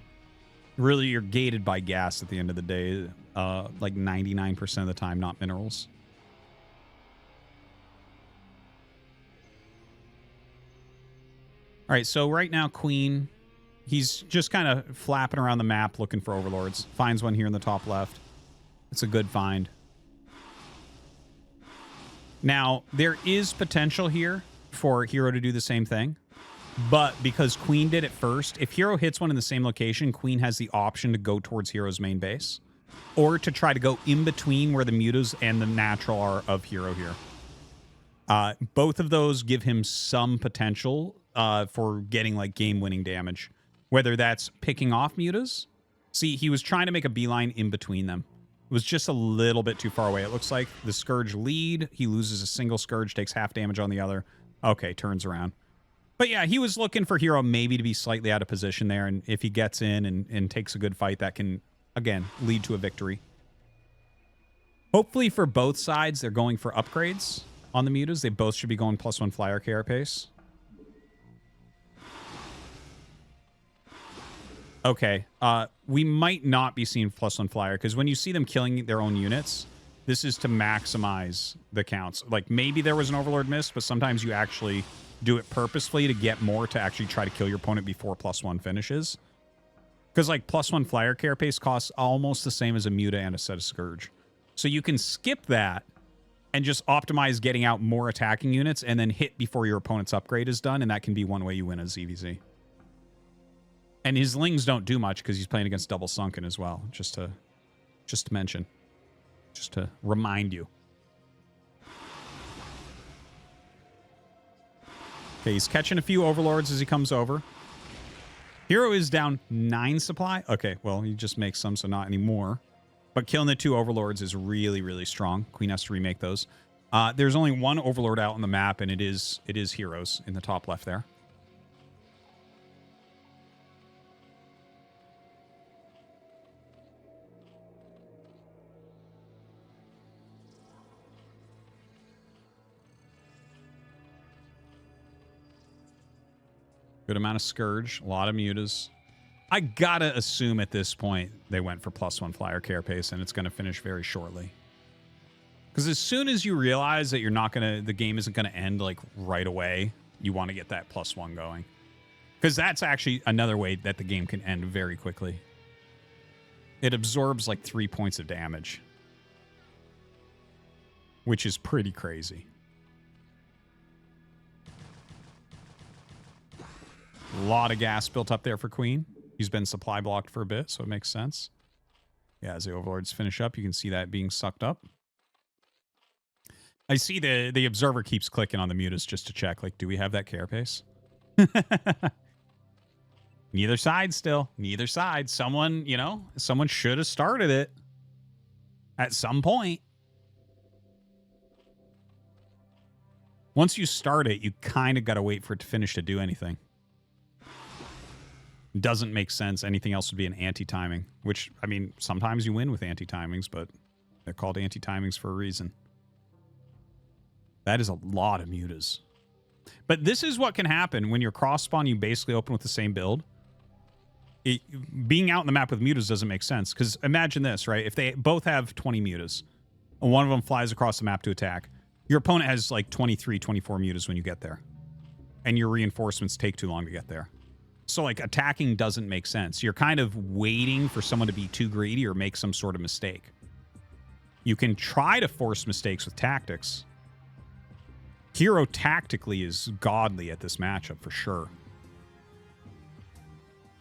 Really, you're gated by gas at the end of the day. Like 99% of the time, not minerals. All right, so right now, Queen, he's just kind of flapping around the map looking for overlords. Finds one here in the top left. It's a good find. Now, there is potential here for Hero to do the same thing. But because Queen did it first, if Hero hits one in the same location, Queen has the option to go towards Hero's main base. Or to try to go in between where the mutas and the natural are of Hero here. Both of those give him some potential for getting like game-winning damage. Whether that's picking off mutas. See, he was trying to make a beeline in between them. It was just a little bit too far away. It looks like the Scourge lead. He loses a single Scourge, takes half damage on the other. Okay, turns around. But yeah, he was looking for Hero maybe to be slightly out of position there. And if he gets in and takes a good fight, that can, again, lead to a victory. Hopefully for both sides, they're going for upgrades on the mutas. They both should be going +1 flyer carapace. Okay. We might not be seeing +1 flyer because when you see them killing their own units, this is to maximize the counts. Like maybe there was an Overlord miss, but sometimes you actually do it purposefully to get more to actually try to kill your opponent before +1 finishes. Because like +1 flyer carapace costs almost the same as a Muta and a set of Scourge. So you can skip that and just optimize getting out more attacking units and then hit before your opponent's upgrade is done, and that can be one way you win a ZvZ. And his Lings don't do much because he's playing against double Sunken as well, just to mention. Just to remind you. Okay, he's catching a few Overlords as he comes over. Hero is down 9 supply. Okay, well, he just makes some, so not anymore. But killing the 2 Overlords is really, really strong. Queen has to remake those. There's only 1 Overlord out on the map, and it is Heroes in the top left there. Good amount of Scourge, a lot of Mutas. I gotta assume at this point they went for +1 flyer carapace, and it's gonna finish very shortly. Because as soon as you realize that you're not gonna, the game isn't gonna end like right away, you want to get that +1 going. Because that's actually another way that the game can end very quickly. It absorbs like 3 points of damage, which is pretty crazy. A lot of gas built up there for Queen. He's been supply blocked for a bit, so it makes sense. Yeah, as the Overlords finish up, you can see that being sucked up. I see the observer keeps clicking on the mutas just to check, like, do we have that carapace? Neither side still. Neither side. Someone, you know, someone should have started it at some point. Once you start it, you kind of got to wait for it to finish to do anything. Doesn't make sense. Anything else would be an anti-timing, which, I mean, sometimes you win with anti-timings, but they're called anti-timings for a reason. That is a lot of mutas. But this is what can happen when you're cross-spawn, you basically open with the same build. Being out in the map with mutas doesn't make sense, because imagine this, right? If they both have 20 mutas, and one of them flies across the map to attack, your opponent has like 23, 24 mutas when you get there. And your reinforcements take too long to get there. So, like, attacking doesn't make sense. You're kind of waiting for someone to be too greedy or make some sort of mistake. You can try to force mistakes with tactics. Hero tactically is godly at this matchup, for sure.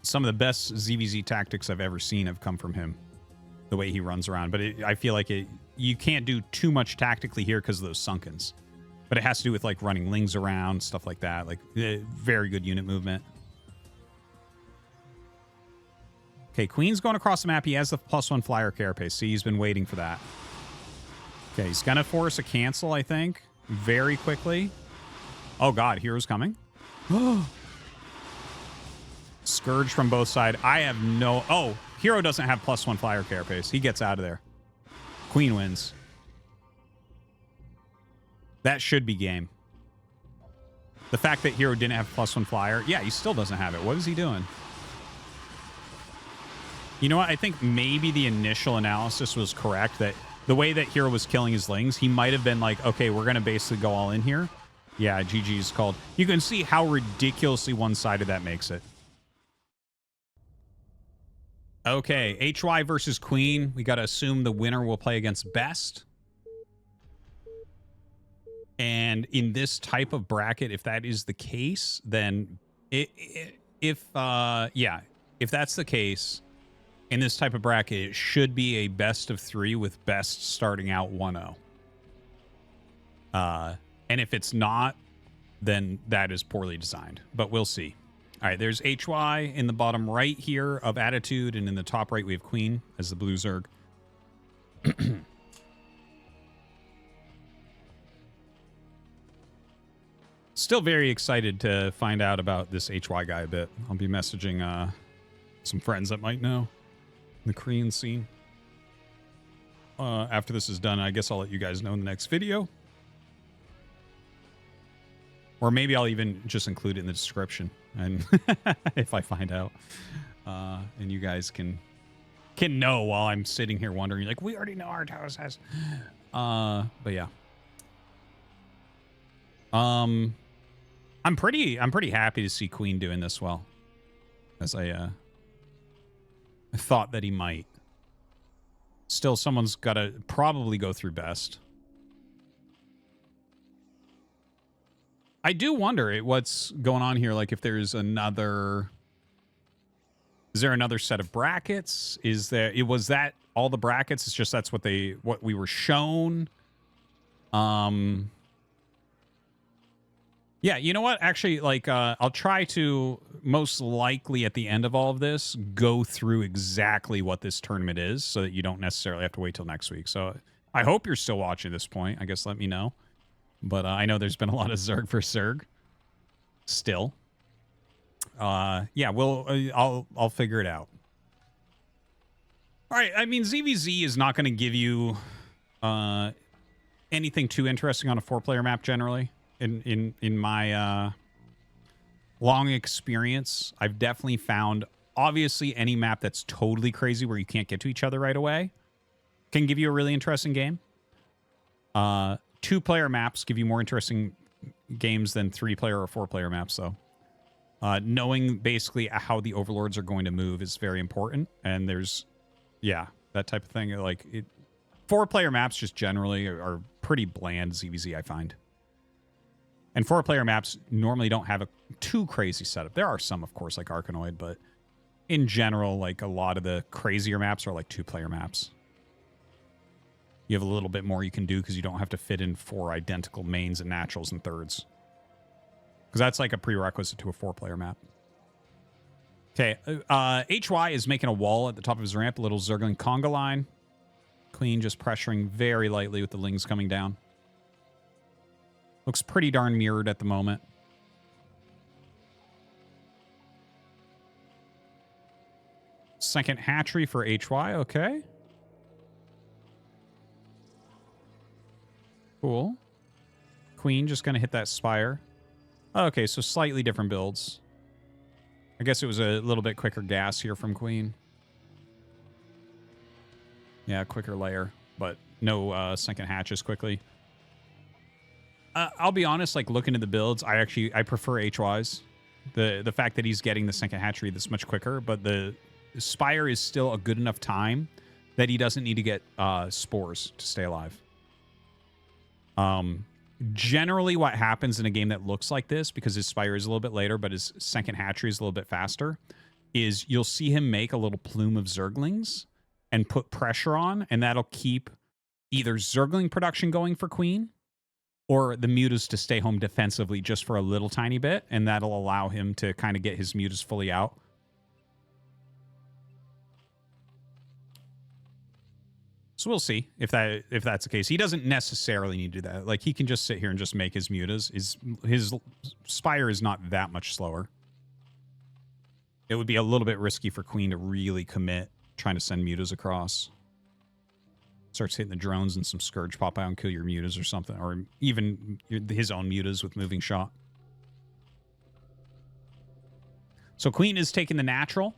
Some of the best ZvZ tactics I've ever seen have come from him. The way he runs around. But I feel like you can't do too much tactically here because of those Sunkens. But it has to do with, like, running Lings around, stuff like that. Like, very good unit movement. Okay, Queen's going across the map. He has the +1 flyer carapace. See, he's been waiting for that. Okay, he's going to force a cancel, I think, very quickly. Oh, God, Hero's coming. Scourge from both sides. I have no... Oh, Hero doesn't have +1 flyer carapace. He gets out of there. Queen wins. That should be game. The fact that Hero didn't have +1 flyer... Yeah, he still doesn't have it. What is he doing? You know what? I think maybe the initial analysis was correct, that the way that Hero was killing his Lings, he might have been like, okay, we're going to basically go all in here. Yeah, GG's called. You can see how ridiculously one-sided that makes it. Okay, HY versus Queen. We got to assume the winner will play against best. And in this type of bracket, if that is the case, then if that's the case, in this type of bracket, it should be a best of 3 with best starting out 1-0. And if it's not, then that is poorly designed. But we'll see. All right, there's HY in the bottom right here of Attitude, and in the top right we have Queen as the blue Zerg. Still very excited to find out about this HY guy a bit. I'll be messaging some friends that might know the Korean scene. After this is done, I guess I'll let you guys know in the next video. Or maybe I'll even just include it in the description, and if I find out. and you guys can know while I'm sitting here wondering, like, we already know Artos has. But yeah. I'm pretty happy to see Queen doing this well, as I thought that he might. Still, someone's got to probably go through best. I do wonder what's going on here. Like, if there's another... Is there another set of brackets? Was that all the brackets? It's just that's what we were shown. Yeah, you know what? Actually, like, I'll try to, most likely at the end of all of this, go through exactly what this tournament is so that you don't necessarily have to wait till next week. So I hope you're still watching this point. I guess let me know. But I know there's been a lot of Zerg for Zerg still. Yeah, I'll figure it out. All right, I mean, ZvZ is not going to give you anything too interesting on a 4-player map generally. In my long experience, I've definitely found, obviously, any map that's totally crazy where you can't get to each other right away can give you a really interesting game. 2-player maps give you more interesting games than 3-player or 4-player maps, though. Knowing basically how the overlords are going to move is very important, and there's, yeah, that type of thing. Like, 4-player maps just generally are pretty bland ZvZ, I find. And 4-player maps normally don't have a too crazy setup. There are some, of course, like Arkanoid, but in general, like, a lot of the crazier maps are like 2-player maps. You have a little bit more you can do because you don't have to fit in 4 identical mains and naturals and thirds. Because that's like a prerequisite to a 4-player map. Okay, HY is making a wall at the top of his ramp, a little Zergling conga line. Queen just pressuring very lightly with the Lings coming down. Looks pretty darn mirrored at the moment. Second hatchery for HY, okay. Cool. Queen just going to hit that spire. Okay, so slightly different builds. I guess it was a little bit quicker gas here from Queen. Yeah, quicker layer, but no second hatches quickly. I'll be honest, like, looking at the builds, I prefer HY's. The fact that he's getting the second hatchery this much quicker, but the Spire is still a good enough time that he doesn't need to get spores to stay alive. Generally what happens in a game that looks like this, because his Spire is a little bit later, but his second hatchery is a little bit faster, is you'll see him make a little plume of Zerglings and put pressure on, and that'll keep either Zergling production going for Queen, or the mutas to stay home defensively just for a little tiny bit, and that'll allow him to kind of get his mutas fully out. So we'll see if that's the case. He doesn't necessarily need to do that. Like, he can just sit here and just make his mutas. His Spire is not that much slower. It would be a little bit risky for Queen to really commit trying to send mutas across. Starts hitting the drones and some Scourge pop out and kill your mutas or something, or even his own mutas with moving shot. So Queen is taking the natural.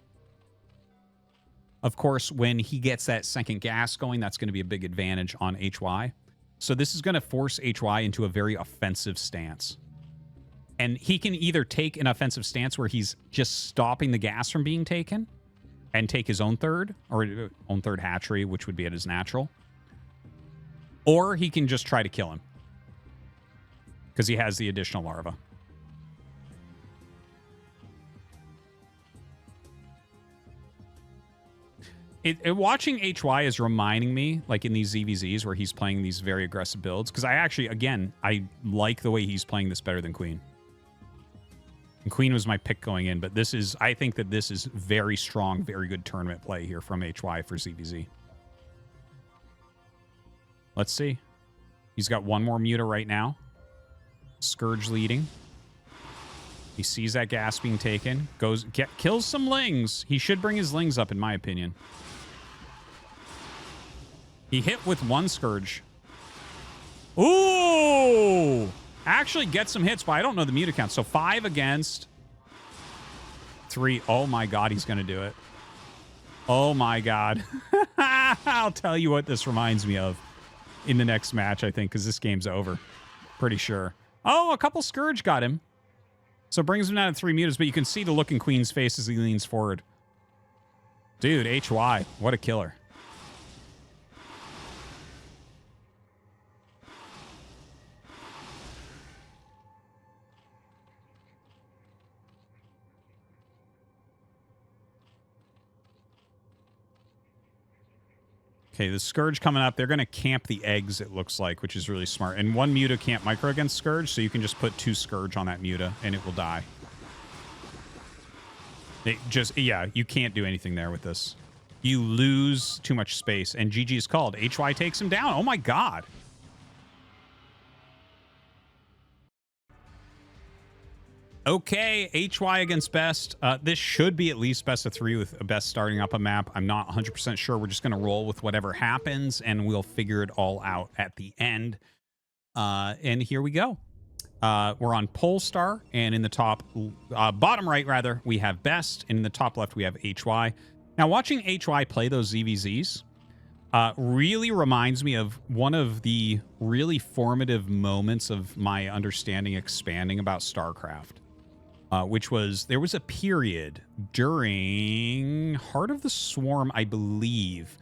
Of course, when he gets that second gas going, that's going to be a big advantage on HY. So this is going to force HY into a very offensive stance. And he can either take an offensive stance where he's just stopping the gas from being taken and take his own third, or own third hatchery, which would be at his natural. Or he can just try to kill him, because he has the additional larva. Watching HY is reminding me, like in these ZvZs where he's playing these very aggressive builds, because I actually, again, I like the way he's playing this better than Queen. And Queen was my pick going in, but this is, I think that this is very strong, very good tournament play here from HY for ZvZ. Let's see. He's got one more muta right now. Scourge leading. He sees that gas being taken. Kills some Lings. He should bring his Lings up, in my opinion. He hit with one Scourge. Ooh! Actually gets some hits, but I don't know the muta count. So 5 against 3. Oh my god, he's going to do it. Oh my god. I'll tell you what this reminds me of in the next match, I think, because this game's over. Pretty sure. Oh, a couple Scourge got him. So brings him down to 3 mutas, but you can see the look in Queen's face as he leans forward. Dude, HY, what a killer. Okay, the Scourge coming up. They're going to camp the eggs, it looks like, which is really smart. And 1 Muta can't micro against Scourge, so you can just put 2 Scourge on that Muta, and it will die. Yeah, you can't do anything there with this. You lose too much space, and GG is called. HY takes him down. Oh my god. Okay, HY against Best. This should be at least best of 3 with Best starting up a map. I'm not 100% sure. We're just going to roll with whatever happens, and we'll figure it all out at the end. And here we go. We're on Polestar, and in the top, bottom right, rather, we have Best, and in the top left, we have HY. Now, watching HY play those ZvZs really reminds me of one of the really formative moments of my understanding expanding about StarCraft. Which was, there was a period during Heart of the Swarm, I believe,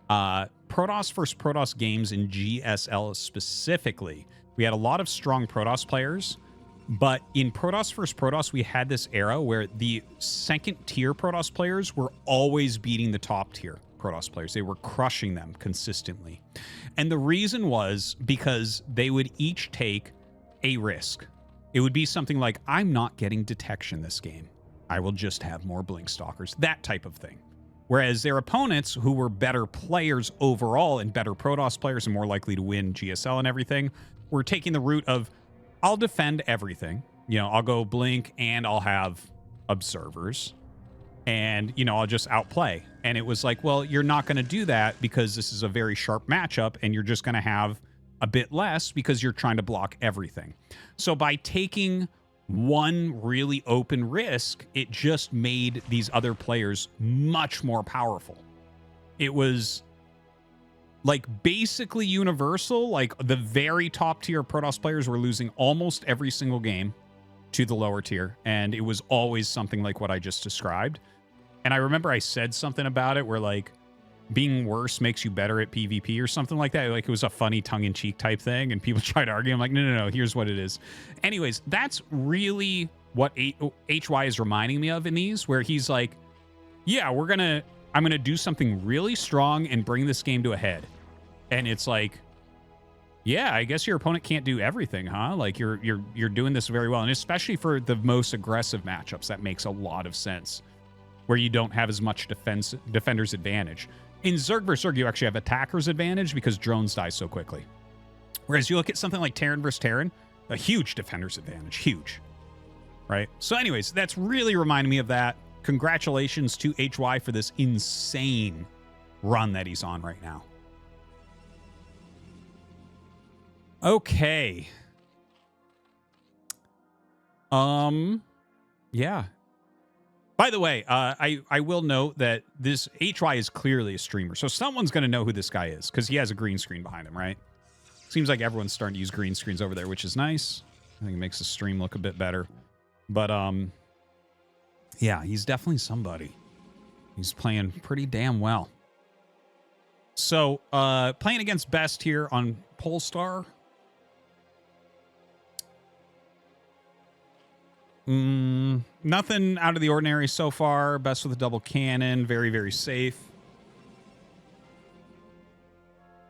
Protoss versus Protoss games in GSL specifically. We had a lot of strong Protoss players, but in Protoss versus Protoss, we had this era where the second tier Protoss players were always beating the top tier Protoss players. They were crushing them consistently. And the reason was because they would each take a risk. It would be something like, I'm not getting detection this game. I will just have more Blink Stalkers, that type of thing. Whereas their opponents, who were better players overall and better Protoss players and more likely to win GSL and everything, were taking the route of, I'll defend everything. You know, I'll go Blink and I'll have Observers. And, you know, I'll just outplay. And it was like, well, you're not going to do that because this is a very sharp matchup and you're just going to have a bit less because you're trying to block everything. So by taking one really open risk, it just made these other players much more powerful. It was like basically universal. Like the very top tier Protoss players were losing almost every single game to the lower tier. And it was always something like what I just described. And I remember I said something about it where like, being worse makes you better at PvP or something like that. Like it was a funny tongue-in-cheek type thing, and people tried to argue. I'm like, no, here's what it is. Anyways, that's really what HY is reminding me of in these, where he's like, yeah, I'm gonna do something really strong and bring this game to a head. And it's like, yeah, I guess your opponent can't do everything, huh? Like you're doing this very well, and especially for the most aggressive matchups, that makes a lot of sense, where you don't have as much defender's advantage. In Zerg vs. Zerg, you actually have attacker's advantage because drones die so quickly. Whereas you look at something like Terran vs. Terran, a huge defender's advantage. Huge. Right? So anyways, that's really reminding me of that. Congratulations to HY for this insane run that he's on right now. Okay. Yeah. By the way, I will note that this HY is clearly a streamer, so someone's going to know who this guy is, because he has a green screen behind him, right? Seems like everyone's starting to use green screens over there, which is nice. I think it makes the stream look a bit better. But, yeah, he's definitely somebody. He's playing pretty damn well. So, playing against Best here on Polestar. Nothing out of the ordinary so far. Best with a double cannon. Very, very safe.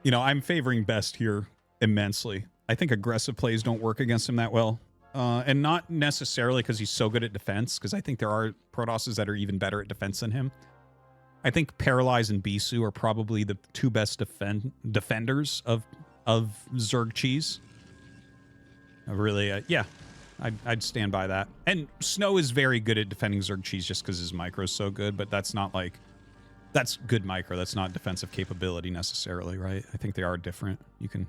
You know, I'm favoring Best here immensely. I think aggressive plays don't work against him that well. And not necessarily because he's so good at defense, because I think there are Protosses that are even better at defense than him. I think Paralyze and Bisu are probably the 2 best defenders of Zerg cheese. Really, yeah. I'd stand by that. And Snow is very good at defending Zerg cheese just because his micro is so good, but that's not like... That's good micro. That's not defensive capability necessarily, right? I think they are different. You can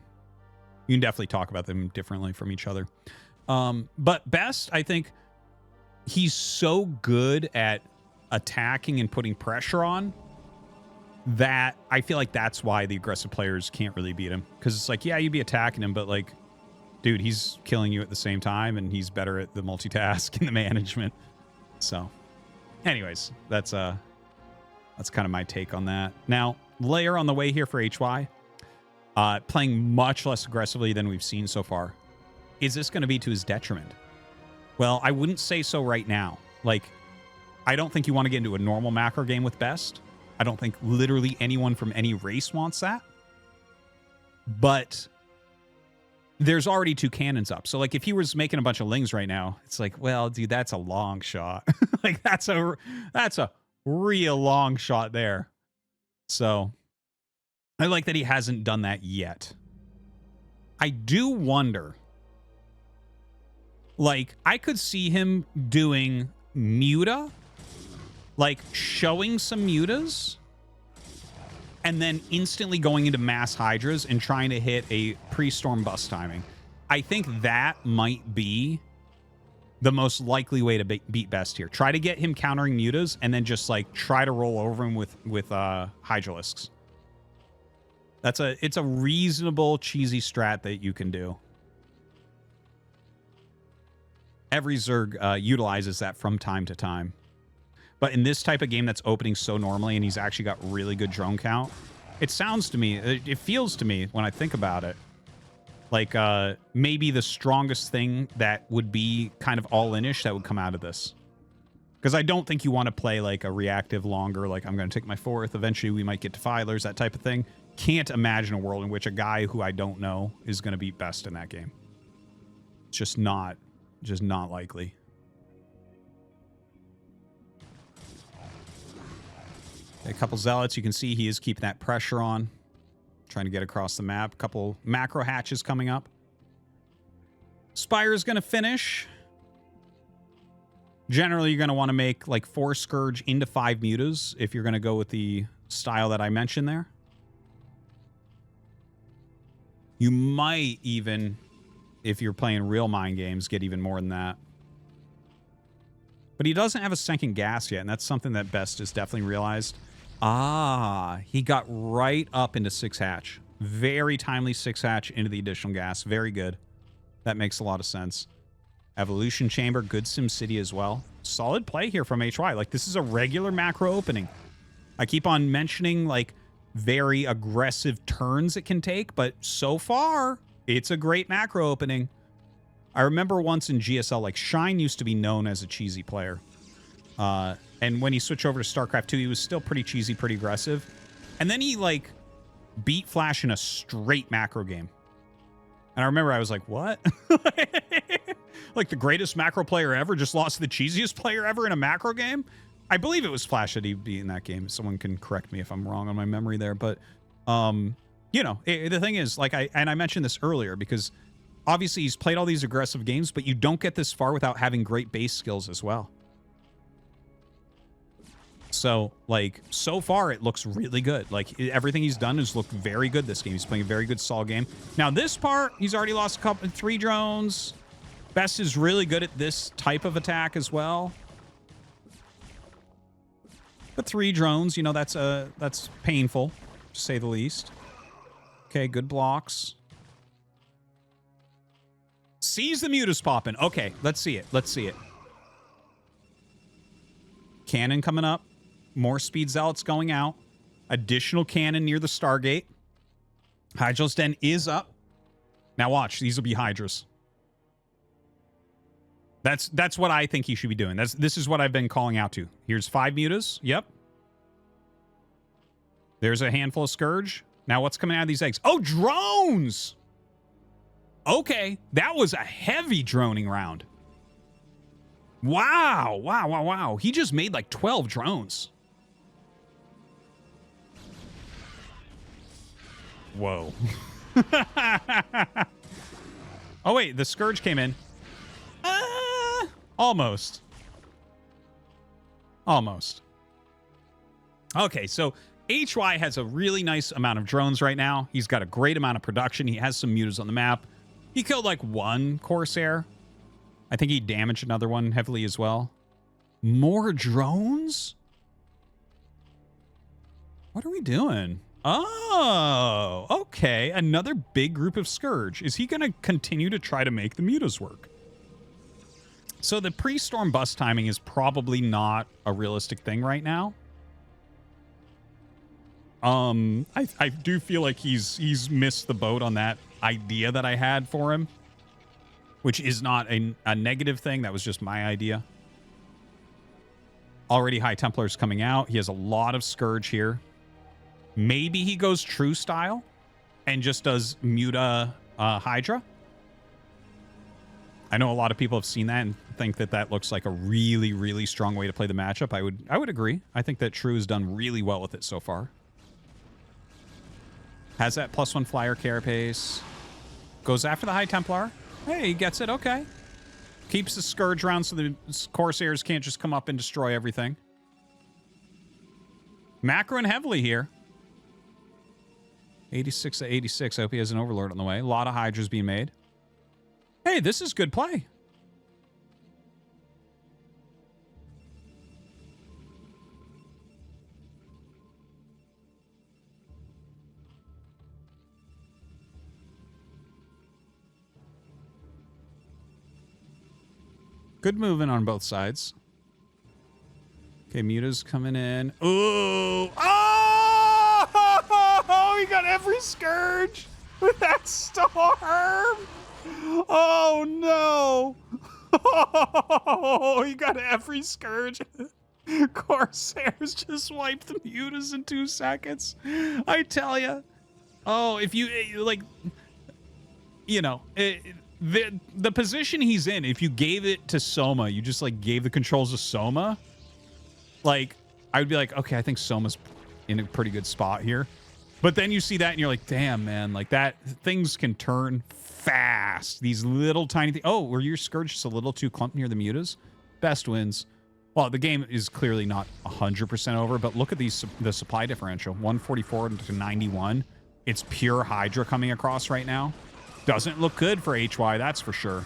definitely talk about them differently from each other. But Best, I think... he's so good at attacking and putting pressure on that I feel like that's why the aggressive players can't really beat him. Because it's like, yeah, you'd be attacking him, but like, dude, he's killing you at the same time, and he's better at the multitask and the management. So, anyways, that's kind of my take on that. Now, Layer on the way here for HY, playing much less aggressively than we've seen so far. Is this going to be to his detriment? Well, I wouldn't say so right now. Like, I don't think you want to get into a normal macro game with Best. I don't think literally anyone from any race wants that. But there's already 2 cannons up. So, like, if he was making a bunch of lings right now, it's like, well, dude, that's a long shot. Like, that's a real long shot there. So, I like that he hasn't done that yet. I do wonder, like, I could see him doing Muta, like showing some Mutas, and then instantly going into mass Hydras and trying to hit a pre-storm bust timing. I think that might be the most likely way to beat Best here. Try to get him countering Mutas, and then just like try to roll over him with Hydralisks. It's a reasonable cheesy strat that you can do. Every Zerg utilizes that from time to time. But in this type of game that's opening so normally, and he's actually got really good drone count, it sounds to me, it feels to me when I think about it, like maybe the strongest thing that would be kind of all-in-ish that would come out of this. Because I don't think you want to play like a reactive longer, like I'm going to take my 4th, eventually we might get to Filers, that type of thing. Can't imagine a world in which a guy who I don't know is going to beat Best in that game. It's just not likely. A couple Zealots, you can see he is keeping that pressure on, trying to get across the map. A couple macro hatches coming up. Spire is going to finish. Generally, you're going to want to make like 4 Scourge into 5 Mutas if you're going to go with the style that I mentioned there. You might even, if you're playing real mind games, get even more than that. But he doesn't have a second gas yet, and that's something that Best has definitely realized. Ah, he got right up into 6 hatch. Very timely 6 hatch into the additional gas. Very good. That makes a lot of sense. Evolution Chamber, good SimCity as well. Solid play here from HY. Like, this is a regular macro opening. I keep on mentioning, like, very aggressive turns it can take, but so far, it's a great macro opening. I remember once in GSL, like, Shine used to be known as a cheesy player. And when he switched over to StarCraft 2, he was still pretty cheesy, pretty aggressive. And then he, like, beat Flash in a straight macro game. And I remember I was like, what? Like, the greatest macro player ever just lost to the cheesiest player ever in a macro game? I believe it was Flash that he beat in that game. Someone can correct me if I'm wrong on my memory there. But, you know, the thing is, like, I mentioned this earlier because obviously he's played all these aggressive games, but you don't get this far without having great base skills as well. So, like, so far it looks really good. Like, everything he's done has looked very good this game. He's playing a very good solid game. Now, this part, he's already lost 3 drones. Best is really good at this type of attack as well. But 3 drones, you know, that's painful, to say the least. Okay, good blocks. Sees the Mutas popping. Okay, let's see it. Let's see it. Cannon coming up. More Speed Zealots going out. Additional cannon near the Stargate. Hydra's Den is up. Now watch. These will be Hydras. That's what I think he should be doing. This is what I've been calling out to. Here's 5 Mutas. Yep. There's a handful of Scourge. Now what's coming out of these eggs? Oh, drones! Okay. That was a heavy droning round. Wow. Wow, wow, wow. He just made like 12 drones. Whoa. Oh, wait. The Scourge came in. Almost. Almost. Okay, so HY has a really nice amount of drones right now. He's got a great amount of production. He has some Mutas on the map. He killed like 1 Corsair. I think he damaged another one heavily as well. More drones? What are we doing? Oh, okay. Another big group of Scourge. Is he going to continue to try to make the mutas work? So the pre-storm bus timing is probably not a realistic thing right now. I do feel like he's missed the boat on that idea that I had for him, which is not a negative thing. That was just my idea. Already High Templar's coming out. He has a lot of Scourge here. Maybe he goes true style and just does Muta Hydra. I know a lot of people have seen that and think that that looks like a really, really strong way to play the matchup. I would agree. I think that True has done really well with it so far. Has that +1 flyer carapace. Goes after the High Templar. Hey, he gets it. Okay. Keeps the Scourge around so the Corsairs can't just come up and destroy everything. Macroing heavily here. 86 to 86. I hope he has an Overlord on the way. A lot of Hydras being made. Hey, this is good play. Good movement on both sides. Okay, Muta's coming in. Ooh! Oh! He got every Scourge with that storm! Oh, no! Oh, he got every Scourge. Corsairs just wiped the Mutas in 2 seconds. I tell ya. Oh, if you, like, you know... The position he's in, if you gave it to Soma, you just like gave the controls to Soma, like I would be like, okay, I think Soma's in a pretty good spot here. But then you see that and you're like, damn, man, like that things can turn fast. These little tiny things. Oh, were your Scourge just a little too clumped near the Mutas? Best wins. Well, the game is clearly not 100% over, but look at the supply differential, 144 to 91. It's pure Hydra coming across right now. Doesn't look good for HY, that's for sure.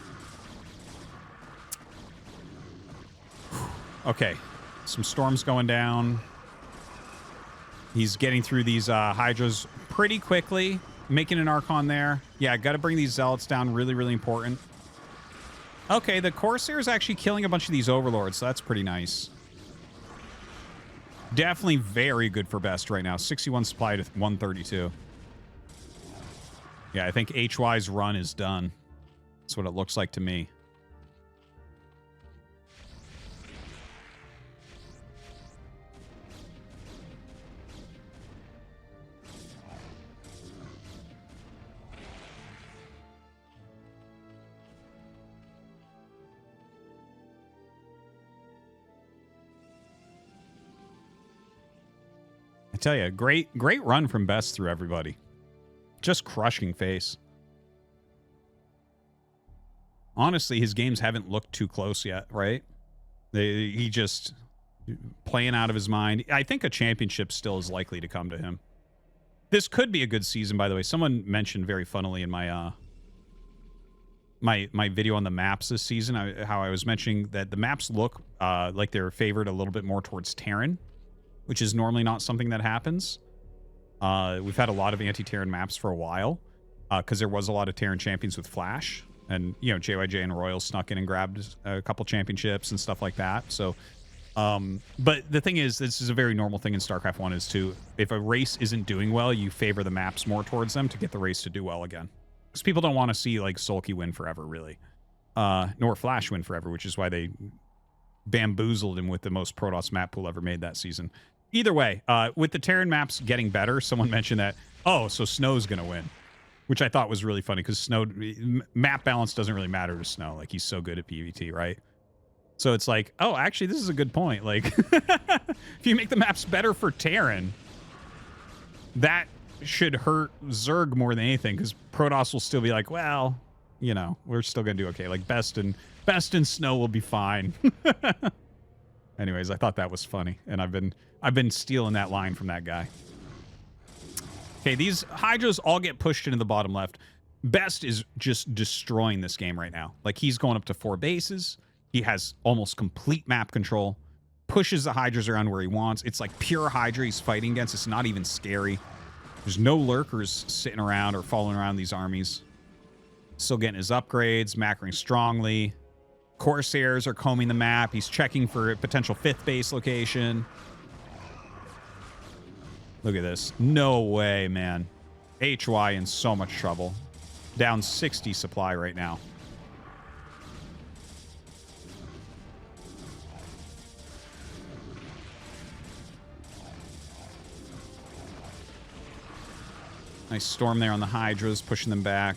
Okay, some storms going down. He's getting through these Hydras pretty quickly, making an Archon there. Yeah, got to bring these Zealots down, really, really important. Okay, the Corsair is actually killing a bunch of these Overlords, so that's pretty nice. Definitely very good for best right now. 61 supply to 132. Yeah, I think HY's run is done. That's what it looks like to me. I tell you, great run from Best through everybody. Just crushing face. Honestly, his games haven't looked too close yet, right? He just playing out of his mind. I think a championship still is likely to come to him. This could be a good season, by the way. Someone mentioned very funnily in my my video on the maps this season, how I was mentioning that the maps look like they're favored a little bit more towards Terran, which is normally not something that happens. We've had a lot of anti-Terran maps for a while because there was a lot of Terran champions with Flash. And, you know, JYJ and Royal snuck in and grabbed a couple championships and stuff like that. So, but the thing is, this is a very normal thing in StarCraft 1 is to, if a race isn't doing well, you favor the maps more towards them to get the race to do well again. Because people don't want to see, like, Sulki win forever, really. Nor Flash win forever, which is why they bamboozled him with the most Protoss map pool ever made that season. Either way, with the Terran maps getting better, someone mentioned that, oh, so Snow's going to win, which I thought was really funny because Snow, map balance doesn't really matter to Snow. Like, he's so good at PvT, right? So it's like, oh, actually, this is a good point. Like, if you make the maps better for Terran, that should hurt Zerg more than anything because Protoss will still be like, well, you know, we're still going to do okay. Like, Best and Snow will be fine. Anyways, I thought that was funny, and I've been stealing that line from that guy. Okay, these Hydras all get pushed into the bottom left. Best is just destroying this game right now. Like, he's going up to 4 bases. He has almost complete map control. Pushes the Hydras around where he wants. It's like pure Hydra he's fighting against. It's not even scary. There's no lurkers sitting around or following around these armies. Still getting his upgrades, macroing strongly. Corsairs are combing the map. He's checking for a potential 5th base location. Look at this. No way, man. HY in so much trouble. Down 60 supply right now. Nice storm there on the Hydras, pushing them back.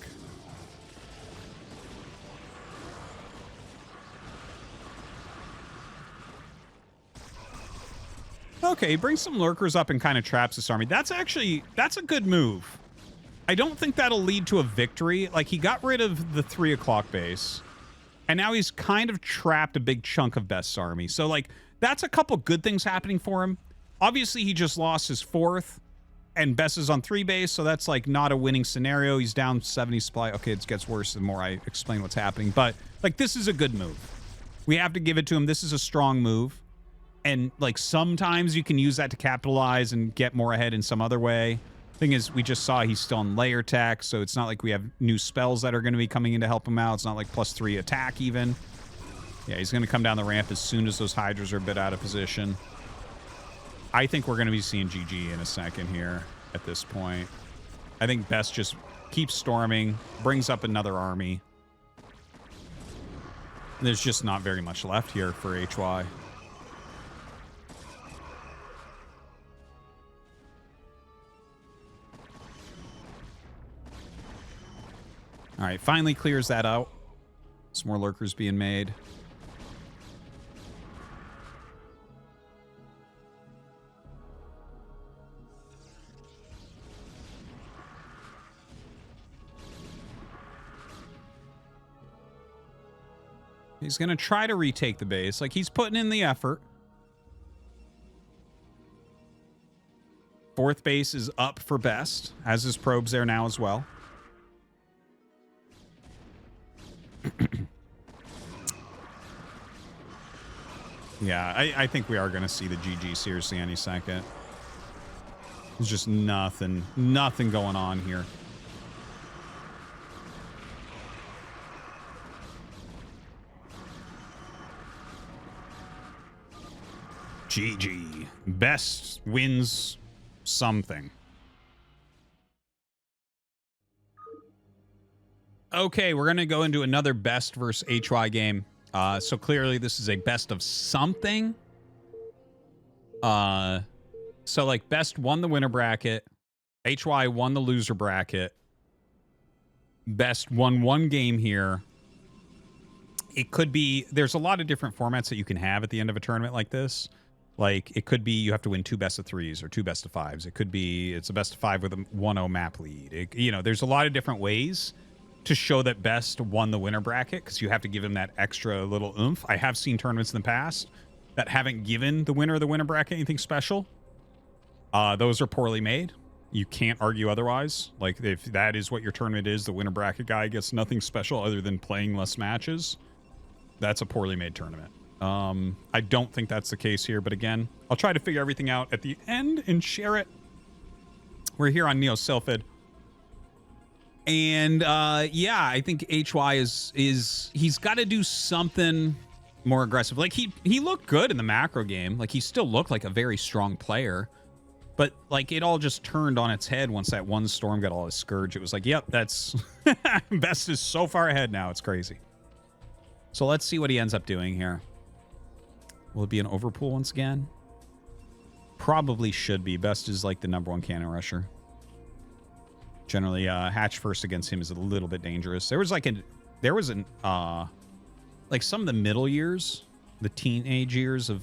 Okay, he brings some lurkers up and kind of traps this army. That's a good move. I don't think that'll lead to a victory. Like, he got rid of the 3 o'clock base, and now he's kind of trapped a big chunk of Best's army. So, like, that's a couple good things happening for him. Obviously, he just lost his 4th, and Best is on 3 base, so that's, like, not a winning scenario. He's down 70 supply. Okay, it gets worse the more I explain what's happening. But, like, this is a good move. We have to give it to him. This is a strong move. And, like, sometimes you can use that to capitalize and get more ahead in some other way. Thing is, we just saw he's still on layer tech, so it's not like we have new spells that are going to be coming in to help him out. It's not like +3 attack even. Yeah, he's going to come down the ramp as soon as those Hydras are a bit out of position. I think we're going to be seeing GG in a second here at this point. I think Best just keeps storming, brings up another army. There's just not very much left here for HY. All right, finally clears that out. Some more lurkers being made. He's going to try to retake the base. Like, he's putting in the effort. 4th base is up for Best. Has his probes there now as well. Yeah, I think we are going to see the GG seriously any second. There's just nothing going on here. GG. Best wins something. Okay, we're going to go into another Best versus HY game. So clearly this is a best of something. So, like, Best won the winner bracket. HY won the loser bracket. Best won 1 game here. It could be... There's a lot of different formats that you can have at the end of a tournament like this. Like, it could be you have to win 2 best of 3s or 2 best of 5s. It could be it's a best of 5 with a 1-0 map lead. You know, there's a lot of different ways to show that Best won the winner bracket, because you have to give him that extra little oomph. I have seen tournaments in the past that haven't given the winner of the winner bracket anything special. Those are poorly made. You can't argue otherwise. Like, if that is what your tournament is, the winner bracket guy gets nothing special other than playing less matches. That's a poorly made tournament. I don't think that's the case here, but again, I'll try to figure everything out at the end and share it. We're here on Neo Sylphid. And yeah, I think HY is he's got to do something more aggressive. Like, he looked good in the macro game. Like, he still looked like a very strong player. But, like, it all just turned on its head once that one storm got all his Scourge. It was like, yep, that's... Best is so far ahead now. It's crazy. So let's see what he ends up doing here. Will it be an overpool once again? Probably should be. Best is, like, the #1 cannon rusher. Generally, hatch first against him is a little bit dangerous. There was like like some of the middle years, the teenage years of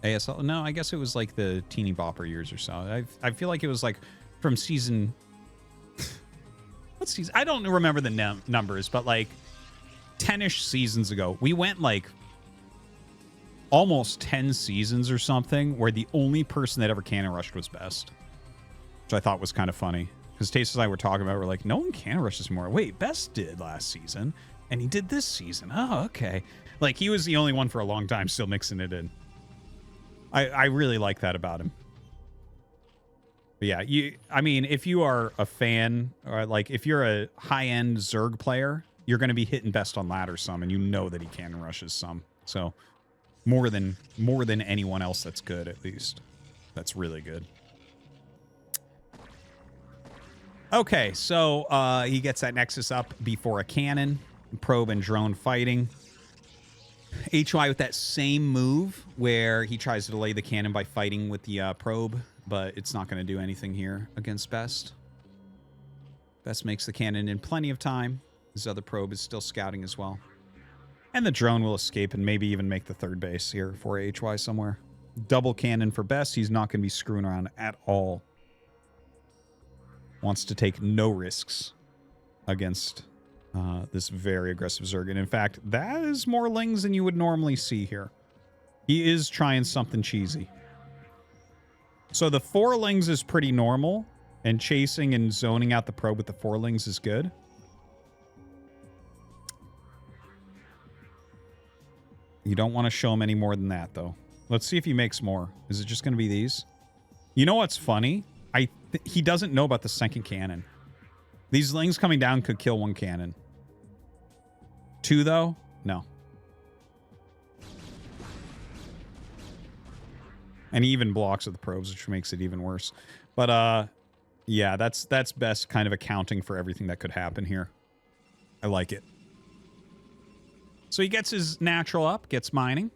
ASL. No, I guess it was like the teeny bopper years or so. I feel like it was like from season. What season? I don't remember the numbers, but like 10-ish seasons ago, we went like almost 10 seasons or something where the only person that ever cannon rushed was Best, which I thought was kind of funny. Because Taste and I were talking about, we're like, no one can rush this more. Wait, Best did last season, and he did this season. Oh, okay. Like, he was the only one for a long time still mixing it in. I really like that about him. But yeah, I mean, if you are a fan, or like if you're a high-end Zerg player, you're going to be hitting Best on ladder some, and you know that he can rushes some. So more than anyone else that's good, at least. That's really good. Okay, so he gets that Nexus up before a cannon. Probe and drone fighting. HY with that same move where he tries to delay the cannon by fighting with the probe, but it's not going to do anything here against Best. Best makes the cannon in plenty of time. His other probe is still scouting as well. And the drone will escape and maybe even make the third base here for HY somewhere. Double cannon for Best. He's not going to be screwing around at all. Wants to take no risks against this very aggressive Zerg. And in fact, that is more Lings than you would normally see here. He is trying something cheesy. So the 4 Lings is pretty normal, and chasing and zoning out the probe with the 4 Lings is good. You don't want to show him any more than that, though. Let's see if he makes more. Is it just going to be these? You know what's funny? He doesn't know about the second cannon. These Lings coming down could kill 1 cannon. 2, though? No. And he even blocks with the probes, which makes it even worse. But, yeah, that's Best kind of accounting for everything that could happen here. I like it. So he gets his natural up, gets mining.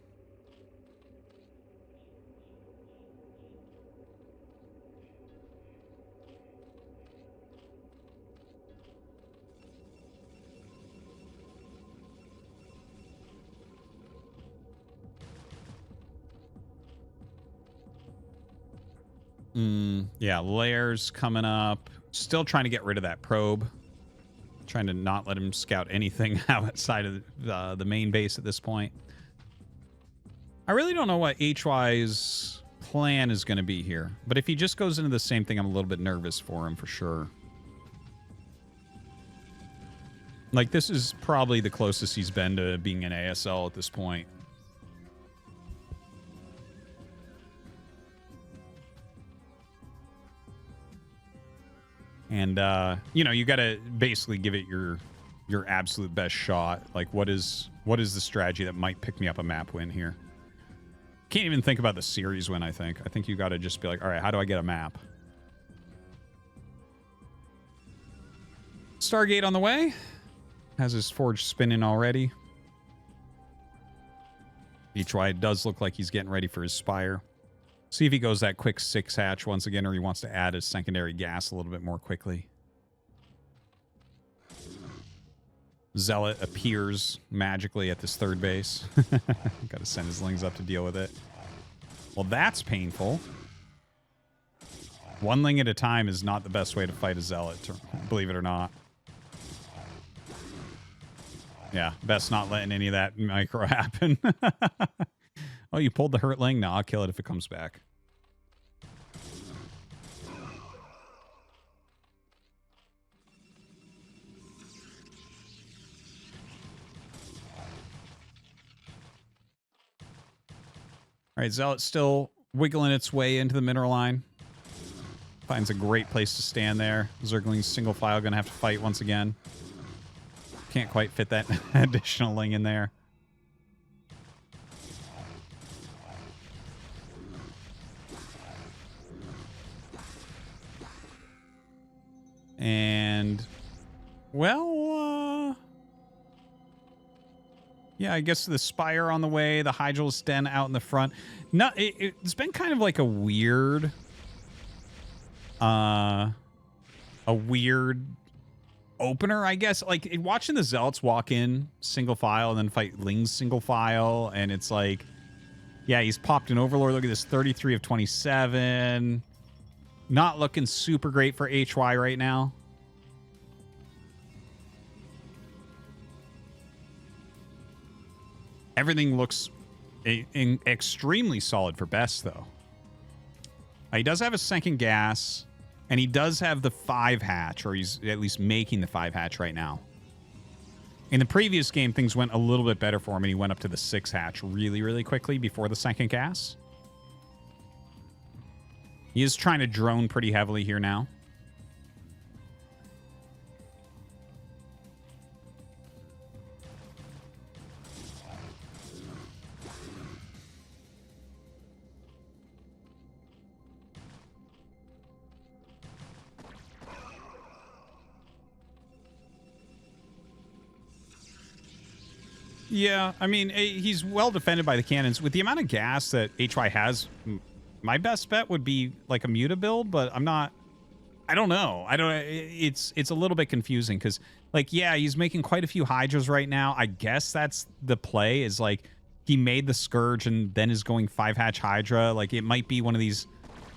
Yeah, layers coming up. Still trying to get rid of that probe. Trying to not let him scout anything outside of the main base at this point. I really don't know what HY's plan is going to be here. But if he just goes into the same thing, I'm a little bit nervous for him for sure. Like, this is probably the closest he's been to being an ASL at this point. And, you know, you got to basically give it your absolute best shot. Like, what is the strategy that might pick me up a map win here? Can't even think about the series win, I think. I think you got to just be like, all right, how do I get a map? Stargate on the way. Has his forge spinning already. HY does look like he's getting ready for his Spire. See if he goes that quick 6 hatch once again, or he wants to add his secondary gas a little bit more quickly. Zealot appears magically at this third base. Got to send his Lings up to deal with it. Well, that's painful. 1 Ling at a time is not the best way to fight a Zealot, believe it or not. Yeah, best not letting any of that micro happen. Oh, you pulled the hurt Ling? No, I'll kill it if it comes back. All right, Zealot's still wiggling its way into the mineral line. Finds a great place to stand there. Zergling's single file going to have to fight once again. Can't quite fit that additional Ling in there. And, well, yeah, I guess the Spire on the way, the Hydralis Den out in the front. No, it's been kind of like a weird opener, I guess. Like, watching the Zealots walk in single file and then fight Lings single file, and it's like, yeah, he's popped an Overlord. Look at this, 33 of 27. Not looking super great for HY right now. Everything looks extremely solid for Best, though. He does have a second gas. And he does have the 5 hatch, or he's at least making the 5 hatch right now. In the previous game, things went a little bit better for him, and he went up to the 6 hatch really, really quickly before the second gas. He is trying to drone pretty heavily here now. Yeah, I mean, he's well defended by the cannons. With the amount of gas that HY has, my best bet would be like a Muta build, but I don't know. It's a little bit confusing because, like, yeah, he's making quite a few Hydras right now. I guess that's the play, is like he made the Scourge and then is going 5 hatch Hydra. Like, it might be one of these,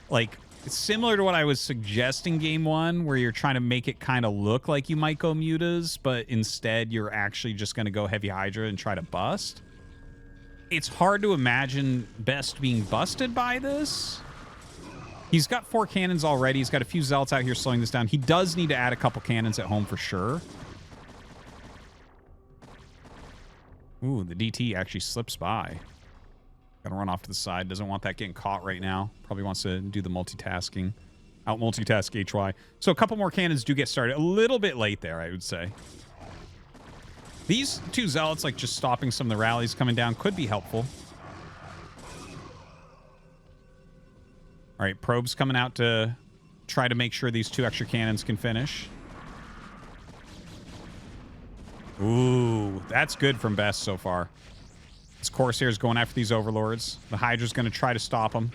like, it's similar to what I was suggesting game 1, where you're trying to make it kind of look like you might go Mutas, but instead you're actually just going to go heavy Hydra and try to bust. It's hard to imagine Best being busted by this. He's got 4 cannons already. He's got a few Zealots out here slowing this down. He does need to add a couple cannons at home for sure. Ooh, the DT actually slips by. Gotta run off to the side. Doesn't want that getting caught right now. Probably wants to do the multitasking. Out multitask HY. So a couple more cannons do get started. A little bit late there, I would say. These 2 Zealots, like, just stopping some of the rallies coming down could be helpful. All right, Probe's coming out to try to make sure these 2 extra cannons can finish. Ooh, that's good from Best so far. This Corsair's going after these Overlords. The Hydra's going to try to stop them.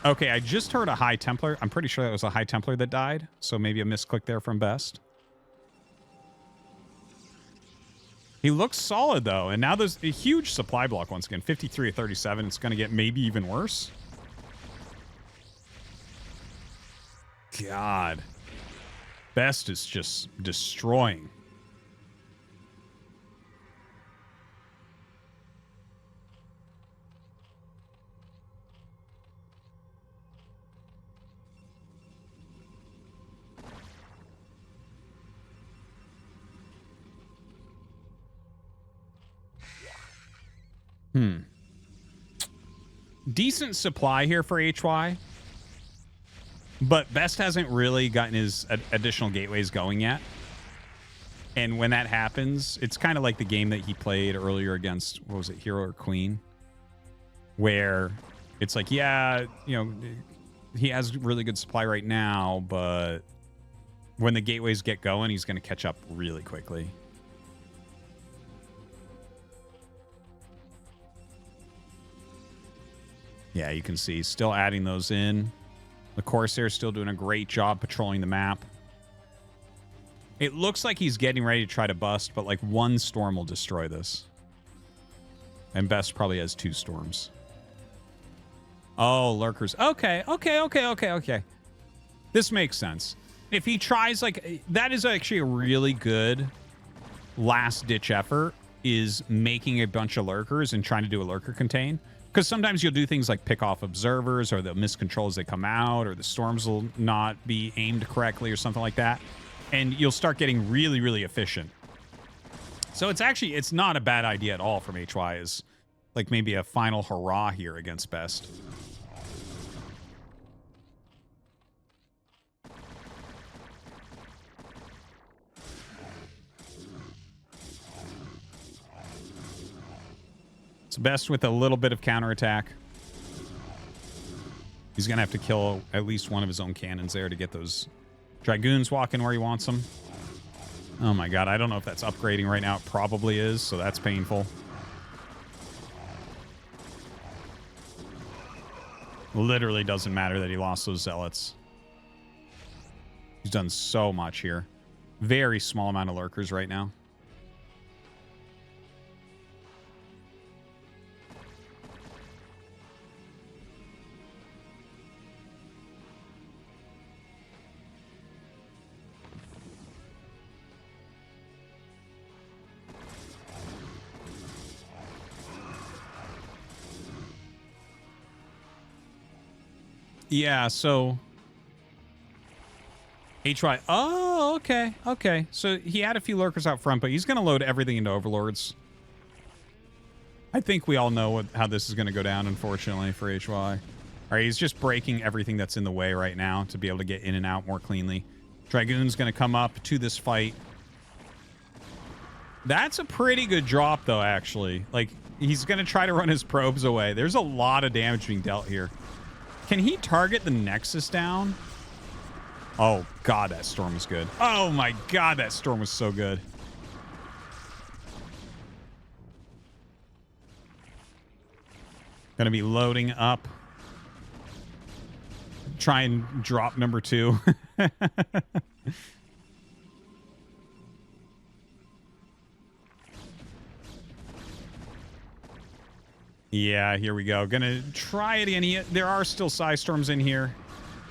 Okay, I just heard a High Templar. I'm pretty sure that was a High Templar that died, so maybe a misclick there from Best. He looks solid, though, and now there's a huge supply block once again. 53 of 37. It's going to get maybe even worse. God. Best is just destroying. Decent supply here for HY. But Best hasn't really gotten his additional gateways going yet. And when that happens, it's kind of like the game that he played earlier against, what was it, Hero or Queen? Where it's like, yeah, you know, he has really good supply right now, but when the gateways get going, he's going to catch up really quickly. Yeah, you can see still adding those in. The Corsair's still doing a great job patrolling the map. It looks like he's getting ready to try to bust, but like 1 storm will destroy this. And Best probably has 2 storms. Oh, Lurkers. Okay. This makes sense. If he tries, like, that is actually a really good last-ditch effort, is making a bunch of Lurkers and trying to do a Lurker contain. Because sometimes you'll do things like pick off observers, or they'll miscontrol as they come out, or the storms will not be aimed correctly or something like that. And you'll start getting really, really efficient. So it's not a bad idea at all from HY, is like maybe a final hurrah here against Best. It's Best with a little bit of counterattack. He's going to have to kill at least one of his own cannons there to get those Dragoons walking where he wants them. Oh my god, I don't know if that's upgrading right now. It probably is, so that's painful. Literally doesn't matter that he lost those Zealots. He's done so much here. Very small amount of Lurkers right now. Yeah, so HY. Oh, okay. Okay. So he had a few lurkers out front, but he's going to load everything into Overlords. I think we all know how this is going to go down, unfortunately, for HY. All right, he's just breaking everything that's in the way right now to be able to get in and out more cleanly. Dragoon's going to come up to this fight. That's a pretty good drop, though, actually. Like, he's going to try to run his probes away. There's a lot of damage being dealt here. Can he target the Nexus down? Oh, God, that storm was good. Oh, my God, that storm was so good. Going to be loading up. Try and drop number 2. Yeah, here we go. Gonna try it again. There are still Psy Storms in here.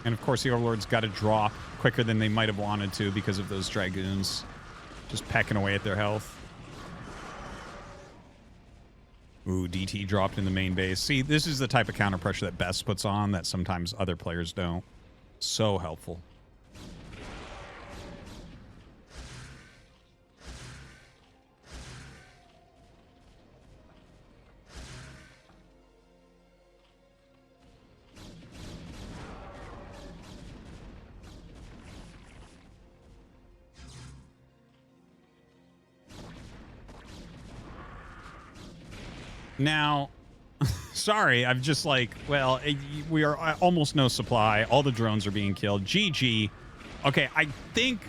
And, of course, the Overlord's got to drop quicker than they might have wanted to because of those Dragoons just pecking away at their health. Ooh, DT dropped in the main base. See, this is the type of counter pressure that Best puts on that sometimes other players don't. So helpful. Now, sorry, I'm just like, well, we are almost no supply. All the drones are being killed. GG. Okay, I think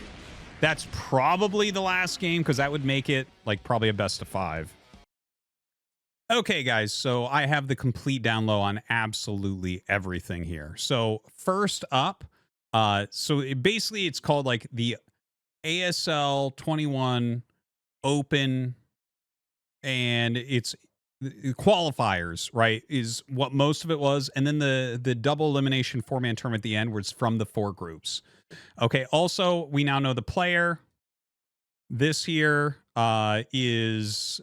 that's probably the last game because that would make it like probably a best of 5. Okay, guys, so I have the complete down low on absolutely everything here. So first up, basically it's called like the ASL 21 Open, and it's qualifiers, right, is what most of it was, and then the double elimination 4-man tournament at the end was from the 4 groups. Okay, also we now know the player. This here is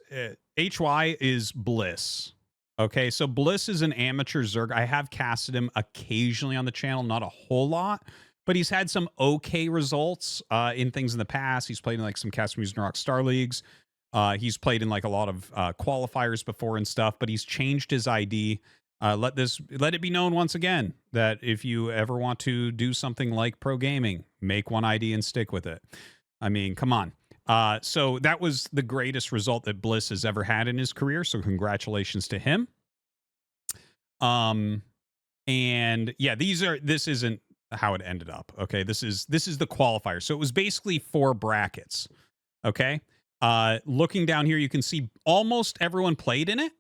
HY is Bliss. Okay, so Bliss is an amateur Zerg. I have casted him occasionally on the channel, not a whole lot, but he's had some okay results in things in the past. He's played in like some Castmuse and Rock Star Leagues. He's played in like a lot of qualifiers before and stuff, but he's changed his ID. Let it be known once again that if you ever want to do something like pro gaming, make one ID and stick with it. I mean, come on. So that was the greatest result that Bliss has ever had in his career. So congratulations to him. And yeah, this isn't how it ended up. Okay. This is the qualifier. So it was basically 4 brackets. Okay. Looking down here, you can see almost everyone played in it.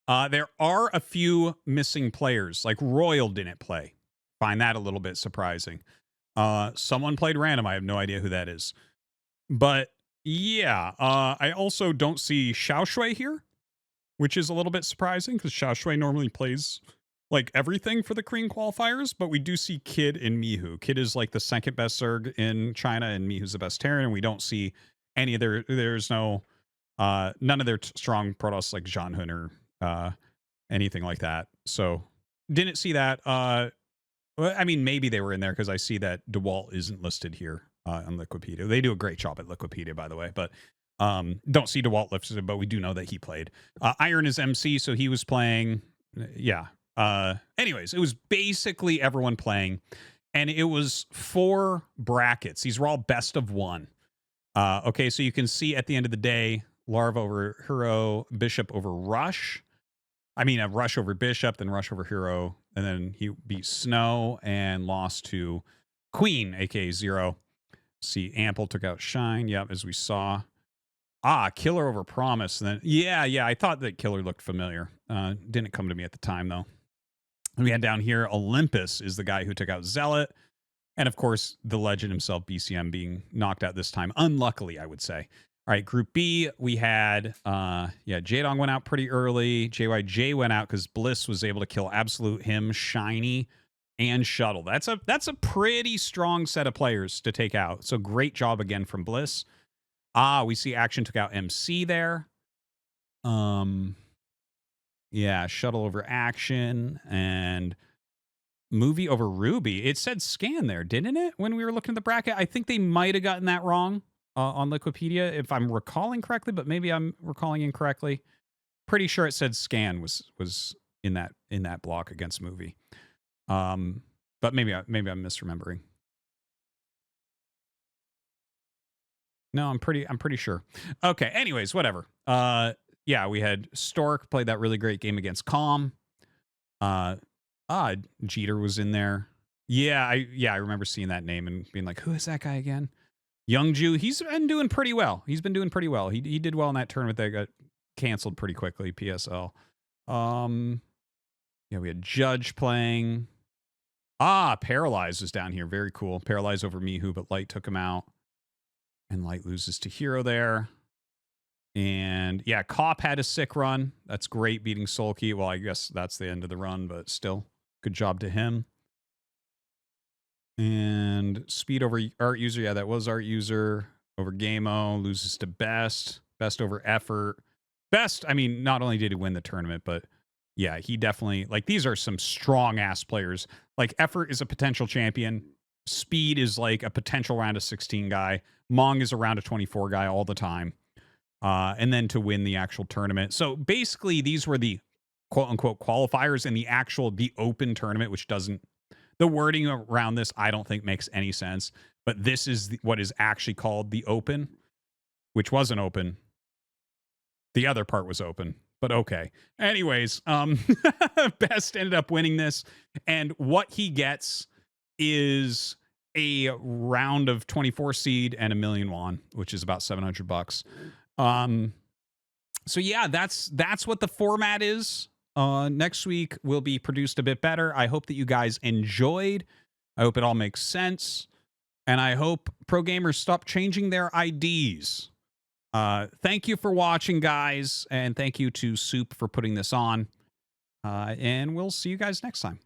There are a few missing players, like Royal didn't play. Find that a little bit surprising. Someone played random. I have no idea who that is. But yeah, I also don't see Xiao Shui here, which is a little bit surprising because Xiao Shui normally plays like everything for the Korean qualifiers, but we do see Kid and Mihu. Kid is like the second best Zerg in China, and Mihu's the best Terran, and we don't see any of there's no none of their strong Protoss like Janhun or anything like that. So didn't see that. Well, I mean, maybe they were in there because I see that DeWalt isn't listed here on Liquipedia. They do a great job at Liquipedia, by the way, but don't see DeWalt listed, but we do know that he played. Iron is MC, so he was playing. Yeah. Anyways, it was basically everyone playing, and it was 4 brackets. These were all best of 1. Okay, so you can see at the end of the day, Larva over Hero, Bishop over Rush. I mean, a Rush over Bishop, then Rush over Hero, and then he beat Snow and lost to Queen, aka Zero. See, Ample took out Shine, yep, as we saw. Killer over Promise. And then, yeah, I thought that Killer looked familiar. Didn't come to me at the time, though. And we had down here, Olympus is the guy who took out Zealot. And, of course, the legend himself, BCM, being knocked out this time. Unluckily, I would say. All right, Group B, we had, Jaedong went out pretty early. JYJ went out because Bliss was able to kill Absolute, him, Shiny, and Shuttle. That's a pretty strong set of players to take out. So great job again from Bliss. We see Action took out MC there. Yeah, Shuttle over Action, and Movie over Ruby. It said Scan there, didn't it? When we were looking at the bracket, I think they might have gotten that wrong on Wikipedia, if I'm recalling correctly, but maybe I'm recalling incorrectly. Pretty sure it said Scan was in that block against Movie. But maybe I'm misremembering. No, I'm pretty sure. Okay, anyways, whatever. Yeah, we had Stork played that really great game against Comm. Jeter was in there. Yeah, I remember seeing that name and being like, who is that guy again? Youngju, he's been doing pretty well. He did well in that tournament that got canceled pretty quickly, PSL. Yeah, we had Judge playing. Paralyzed was down here. Very cool. Paralyzed over Mihu, but Light took him out. And Light loses to Hero there. And yeah, Cop had a sick run. That's great, beating Sulki. Well, I guess that's the end of the run, but still, good job to him. And Speed over Art User. Yeah, that was Art User over Gameo. Loses to Best. Best over Effort. Best, I mean, not only did he win the tournament, but yeah, he definitely, like, these are some strong-ass players. Like, Effort is a potential champion. Speed is like a potential round of 16 guy. Mong is a round of 24 guy all the time. And then to win the actual tournament. So basically, these were the quote-unquote qualifiers in the open tournament, which doesn't, the wording around this, I don't think makes any sense. But this is what is actually called the open, which wasn't open. The other part was open, but okay. Anyways, Best ended up winning this. And what he gets is a round of 24 seed and 1 million won, which is about $700. So yeah, that's what the format is. Next week will be produced a bit better. I hope that you guys enjoyed. I hope it all makes sense. And I hope pro gamers stop changing their IDs. Thank you for watching, guys. And thank you to Soup for putting this on. And we'll see you guys next time.